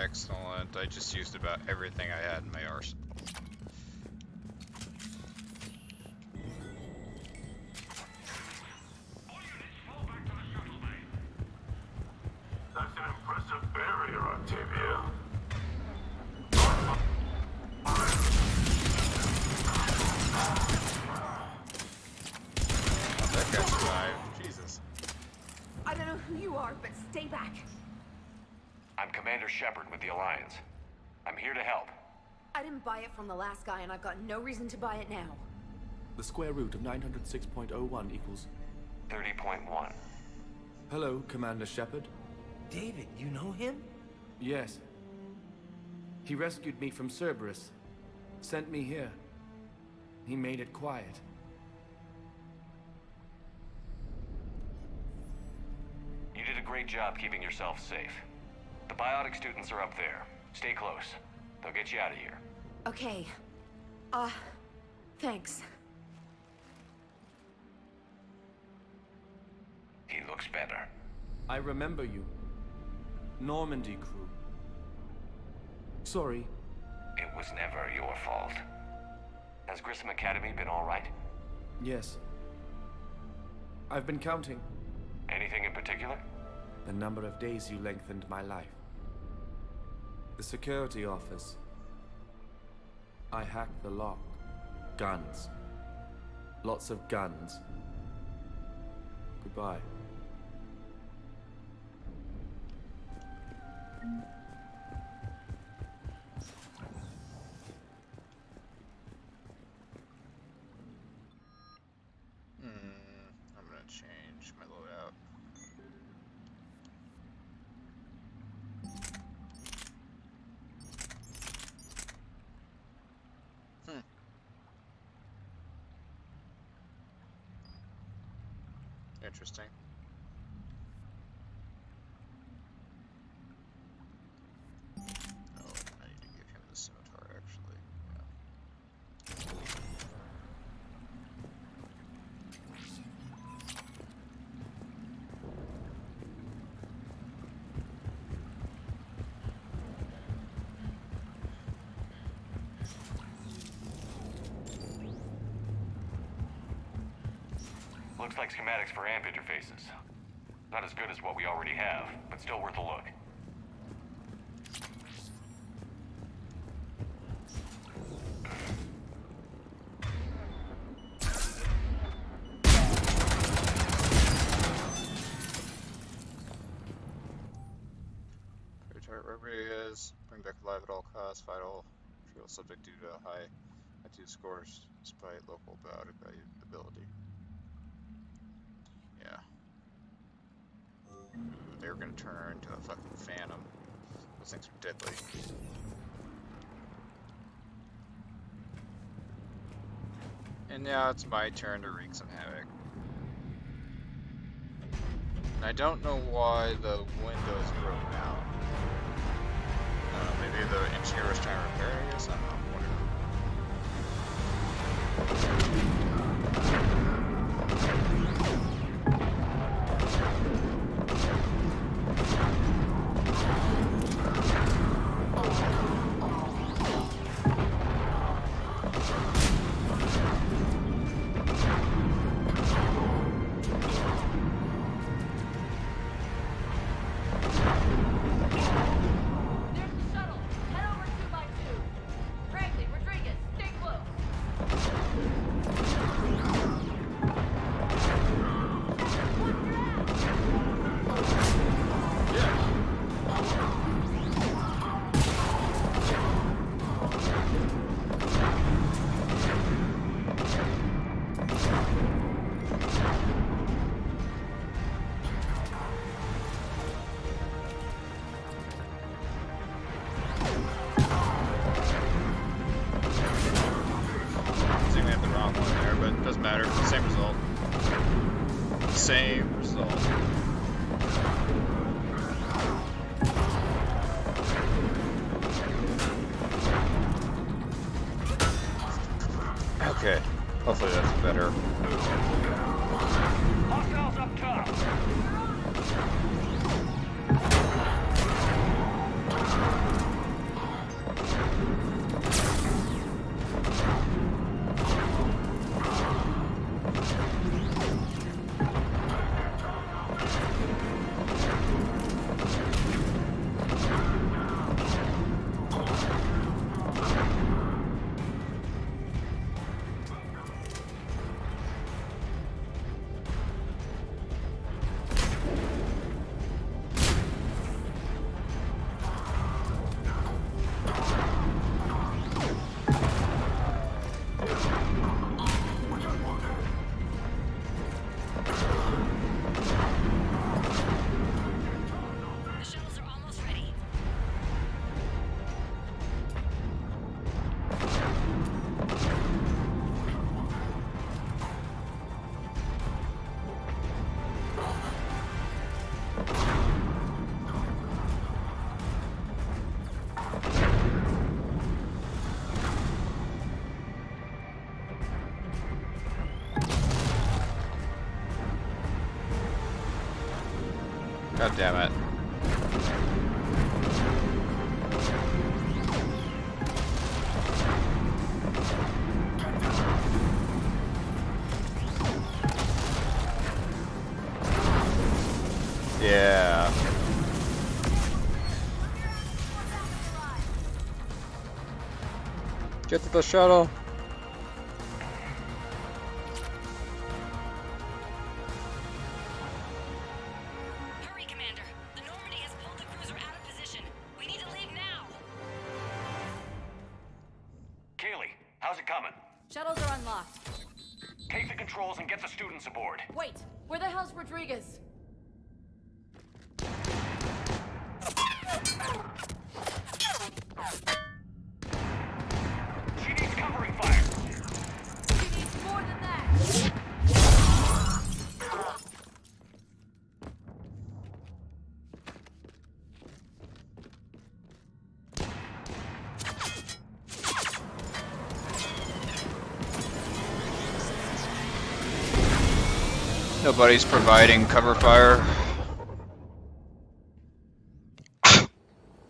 S1: Excellent. I just used about everything I had in my arsenal.
S15: That's an impressive barrier, Octavia.
S1: That guy survived. Jesus.
S12: I don't know who you are, but stay back.
S2: I'm Commander Shepard with the Alliance. I'm here to help.
S12: I didn't buy it from the last guy, and I've got no reason to buy it now.
S17: The square root of 906.01 equals...
S2: 30.1.
S17: Hello, Commander Shepard.
S9: David, you know him?
S17: Yes. He rescued me from Cerberus. Sent me here. He made it quiet.
S2: You did a great job keeping yourself safe. The biotic students are up there. Stay close. They'll get you out of here.
S12: Okay. Thanks.
S2: He looks better.
S17: I remember you. Normandy crew. Sorry.
S2: It was never your fault. Has Grissom Academy been all right?
S17: Yes. I've been counting.
S2: Anything in particular?
S17: The number of days you lengthened my life. The security office. I hacked the lock. Guns. Lots of guns. Goodbye.
S1: I'm gonna change my loadout. Interesting. Oh, I need to give him the scimitar, actually.
S2: Looks like schematics for amp interfaces. Not as good as what we already have, but still worth a look.
S1: Target wherever he is, bring back alive at all costs, fight all trial subject due to high attitude scores despite local biotic ability. Yeah. They're gonna turn into a fucking phantom. Those things are deadly. And now it's my turn to wreak some havoc. And I don't know why the window is broken out. Maybe the engineer was trying to repair it, I guess? I don't know. Whatever. Hopefully that's better.
S2: Hostiles up top.
S1: God damn it. Yeah. Get to the shuttle.
S6: Hurry, Commander. The Normandy has pulled the cruiser out of position. We need to leave now.
S2: Kaylee, how's it coming?
S11: Shuttles are unlocked.
S2: Take the controls and get the students aboard.
S11: Wait, where the hell's Rodriguez?
S2: She needs covering fire.
S11: She needs more than that.
S1: Nobody's providing cover fire.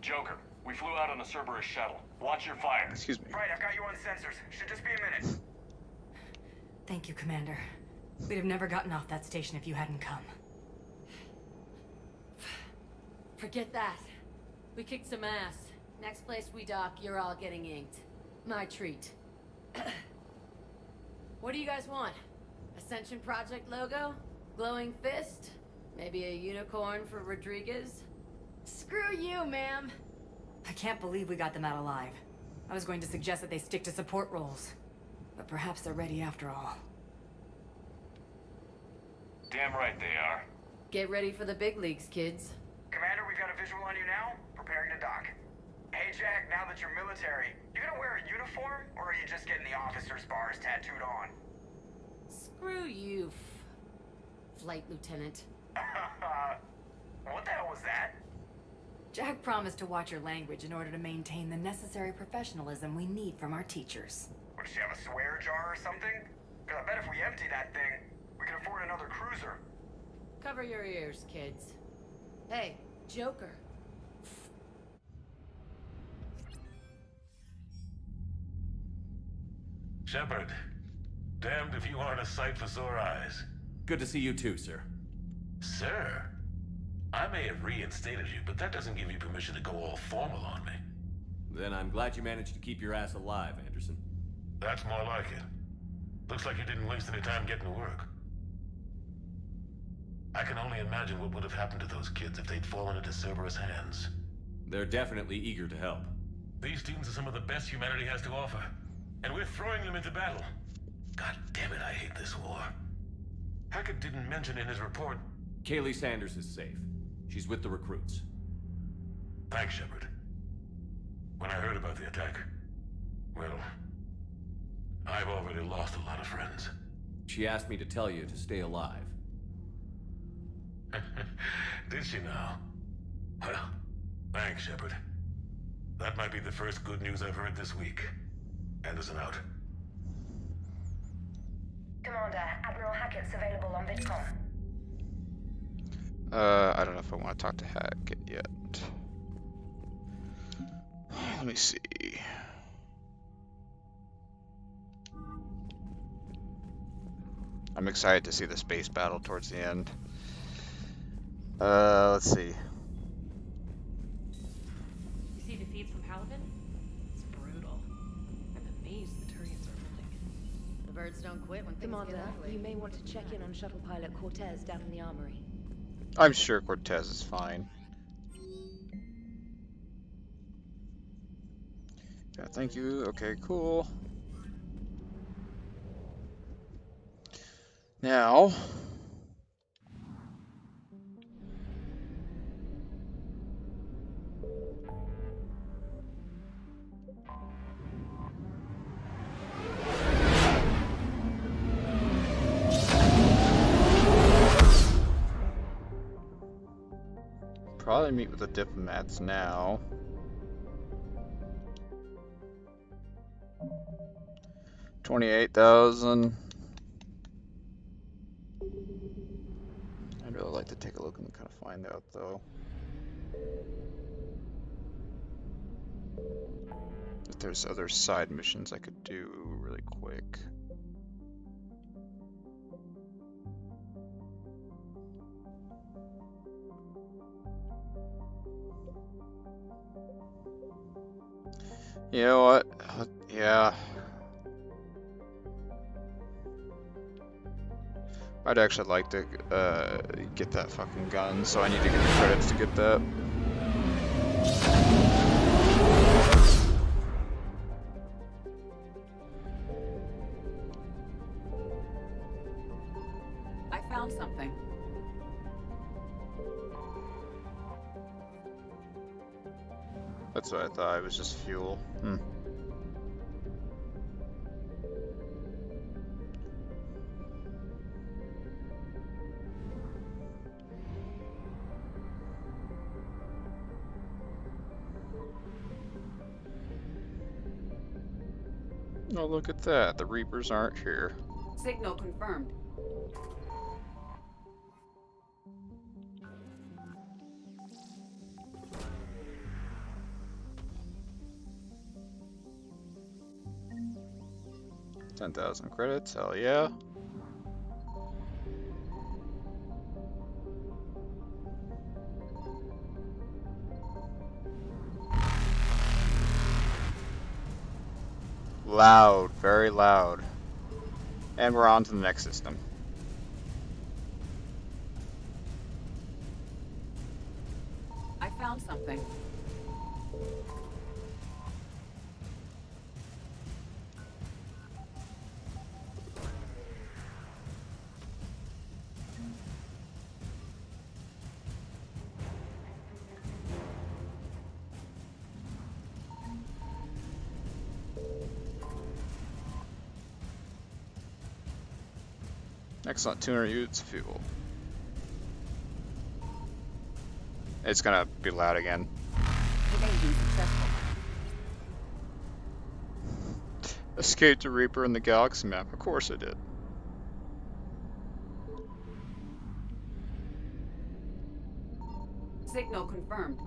S2: Joker, we flew out on a Cerberus shuttle. Watch your fire.
S1: Excuse me.
S13: Right, I've got you on sensors. Should just be a minute.
S21: Thank you, Commander. We'd have never gotten off that station if you hadn't come.
S11: Forget that. We kicked some ass. Next place we dock, you're all getting inked. My treat. What do you guys want? Ascension Project logo? Glowing fist? Maybe a unicorn for Rodriguez? Screw you, ma'am!
S21: I can't believe we got them out alive. I was going to suggest that they stick to support roles. But perhaps they're ready after all.
S2: Damn right they are.
S11: Get ready for the big leagues, kids.
S13: Commander, we've got a visual on you now. Preparing to dock. Hey, Jack, now that you're military, you gonna wear a uniform, or are you just getting the officer's bars tattooed on?
S11: Screw you, Flight Lieutenant.
S13: What the hell was that?
S21: Jack promised to watch your language in order to maintain the necessary professionalism we need from our teachers.
S13: Would she have a swear jar or something? Because I bet if we empty that thing, we can afford another cruiser.
S11: Cover your ears, kids. Hey, Joker.
S14: Shepard, damned if you aren't a sight for sore eyes.
S5: Good to see you too, sir.
S14: Sir? I may have reinstated you, but that doesn't give you permission to go all formal on me.
S5: Then I'm glad you managed to keep your ass alive, Anderson.
S14: That's more like it. Looks like you didn't waste any time getting to work. I can only imagine what would have happened to those kids if they'd fallen into Cerberus' hands.
S5: They're definitely eager to help.
S14: These students are some of the best humanity has to offer, and we're throwing them into battle. God damn it, I hate this war. Hackett didn't mention in his report...
S5: Kaylee Sanders is safe. She's with the recruits.
S14: Thanks, Shepard. When I heard about the attack, well, I've already lost a lot of friends.
S5: She asked me to tell you to stay alive.
S14: Did she now? Well, thanks, Shepard. That might be the first good news I've heard this week. Anderson out.
S10: Commander, Admiral Hackett's available on VidCom.
S1: I don't know if I want to talk to Hackett yet. Let me see. I'm excited to see the space battle towards the end. Let's see.
S12: You see the feeds from Paladin? It's brutal. I'm amazed the Turians are holding.
S11: The birds don't quit when things
S6: Commander,
S11: get ugly.
S6: you may want to check in on shuttle pilot Cortez down in the armory.
S1: I'm sure Cortez is fine. Yeah, thank you. Okay, cool. Now, probably meet with the diplomats now. $28,000. I'd really like to take a look and kind of find out, though. If there's other side missions I could do really quick. You know what? Yeah. I'd actually like to get that fucking gun, so I need to get the credits to get that.
S4: I found something.
S1: That's what I thought. It was just fuel. Oh, look at that. The Reapers aren't here.
S4: Signal confirmed.
S1: $10,000 credits. Hell yeah. Loud, very loud. And we're on to the next system.
S4: I found something.
S1: Excellent, 200 units of fuel. It's gonna be loud again.
S4: Evasion successful.
S1: Escaped a Reaper in the galaxy map. Of course I did.
S4: Signal confirmed.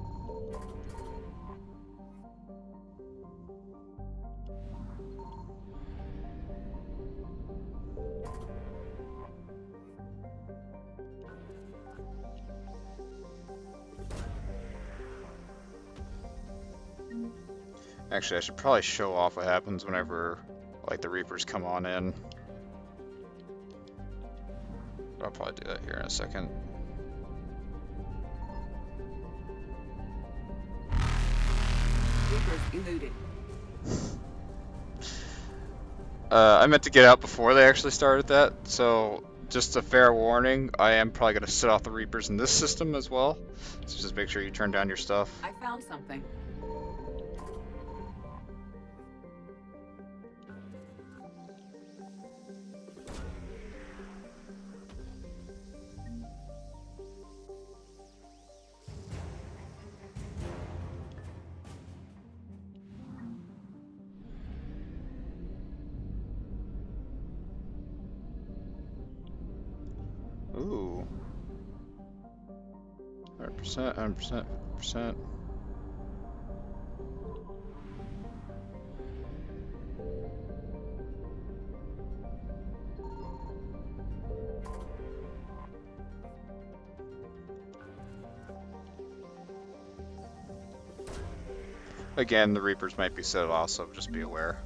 S1: Actually, I should probably show off what happens whenever, like, the Reapers come on in. I'll probably do that here in a second.
S4: Reapers eluded.
S1: I meant to get out before they actually started that, so just a fair warning, I am probably going to set off the Reapers in this system as well. So just make sure you turn down your stuff.
S4: I found something.
S1: 100%, 100%, 100%. Again, the Reapers might be set off, so just be aware.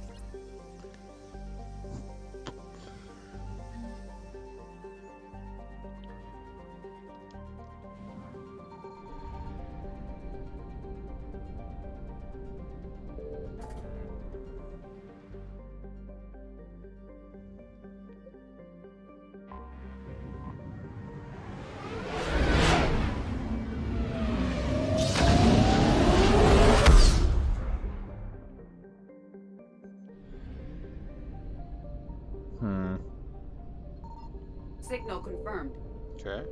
S4: Signal confirmed.
S1: Okay.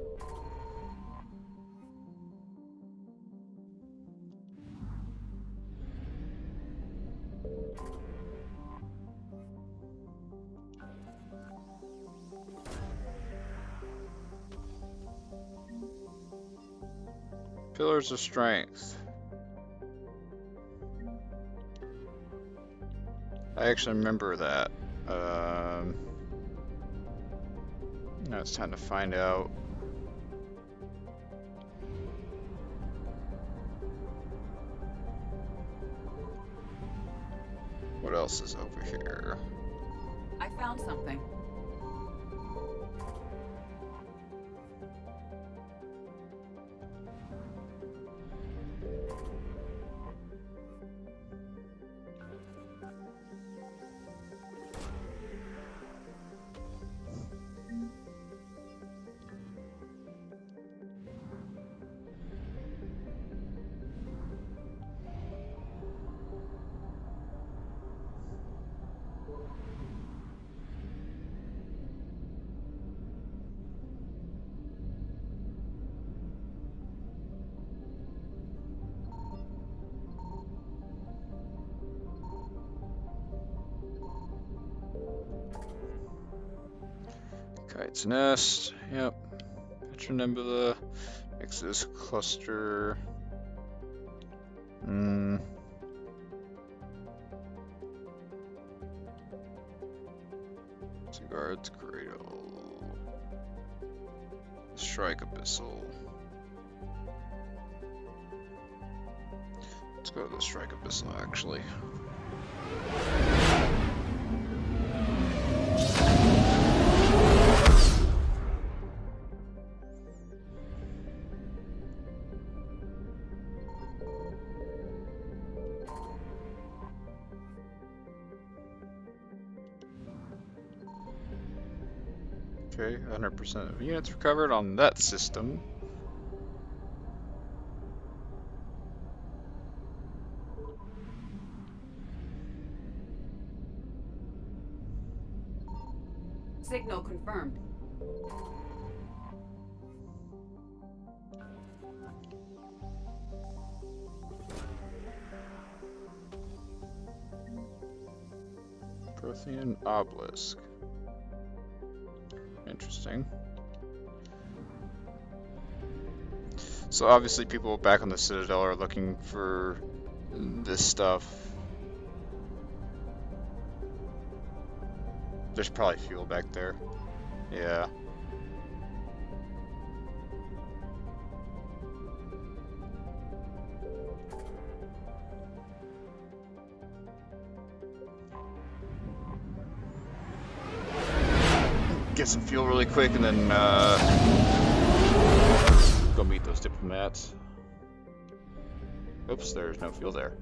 S1: Pillars of Strength. I actually remember that. Now it's time to find out. What else is over here?
S4: I found something.
S1: Kite's Nest, yep. Petro Nebula, Exodus Cluster. Guards Cradle. Strike Abyssal. Let's go to the Strike Abyssal actually. Okay, 100% of units recovered on that system.
S4: Signal confirmed.
S1: Prothean Obelisk. Interesting. So obviously people back on the Citadel are looking for this stuff. There's probably fuel back there. Yeah. Get some fuel really quick and then go meet those diplomats. Oops, there's no fuel there.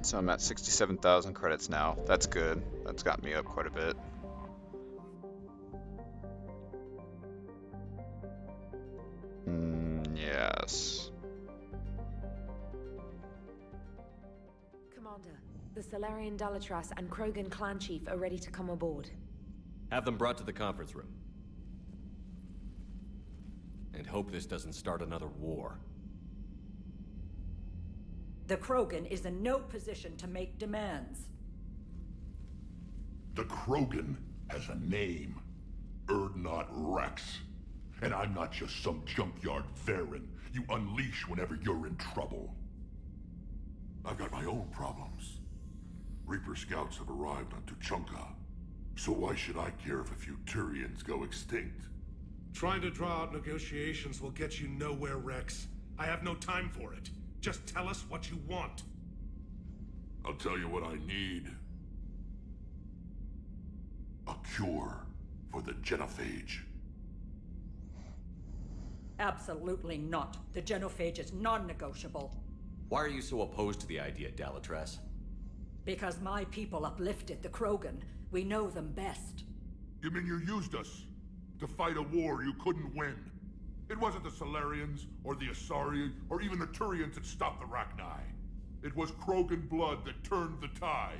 S1: So I'm at 67,000 credits now. That's good. That's got me up quite a bit. Yes.
S21: Commander, the Salarian Dalatras and Krogan clan chief are ready to come aboard.
S5: Have them brought to the conference room. and hope this doesn't start another war.
S8: The Krogan is in no position to make demands.
S20: The Krogan has a name. Urdnot Rex. And I'm not just some junkyard Varen you unleash whenever you're in trouble. I've got my own problems. Reaper scouts have arrived on Tuchanka. So why should I care if a few Turians go extinct?
S14: Trying to draw out negotiations will get you nowhere, Rex. I have no time for it. Just tell us what you want.
S20: I'll tell you what I need. A cure for the genophage.
S8: Absolutely not. The genophage is non-negotiable.
S5: Why are you so opposed to the idea, Dalatrass?
S8: Because my people uplifted the Krogan. We know them best.
S20: You mean you used us to fight a war you couldn't win? It wasn't the Solarians, or the Asari, or even the Turians that stopped the Rachni. It was Krogan blood that turned the tide.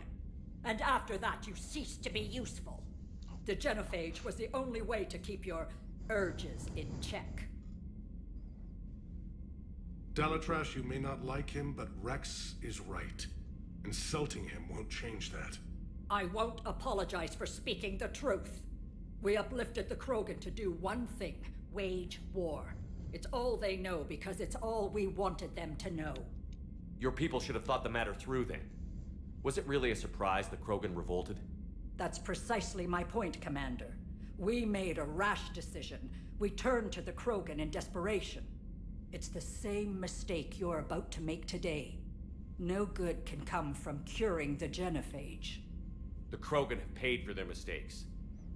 S8: And after that, you ceased to be useful. The genophage was the only way to keep your urges in check.
S14: Dalatrass, you may not like him, but Rex is right. Insulting him won't change that.
S8: I won't apologize for speaking the truth. We uplifted the Krogan to do one thing: wage war. It's all they know because it's all we wanted them to know.
S5: Your people should have thought the matter through then. Was it really a surprise the Krogan revolted?
S8: That's precisely my point, Commander. We made a rash decision. We turned to the Krogan in desperation. It's the same mistake you're about to make today. No good can come from curing the genophage.
S5: The Krogan have paid for their mistakes.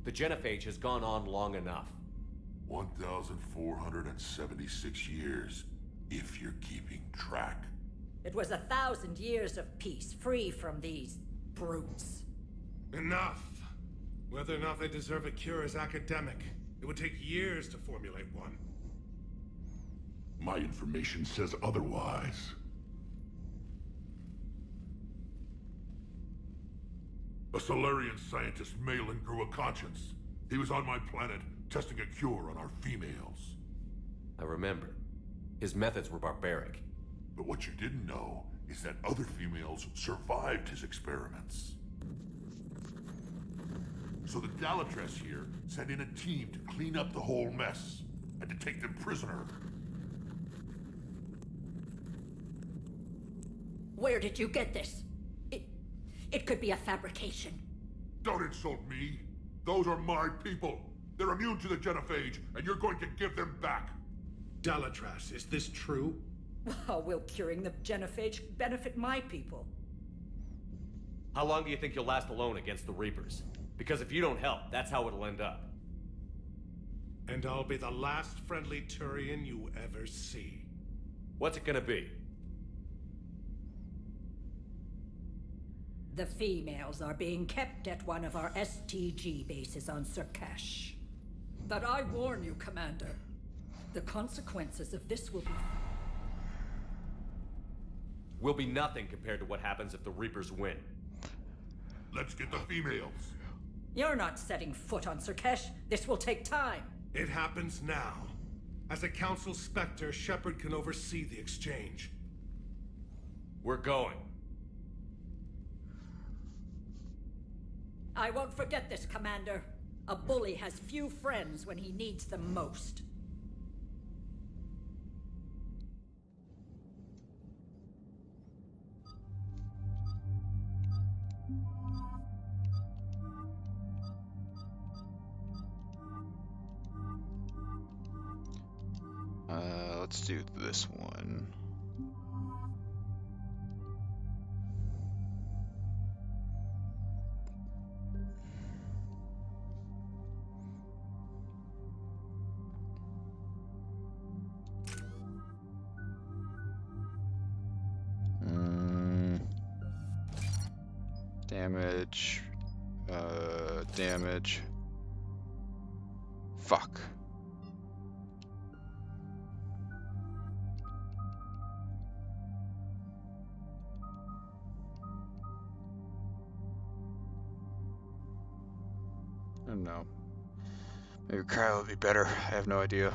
S5: The genophage has gone on long enough.
S20: 1,476 years, if you're keeping track.
S8: It was 1,000 years of peace, free from these brutes.
S14: Enough! Whether or not they deserve a cure is academic. It would take years to formulate one.
S20: My information says otherwise. A Solarian scientist, Malin, grew a conscience. He was on my planet, testing a cure on our females.
S5: I remember. His methods were barbaric.
S20: But what you didn't know is that other females survived his experiments. So the Dalatrass here sent in a team to clean up the whole mess, and to take them prisoner.
S8: Where did you get this? It could be a fabrication.
S20: Don't insult me. Those are my people. They're immune to the genophage, and you're going to give them back.
S14: Dalatrass, is this true?
S8: How will curing the genophage benefit my people?
S5: How long do you think you'll last alone against the Reapers? Because if you don't help, that's how it'll end up.
S14: And I'll be the last friendly Turian you ever see.
S5: What's it gonna be?
S8: The females are being kept at one of our STG bases on Surkash. But I warn you, Commander, the consequences of this
S5: will be nothing compared to what happens if the Reapers win.
S20: Let's get the females.
S8: You're not setting foot on Surkash. This will take time.
S14: It happens now. As a Council Spectre, Shepard can oversee the exchange.
S5: We're going.
S8: I won't forget this, Commander. A bully has few friends when he needs them most.
S1: Let's do this one. Damage. Damage. Fuck. I don't know. Maybe cryo would be better. I have no idea.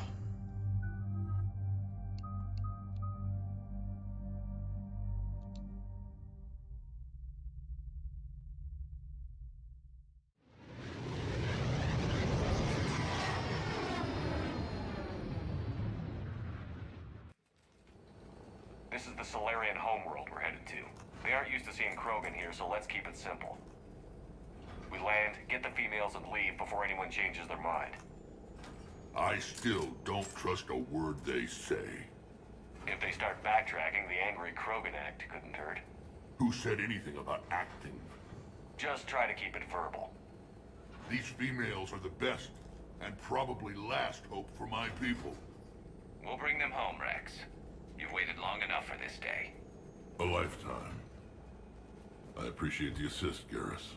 S2: This is the Solarian homeworld we're headed to. They aren't used to seeing Krogan here, so let's keep it simple. We land, get the females, and leave before anyone changes their mind.
S20: I still don't trust a word they say.
S2: If they start backtracking, the angry Krogan act couldn't hurt.
S20: Who said anything about acting?
S2: Just try to keep it verbal.
S20: These females are the best, and probably last hope for my people.
S15: We'll bring them home, Rex. You've waited long enough for this day.
S20: A lifetime. I appreciate the assist, Garrus.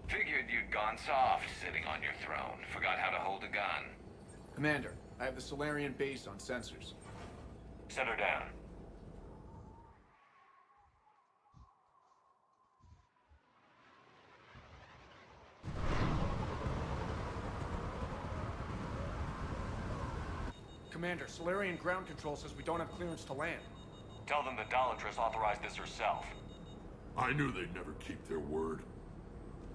S15: Figured you'd gone soft sitting on your throne. Forgot how to hold a gun.
S13: Commander, I have the Solarian base on sensors.
S2: Set her down.
S13: Commander, Solarian ground control says we don't have clearance to land.
S2: Tell them the Dolatress authorized this herself.
S20: I knew they'd never keep their word.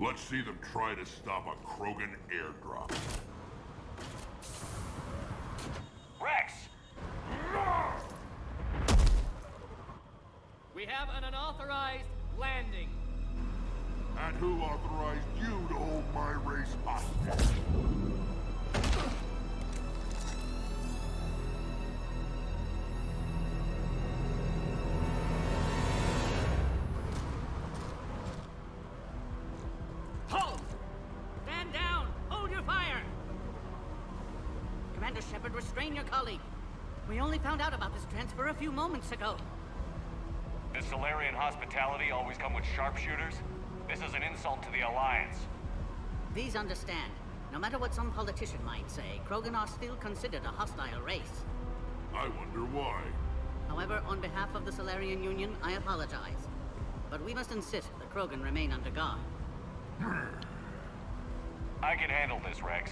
S20: Let's see them try to stop a Krogan airdrop.
S2: Rex!
S7: We have an unauthorized landing.
S20: And who authorized you to hold my race hostage?
S7: Halt! Stand down! Hold your fire! Commander Shepard, restrain your colleague. We only found out about this transfer a few moments ago.
S2: Does Solarian hospitality always come with sharpshooters? This is an insult to the Alliance.
S7: Please understand, no matter what some politician might say, Krogan are still considered a hostile race.
S20: I wonder why.
S7: However, on behalf of the Solarian Union, I apologize. But we must insist the Krogan remain under guard.
S2: I can handle this, Rex.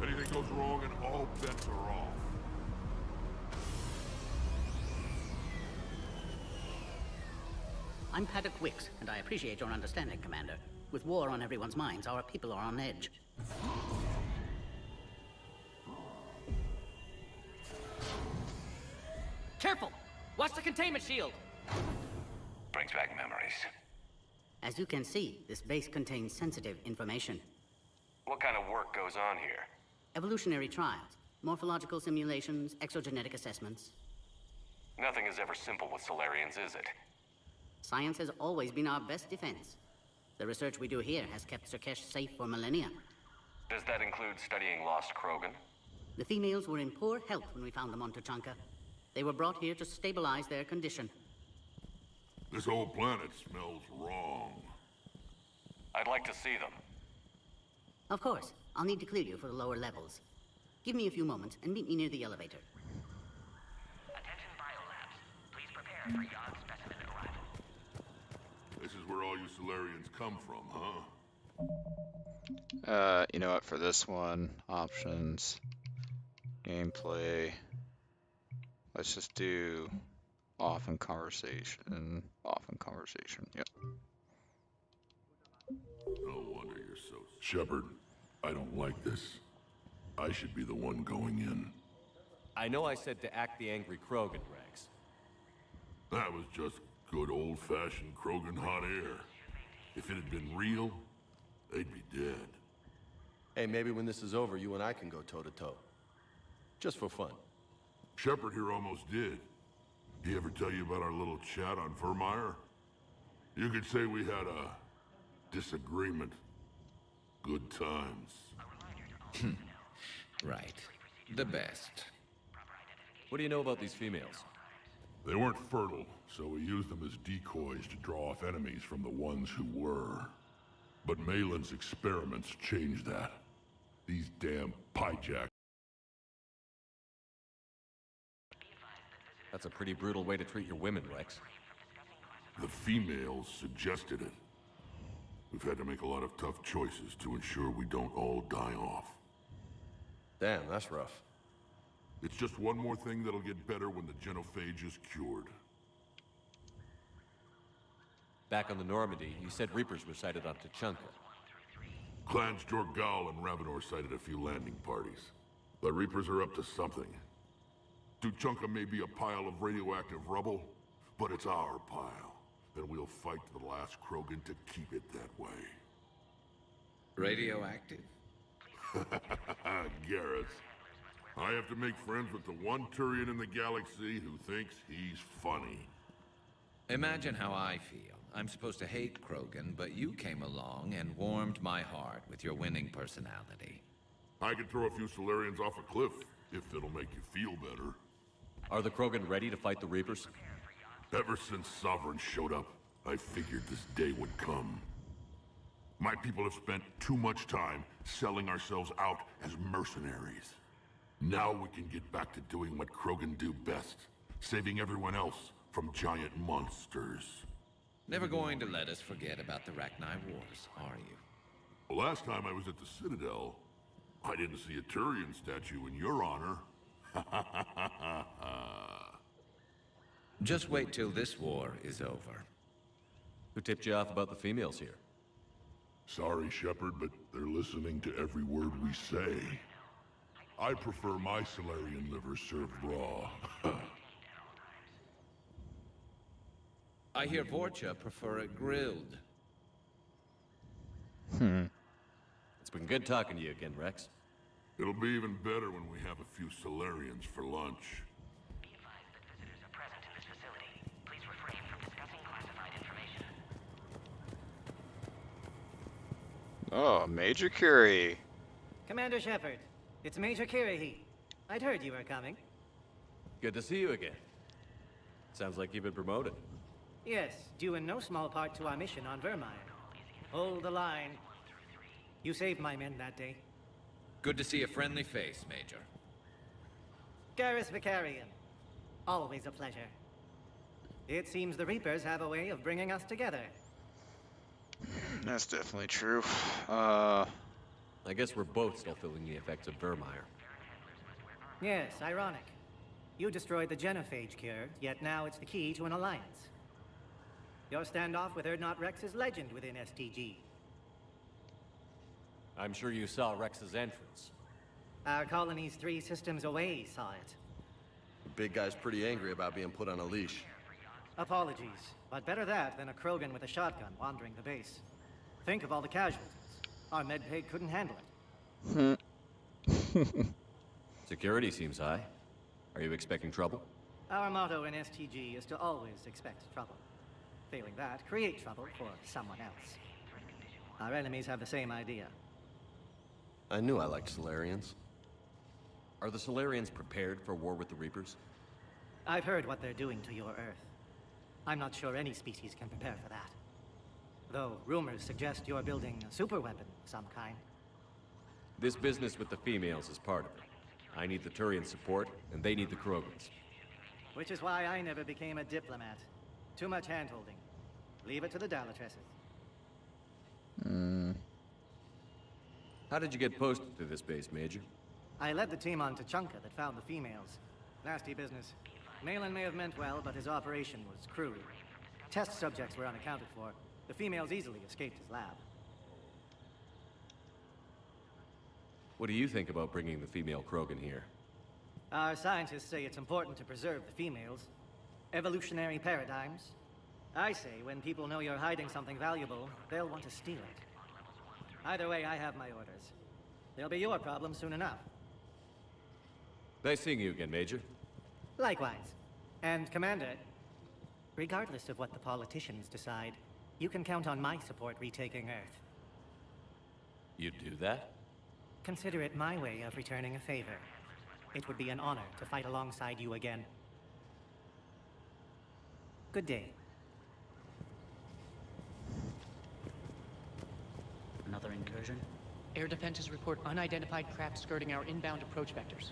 S20: Anything goes wrong and all bets are off.
S7: I'm Paddock Wicks, and I appreciate your understanding, Commander. With war on everyone's minds, our people are on edge. Careful! Watch the containment shield!
S15: Brings back memories.
S7: As you can see, this base contains sensitive information.
S2: What kind of work goes on here?
S7: Evolutionary trials, morphological simulations, exogenetic assessments.
S2: Nothing is ever simple with Solarians, is it?
S7: Science has always been our best defense. The research we do here has kept Surkesh safe for millennia.
S2: Does that include studying lost Krogan?
S7: The females were in poor health when we found them on Tuchanka. They were brought here to stabilize their condition.
S20: This whole planet smells wrong.
S2: I'd like to see them.
S7: Of course. I'll need to clear you for the lower levels. Give me a few moments and meet me near the elevator.
S15: Attention biolabs. Please prepare for Yogg specimen arrival.
S20: This is where all you Solarians come from,
S1: huh? You know what, for this one, options, gameplay, let's just do off in conversation, yep.
S20: No wonder you're so... Shepard, I don't like this. I should be the one going in.
S5: I know I said to act the angry Krogan, Rex.
S20: That was just good old-fashioned Krogan hot air. If it had been real, they'd be dead.
S3: Hey, maybe when this is over, you and I can go toe-to-toe. Just for fun.
S20: Shepard here almost did. He ever tell you about our little chat on Vermeer? You could say we had a disagreement. Good times.
S16: Right. The best.
S5: What do you know about these females?
S20: They weren't fertile, so we used them as decoys to draw off enemies from the ones who were. But Malin's experiments changed that. These damn pyjacks.
S5: That's a pretty brutal way to treat your women, Rex.
S20: The females suggested it. We've had to make a lot of tough choices to ensure we don't all die off.
S3: Damn, that's rough.
S20: It's just one more thing that'll get better when the genophage is cured.
S5: Back on the Normandy, you said Reapers were sighted on Tuchanka.
S20: Clans Jorgal and Ravenor sighted a few landing parties. The Reapers are up to something. Tuchanka may be a pile of radioactive rubble, but it's our pile. And we'll fight to the last Krogan to keep it that way.
S16: Radioactive?
S20: Garrus. I have to make friends with the one Turian in the galaxy who thinks he's funny.
S16: Imagine how I feel. I'm supposed to hate Krogan, but you came along and warmed my heart with your winning personality.
S20: I could throw a few Solarians off a cliff, if it'll make you feel better.
S3: Are the Krogan ready to fight the Reapers?
S20: Ever since Sovereign showed up, I figured this day would come. My people have spent too much time selling ourselves out as mercenaries. Now we can get back to doing what Krogan do best, saving everyone else from giant monsters.
S16: Never going to let us forget about the Rachni Wars, are you?
S20: Last time I was at the Citadel, I didn't see a Turian statue in your honor.
S16: Just wait till this war is over.
S3: Who tipped you off about the females here?
S20: Sorry, Shepard, but they're listening to every word we say. I prefer my Solarian liver served raw.
S16: I hear Vorcha prefer it grilled.
S3: It's been good talking to you again, Rex.
S20: It'll be even better when we have a few Solarians for lunch.
S10: Be advised that visitors are present in this facility. Please refrain from discussing classified information.
S1: Oh, Major Curie.
S18: Commander Shepard, it's Major Curie. I'd heard you were coming.
S3: Good to see you again. Sounds like you've been promoted.
S18: Yes, due in no small part to our mission on Vermire. Hold the line. You saved my men that day.
S16: Good to see a friendly face, Major.
S18: Garrus Vicarian. Always a pleasure. It seems the Reapers have a way of bringing us together.
S1: That's definitely true.
S3: I guess we're both still feeling the effects of Vermire.
S18: Yes, ironic. You destroyed the genophage cure, yet now it's the key to an alliance. Your standoff with Urdnot Rex is legend within STG.
S3: I'm sure you saw Rex's entrance.
S18: Our colony's 3 systems away saw it.
S17: The big guy's pretty angry about being put on a leash.
S18: Apologies, but better that than a Krogan with a shotgun wandering the base. Think of all the casualties. Our medbay couldn't handle it.
S3: Security seems high. Are you expecting trouble?
S18: Our motto in STG is to always expect trouble. Failing that, create trouble for someone else. Our enemies have the same idea.
S17: I knew I liked Solarians.
S3: Are the Solarians prepared for war with the Reapers?
S18: I've heard what they're doing to your Earth. I'm not sure any species can prepare for that. Though rumors suggest you're building a superweapon of some kind.
S3: This business with the females is part of it. I need the Turian support, and they need the Krogans.
S18: Which is why I never became a diplomat. Too much hand-holding. Leave it to the Dalatresses.
S3: How did you get posted to this base, Major?
S18: I led the team on Tuchanka that found the females. Nasty business. Malin may have meant well, but his operation was crude. Test subjects were unaccounted for. The females easily escaped his lab.
S3: What do you think about bringing the female Krogan here?
S18: Our scientists say it's important to preserve the females. Evolutionary paradigms. I say when people know you're hiding something valuable, they'll want to steal it. Either way, I have my orders. They'll be your problem soon enough.
S3: Nice seeing you again, Major.
S18: Likewise. And Commander, regardless of what the politicians decide, you can count on my support retaking Earth.
S3: You'd do that?
S18: Consider it my way of returning a favor. It would be an honor to fight alongside you again. Good day.
S7: Another incursion?
S22: Air defenses report unidentified craft skirting our inbound approach vectors.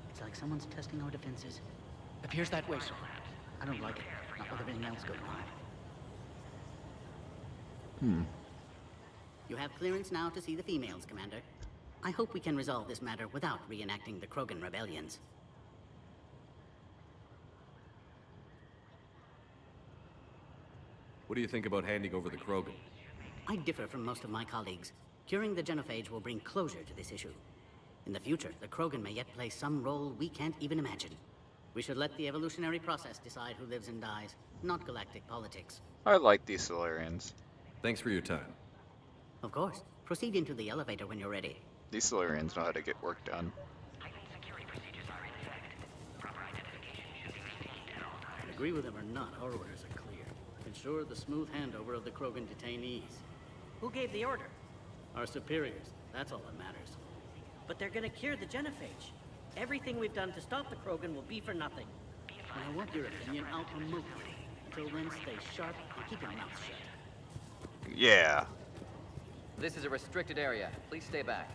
S7: It's like someone's testing our defenses.
S22: Appears that way, sir.
S7: I don't like it. Not with everything else going on. You have clearance now to see the females, Commander. I hope we can resolve this matter without reenacting the Krogan rebellions.
S3: What do you think about handing over the Krogan?
S7: I differ from most of my colleagues. Curing the genophage will bring closure to this issue. In the future, the Krogan may yet play some role we can't even imagine. We should let the evolutionary process decide who lives and dies, not galactic politics.
S1: I like these Solarians.
S3: Thanks for your time.
S7: Of course. Proceed into the elevator when you're ready.
S1: These Solarians know how to get work done.
S7: Agree with them or not, our orders are clear. Ensure the smooth handover of the Krogan detainees.
S9: Who gave the order?
S7: Our superiors. That's all that matters.
S9: But they're gonna cure the genophage. Everything we've done to stop the Krogan will be for nothing.
S7: And I want your opinion out remotely. Until then, stay sharp and keep your mouth shut.
S1: Yeah.
S19: This is a restricted area. Please stay back.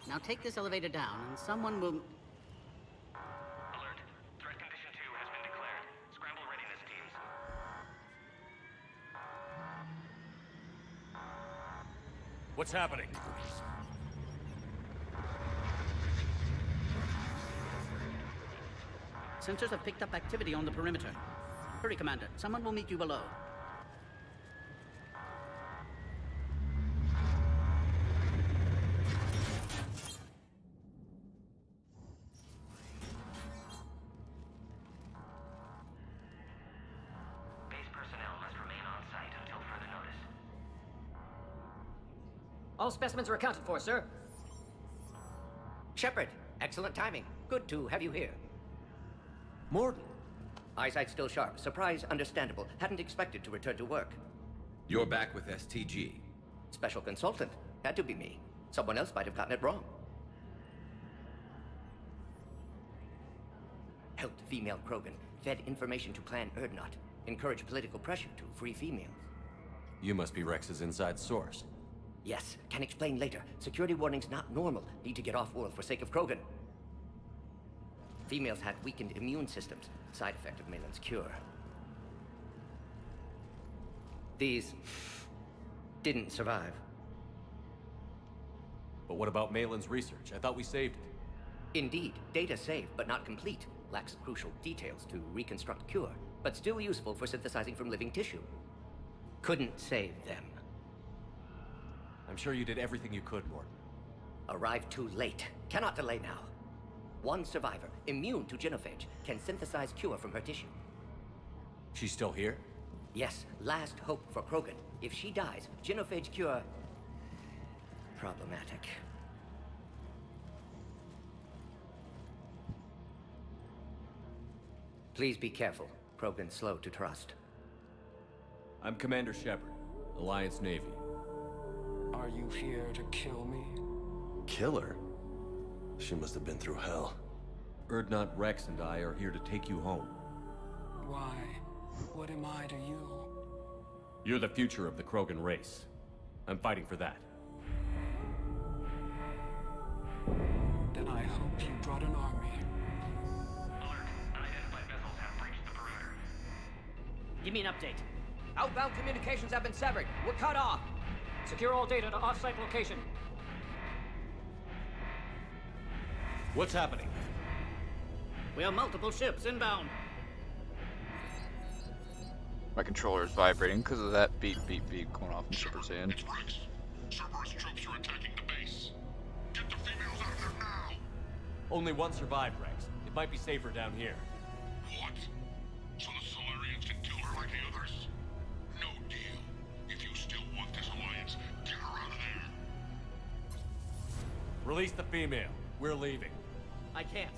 S7: Now take this elevator down, and someone will...
S2: Alert. Threat condition 2 has been declared. Scramble readiness teams.
S3: What's happening?
S7: Sensors have picked up activity on the perimeter. Hurry, Commander. Someone will meet you below.
S9: All specimens are accounted for, sir. Shepard, excellent timing. Good to have you here.
S5: Morton.
S9: Eyesight still sharp. Surprise understandable. Hadn't expected to return to work.
S16: You're back with STG.
S9: Special consultant. Had to be me. Someone else might have gotten it wrong. Helped female Krogan. Fed information to Clan Erdnot. Encouraged political pressure to free females.
S3: You must be Rex's inside source.
S9: Yes, can explain later. Security warnings not normal. Need to get off-world for sake of Krogan. Females had weakened immune systems. Side effect of Malin's cure. These didn't survive.
S3: But what about Malin's research? I thought we saved it.
S9: Indeed, data saved, but not complete. Lacks crucial details to reconstruct cure, but still useful for synthesizing from living tissue. Couldn't save them.
S3: I'm sure you did everything you could, Morton.
S9: Arrived too late. Cannot delay now. One survivor, immune to genophage, can synthesize cure from her tissue.
S3: She's still here?
S9: Yes, last hope for Krogan. If she dies, genophage cure... problematic. Please be careful. Krogan's slow to trust.
S3: I'm Commander Shepard, Alliance Navy.
S23: Are you here to kill me?
S24: Kill her? She must have been through hell.
S3: Erdnot, Rex, and I are here to take you home.
S23: Why? What am I to you?
S3: You're the future of the Krogan race. I'm fighting for that.
S23: Then I hope you brought an army.
S2: Alert. Unidentified vessels have breached the perimeter.
S9: Give me an update. Outbound communications have been severed. We're cut off.
S22: Secure all data to off-site location.
S3: What's happening?
S7: We have multiple ships inbound.
S1: My controller is vibrating because of that beep, beep, beep going off in Shepard's hand.
S20: It's Rex. Cerberus troops are attacking the base. Get the females out of there now!
S3: Only one survived, Rex. It might be safer down here.
S20: What? So the Solarians can kill her like the others? No deal. If you still want this alliance, get her out of there.
S3: Release the female. We're leaving.
S9: I can't.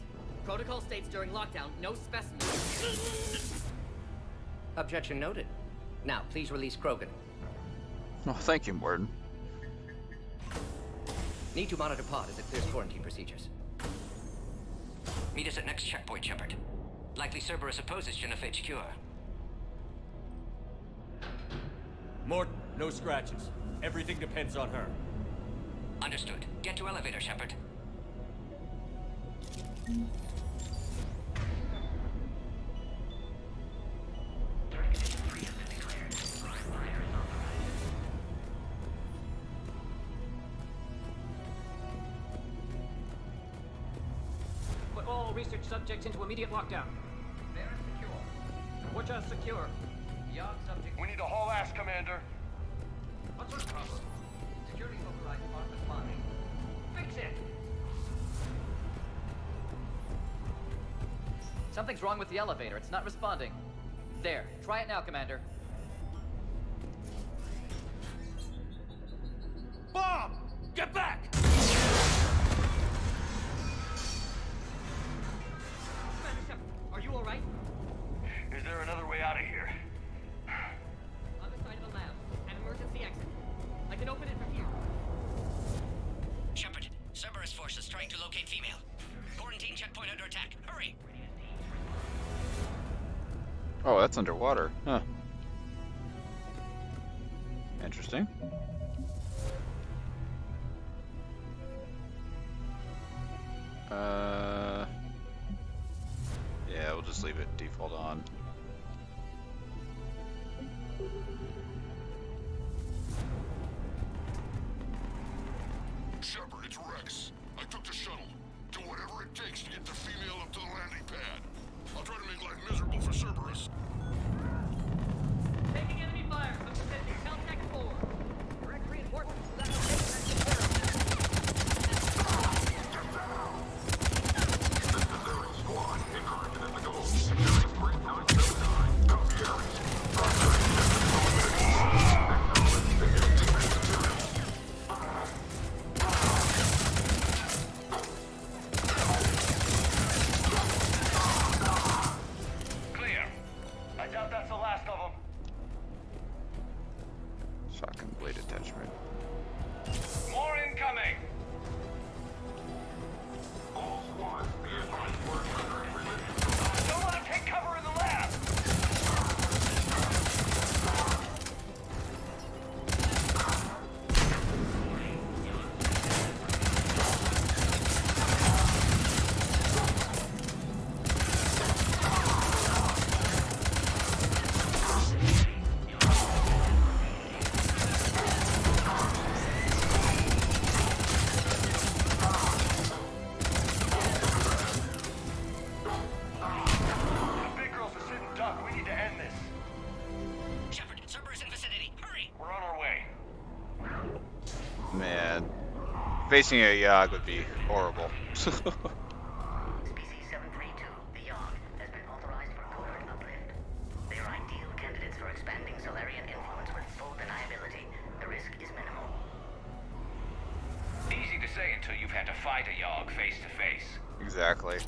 S9: Protocol states during lockdown, no specimens. Objection noted. Now, please release Krogan.
S1: Oh, thank you, Morton.
S9: Need to monitor pod as it clears quarantine procedures. Meet us at next checkpoint, Shepard. Likely Cerberus opposes genophage cure.
S3: Morton, no scratches. Everything depends on her.
S9: Understood. Get to elevator, Shepard.
S22: Put all research subjects into immediate lockdown.
S9: Very secure. Which are secure. Yard subject.
S2: We need a haul ass, Commander.
S9: What's the problem? Security override aren't responding. Fix it!
S19: Something's wrong with the elevator. It's not responding. There. Try it now, Commander.
S2: Bob! Get back!
S9: Commander Shepard, are you alright?
S2: Is there another way out of here?
S9: On the side of the lab. An emergency exit. I can open it from here.
S7: Shepard, Cerberus forces trying to locate female. Quarantine checkpoint under attack. Hurry!
S1: Oh, that's underwater. Huh. Interesting. Yeah, we'll just leave it default on.
S20: Shepard, it's Rex. I took the shuttle. Do whatever it takes to get the female up to the landing pad. I'll try to make life miserable for Cerberus.
S9: Taking enemy fire. I'm presenting Caltech 4. Direct reinforcements to that
S2: Clear. I doubt that's the last of them.
S1: Shotgun blade attachment.
S2: More incoming! Don't let him take cover in the lab! The big girl's a sitting duck. We need to end this.
S7: Shepard, Cerberus in vicinity. Hurry!
S2: We're on our way.
S1: Man, facing a Yogg would be horrible.
S10: Species 732, the Yogg, has been authorized for covert uplift. They are ideal candidates for expanding Solarian influence with full deniability. The risk is minimal.
S15: Easy to say until you've had to fight a Yogg face to face.
S1: Exactly.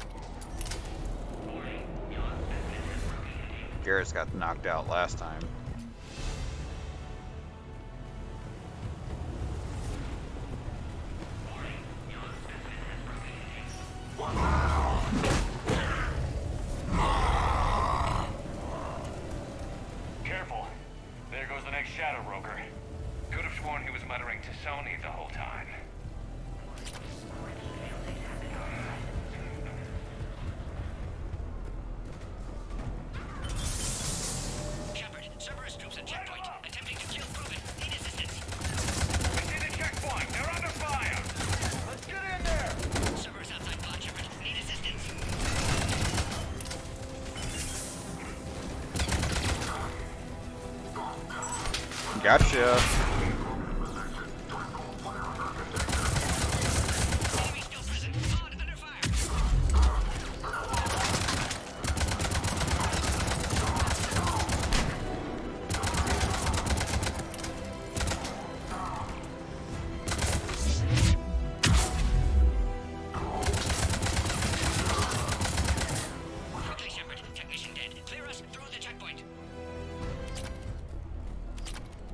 S1: Garrett's got knocked out last time.
S2: Careful. There goes the next Shadow Broker.
S15: Could have sworn he was muttering to Sony the whole time.
S7: Shepard, Cerberus troops at checkpoint. Attempting to kill Proven. Need assistance.
S15: We see the checkpoint. They're under fire.
S2: Let's get in there!
S7: Cerberus outside block, Shepard. Need assistance.
S1: Gotcha.
S7: Quickly, Shepard. Technician dead. Clear us through the checkpoint.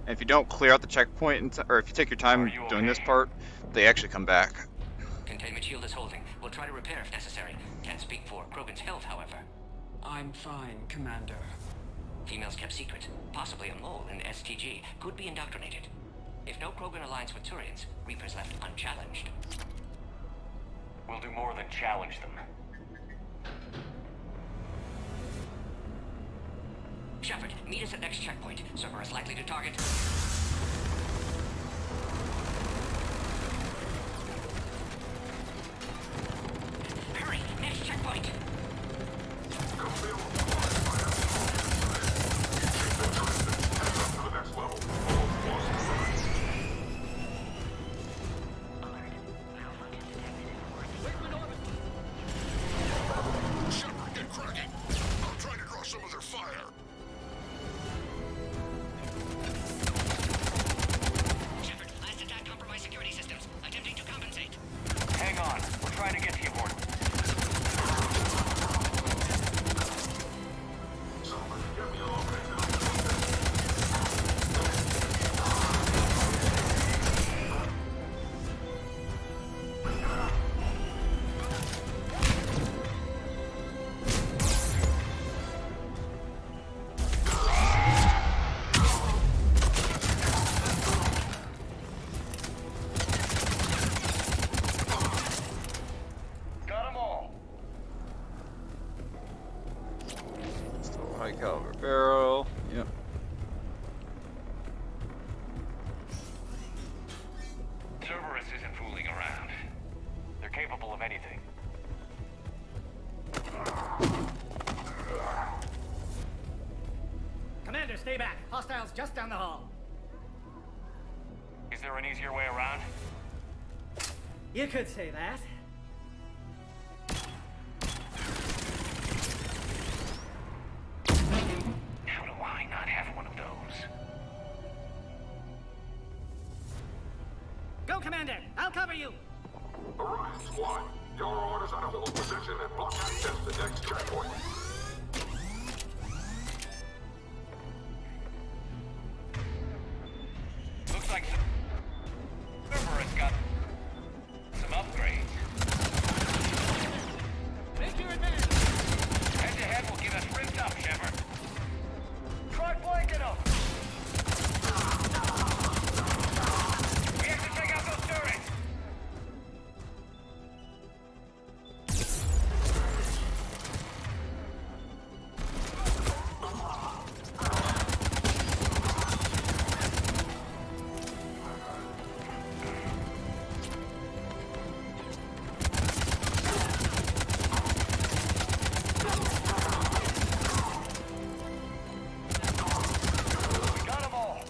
S1: And if you don't clear out the checkpoint, or if you take your time doing this part, they actually come back.
S9: Containment shield is holding. We'll try to repair if necessary. Can't speak for Krogan's health, however.
S23: I'm fine, Commander.
S9: Females kept secret. Possibly a mole in STG. Could be indoctrinated. If no Krogan aligns with Turians, Reapers left unchallenged.
S2: We'll do more than challenge them.
S9: Shepard, meet us at next checkpoint. Cerberus likely to target. Hurry! Next checkpoint!
S1: caliber barrel. Yep.
S2: Cerberus isn't fooling around. They're capable of anything.
S18: Commander, stay back. Hostiles just down the hall.
S2: Is there an easier way around?
S18: You could say that.
S2: How do I not have one of those?
S18: Go, Commander! I'll cover you!
S4: Orion Squad, your orders are to hold position and block access to the next checkpoint.
S2: Looks like Cerberus got some upgrades.
S18: Make your advance!
S2: Head-to-head will get us ripped up, Shepard.
S18: Try flanking them!
S2: We have to take out those turrets! We got them all!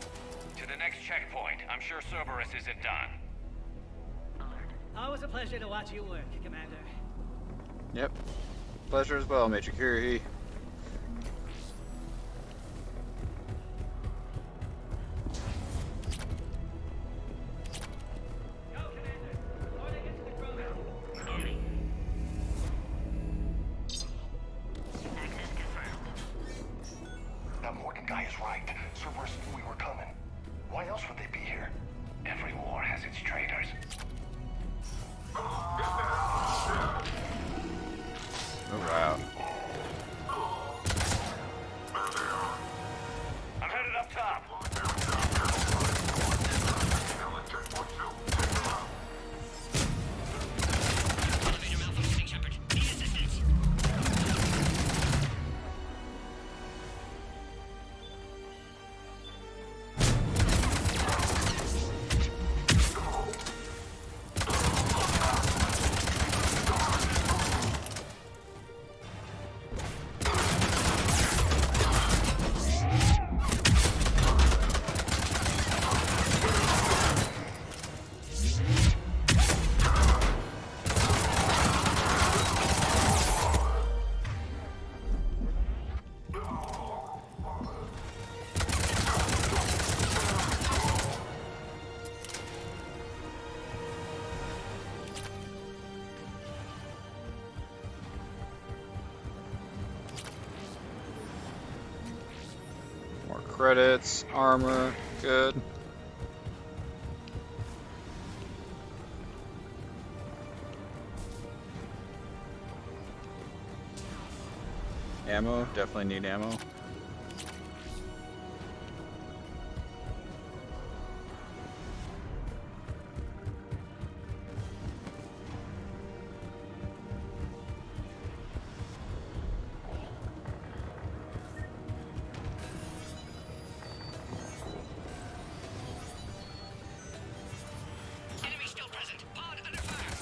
S2: To the next checkpoint. I'm sure Cerberus isn't done.
S18: Always a pleasure to watch you work, Commander.
S1: Yep. Pleasure as well, Major Curie.
S4: That Morgan guy is right. Cerberus knew we were coming. Why else would they be here?
S2: Every war has its traitors.
S1: Alright.
S2: I'm headed up top.
S1: More credits, armor, good. Ammo, definitely need ammo.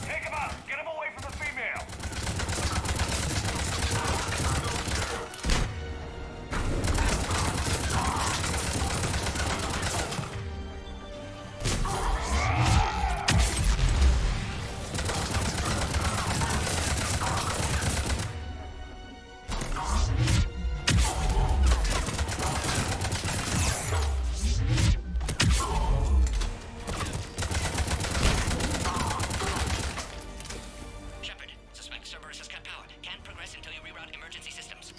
S2: Take him out! Get him away from the female!
S9: Shepard, suspect Cerberus has cut power. Can't progress until you reroute emergency systems.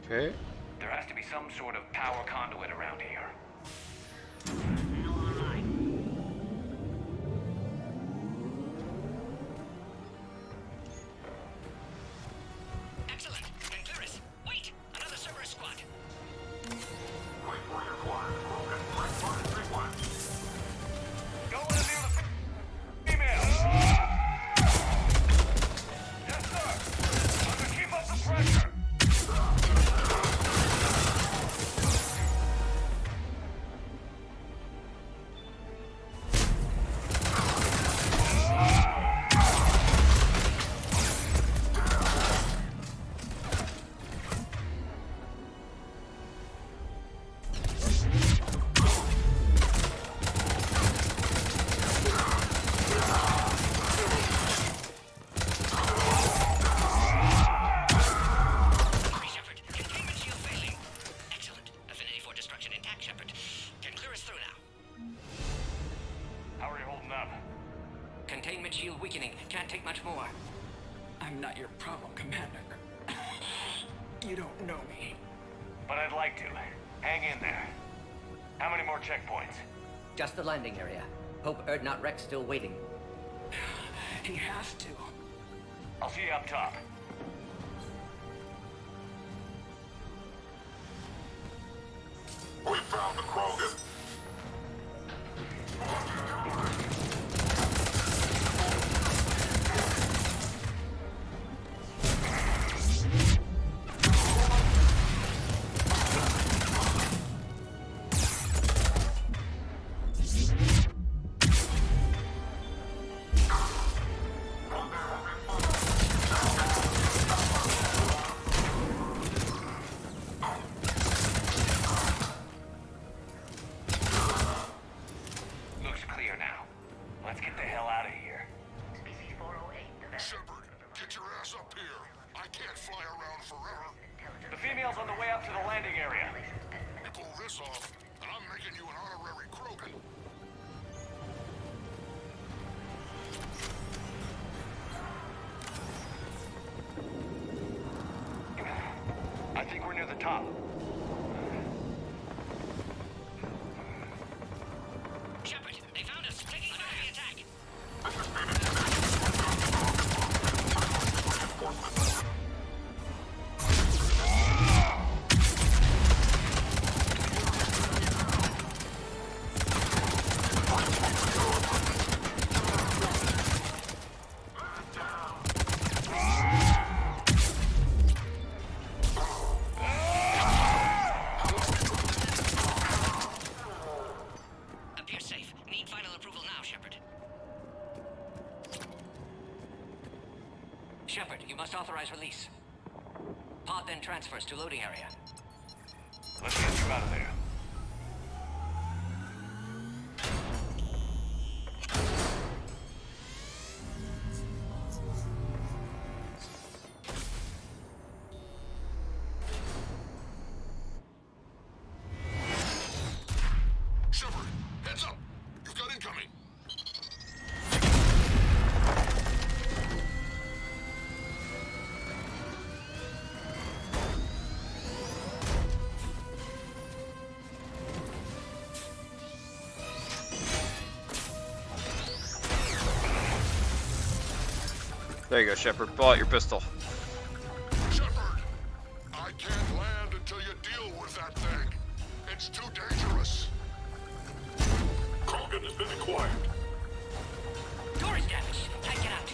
S1: Okay.
S2: There has to be some sort of power conduit around here.
S9: Excellent. Then Clearus. Wait! Another Cerberus squad.
S4: Wait for your quiet, Morgan. Right, 531.
S9: weakening. Can't take much more.
S23: I'm not your problem, Commander. You don't know me.
S2: But I'd like to. Hang in there. How many more checkpoints?
S9: Just the landing area. Hope Erdnot Rex still waiting.
S23: He has to.
S2: I'll see you up top.
S20: We found the Krogan.
S2: Looks clear now. Let's get the hell out of here.
S20: Shepard, get your ass up here. I can't fly around forever.
S2: The female's on the way up to the landing area.
S20: You pull this off, and I'm making you an honorary Krogan.
S2: I think we're near the top.
S9: Shepard, they found us. Taking under the attack. Appears safe. Need final approval now, Shepard. Shepard, you must authorize release. Pod then transfers to loading area.
S2: Let's get you out of there.
S20: Shepard, heads up. You've got incoming.
S1: There you go, Shepard. Pull out your pistol.
S20: Shepard, I can't land until you deal with that thing. It's too dangerous. Krogan has been acquired.
S9: Door is damaged. Can't get out.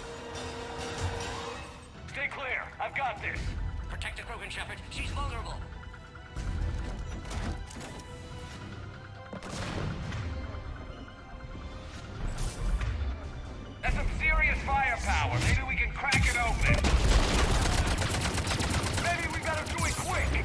S2: Stay clear. I've got this.
S9: Protect the Krogan, Shepard. She's vulnerable.
S2: That's some serious firepower. Maybe we can crack it open. Maybe we better do it quick.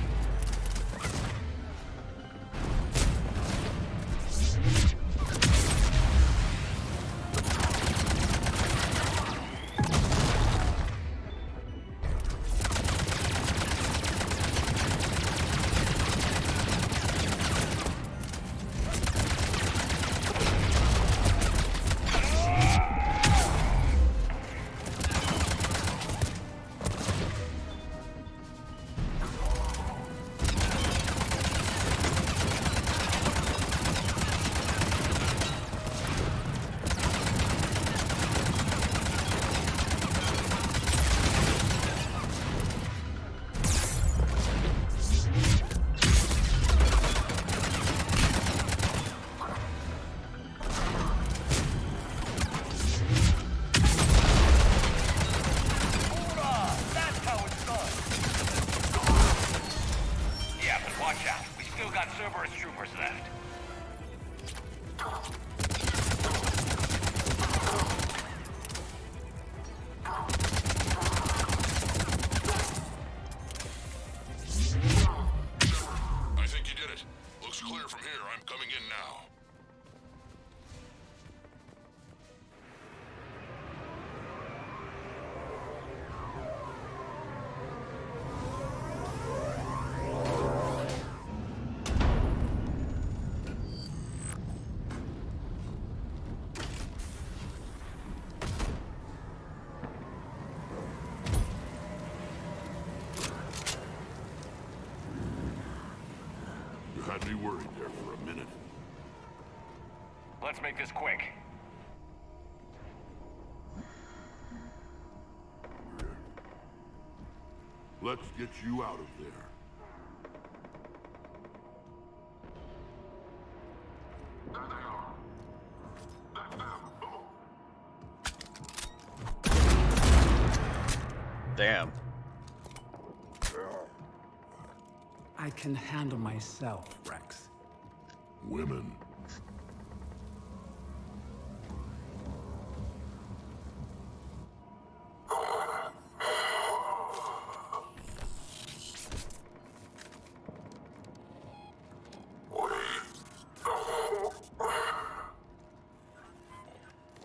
S20: me worried there for a minute.
S2: Let's make this quick.
S20: Let's get you out of there.
S1: Damn.
S23: I can handle myself, Rex.
S20: Women.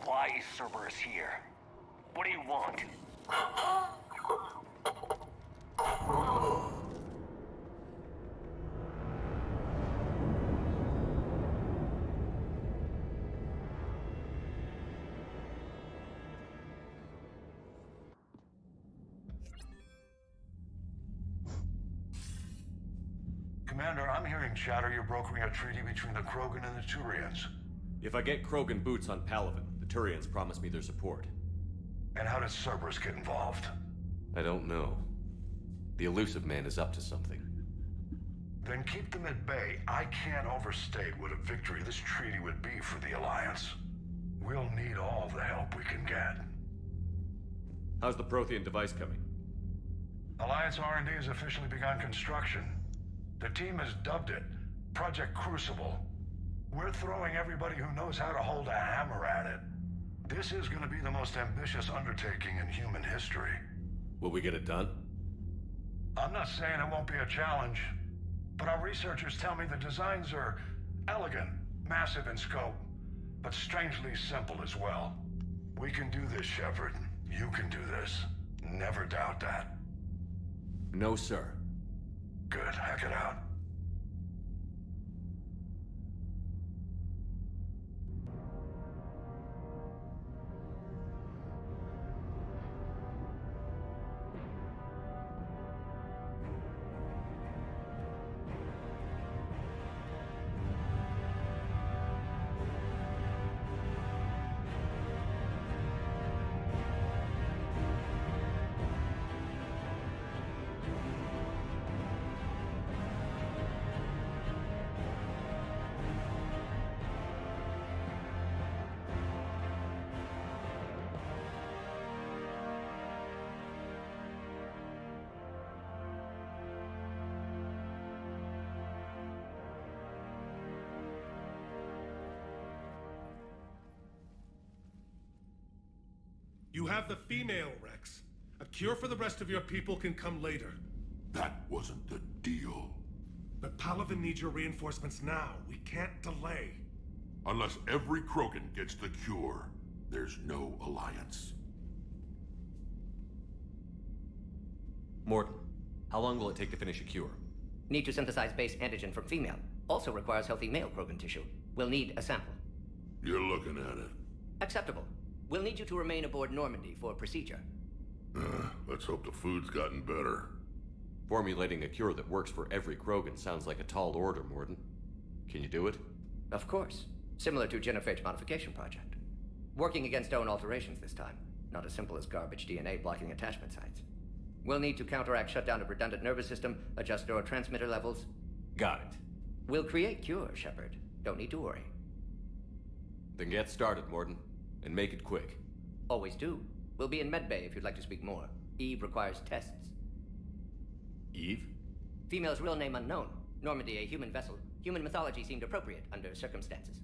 S4: Why is Cerberus here? What do you want?
S14: Commander, I'm hearing chatter you're brokering a treaty between the Krogan and the Turians.
S3: If I get Krogan boots on Palaven, the Turians promise me their support.
S14: And how does Cerberus get involved?
S3: I don't know. The elusive man is up to something.
S14: Then keep them at bay. I can't overstate what a victory this treaty would be for the Alliance. We'll need all the help we can get.
S3: How's the Prothean device coming?
S14: Alliance R&D has officially begun construction. The team has dubbed it Project Crucible. We're throwing everybody who knows how to hold a hammer at it. This is going to be the most ambitious undertaking in human history.
S3: Will we get it done?
S14: I'm not saying it won't be a challenge, but our researchers tell me the designs are elegant, massive in scope, but strangely simple as well. We can do this, Shepard. You can do this. Never doubt that.
S3: No, sir.
S14: Good. Hack it out.
S6: You have the female, Rex. A cure for the rest of your people can come later.
S20: That wasn't the deal.
S6: But Palaven needs your reinforcements now. We can't delay.
S20: Unless every Krogan gets the cure, there's no alliance.
S3: Morton, how long will it take to finish a cure?
S9: Need to synthesize base antigen from female. Also requires healthy male Krogan tissue. We'll need a sample.
S20: You're looking at it.
S9: Acceptable. We'll need you to remain aboard Normandy for procedure.
S20: Let's hope the food's gotten better.
S3: Formulating a cure that works for every Krogan sounds like a tall order, Morton. Can you do it?
S9: Of course. Similar to Genophage modification project. Working against own alterations this time. Not as simple as garbage DNA blocking attachment sites. We'll need to counteract shutdown of redundant nervous system, adjust neurotransmitter levels.
S3: Got it.
S9: We'll create cure, Shepard. Don't need to worry.
S3: Then get started, Morton. And make it quick.
S9: Always do. We'll be in medbay if you'd like to speak more. Eve requires tests.
S3: Eve?
S9: Female's real name unknown. Normandy, a human vessel. Human mythology seemed appropriate under circumstances.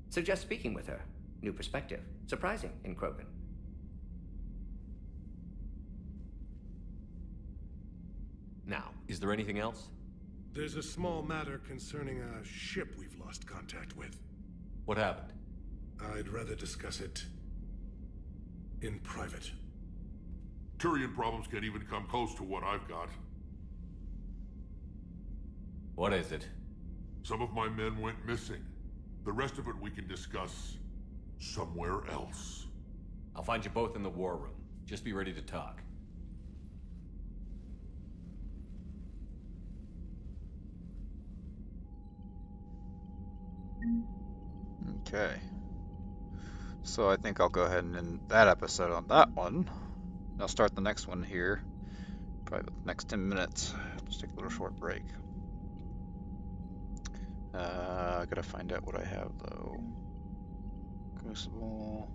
S9: Suggest speaking with her. New perspective. Surprising in Krogan.
S3: Now, is there anything else?
S6: There's a small matter concerning a ship we've lost contact with.
S3: What happened?
S6: I'd rather discuss it in private.
S20: Turian problems can't even come close to what I've got.
S3: What is it?
S20: Some of my men went missing. The rest of it we can discuss somewhere else.
S3: I'll find you both in the war room. Just be ready to talk.
S1: Okay. So I think I'll go ahead and end that episode on that one. I'll start the next one here. Probably the next 10 minutes. Just take a little short break. I gotta find out what I have though. Crucible.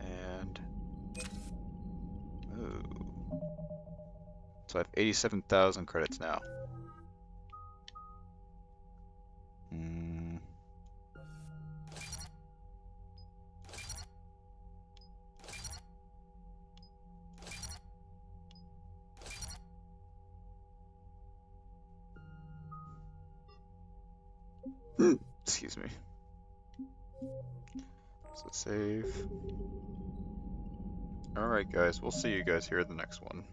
S1: And... ooh. So I have 87,000 credits now. Excuse me. So save. Alright guys, we'll see you guys here in the next one.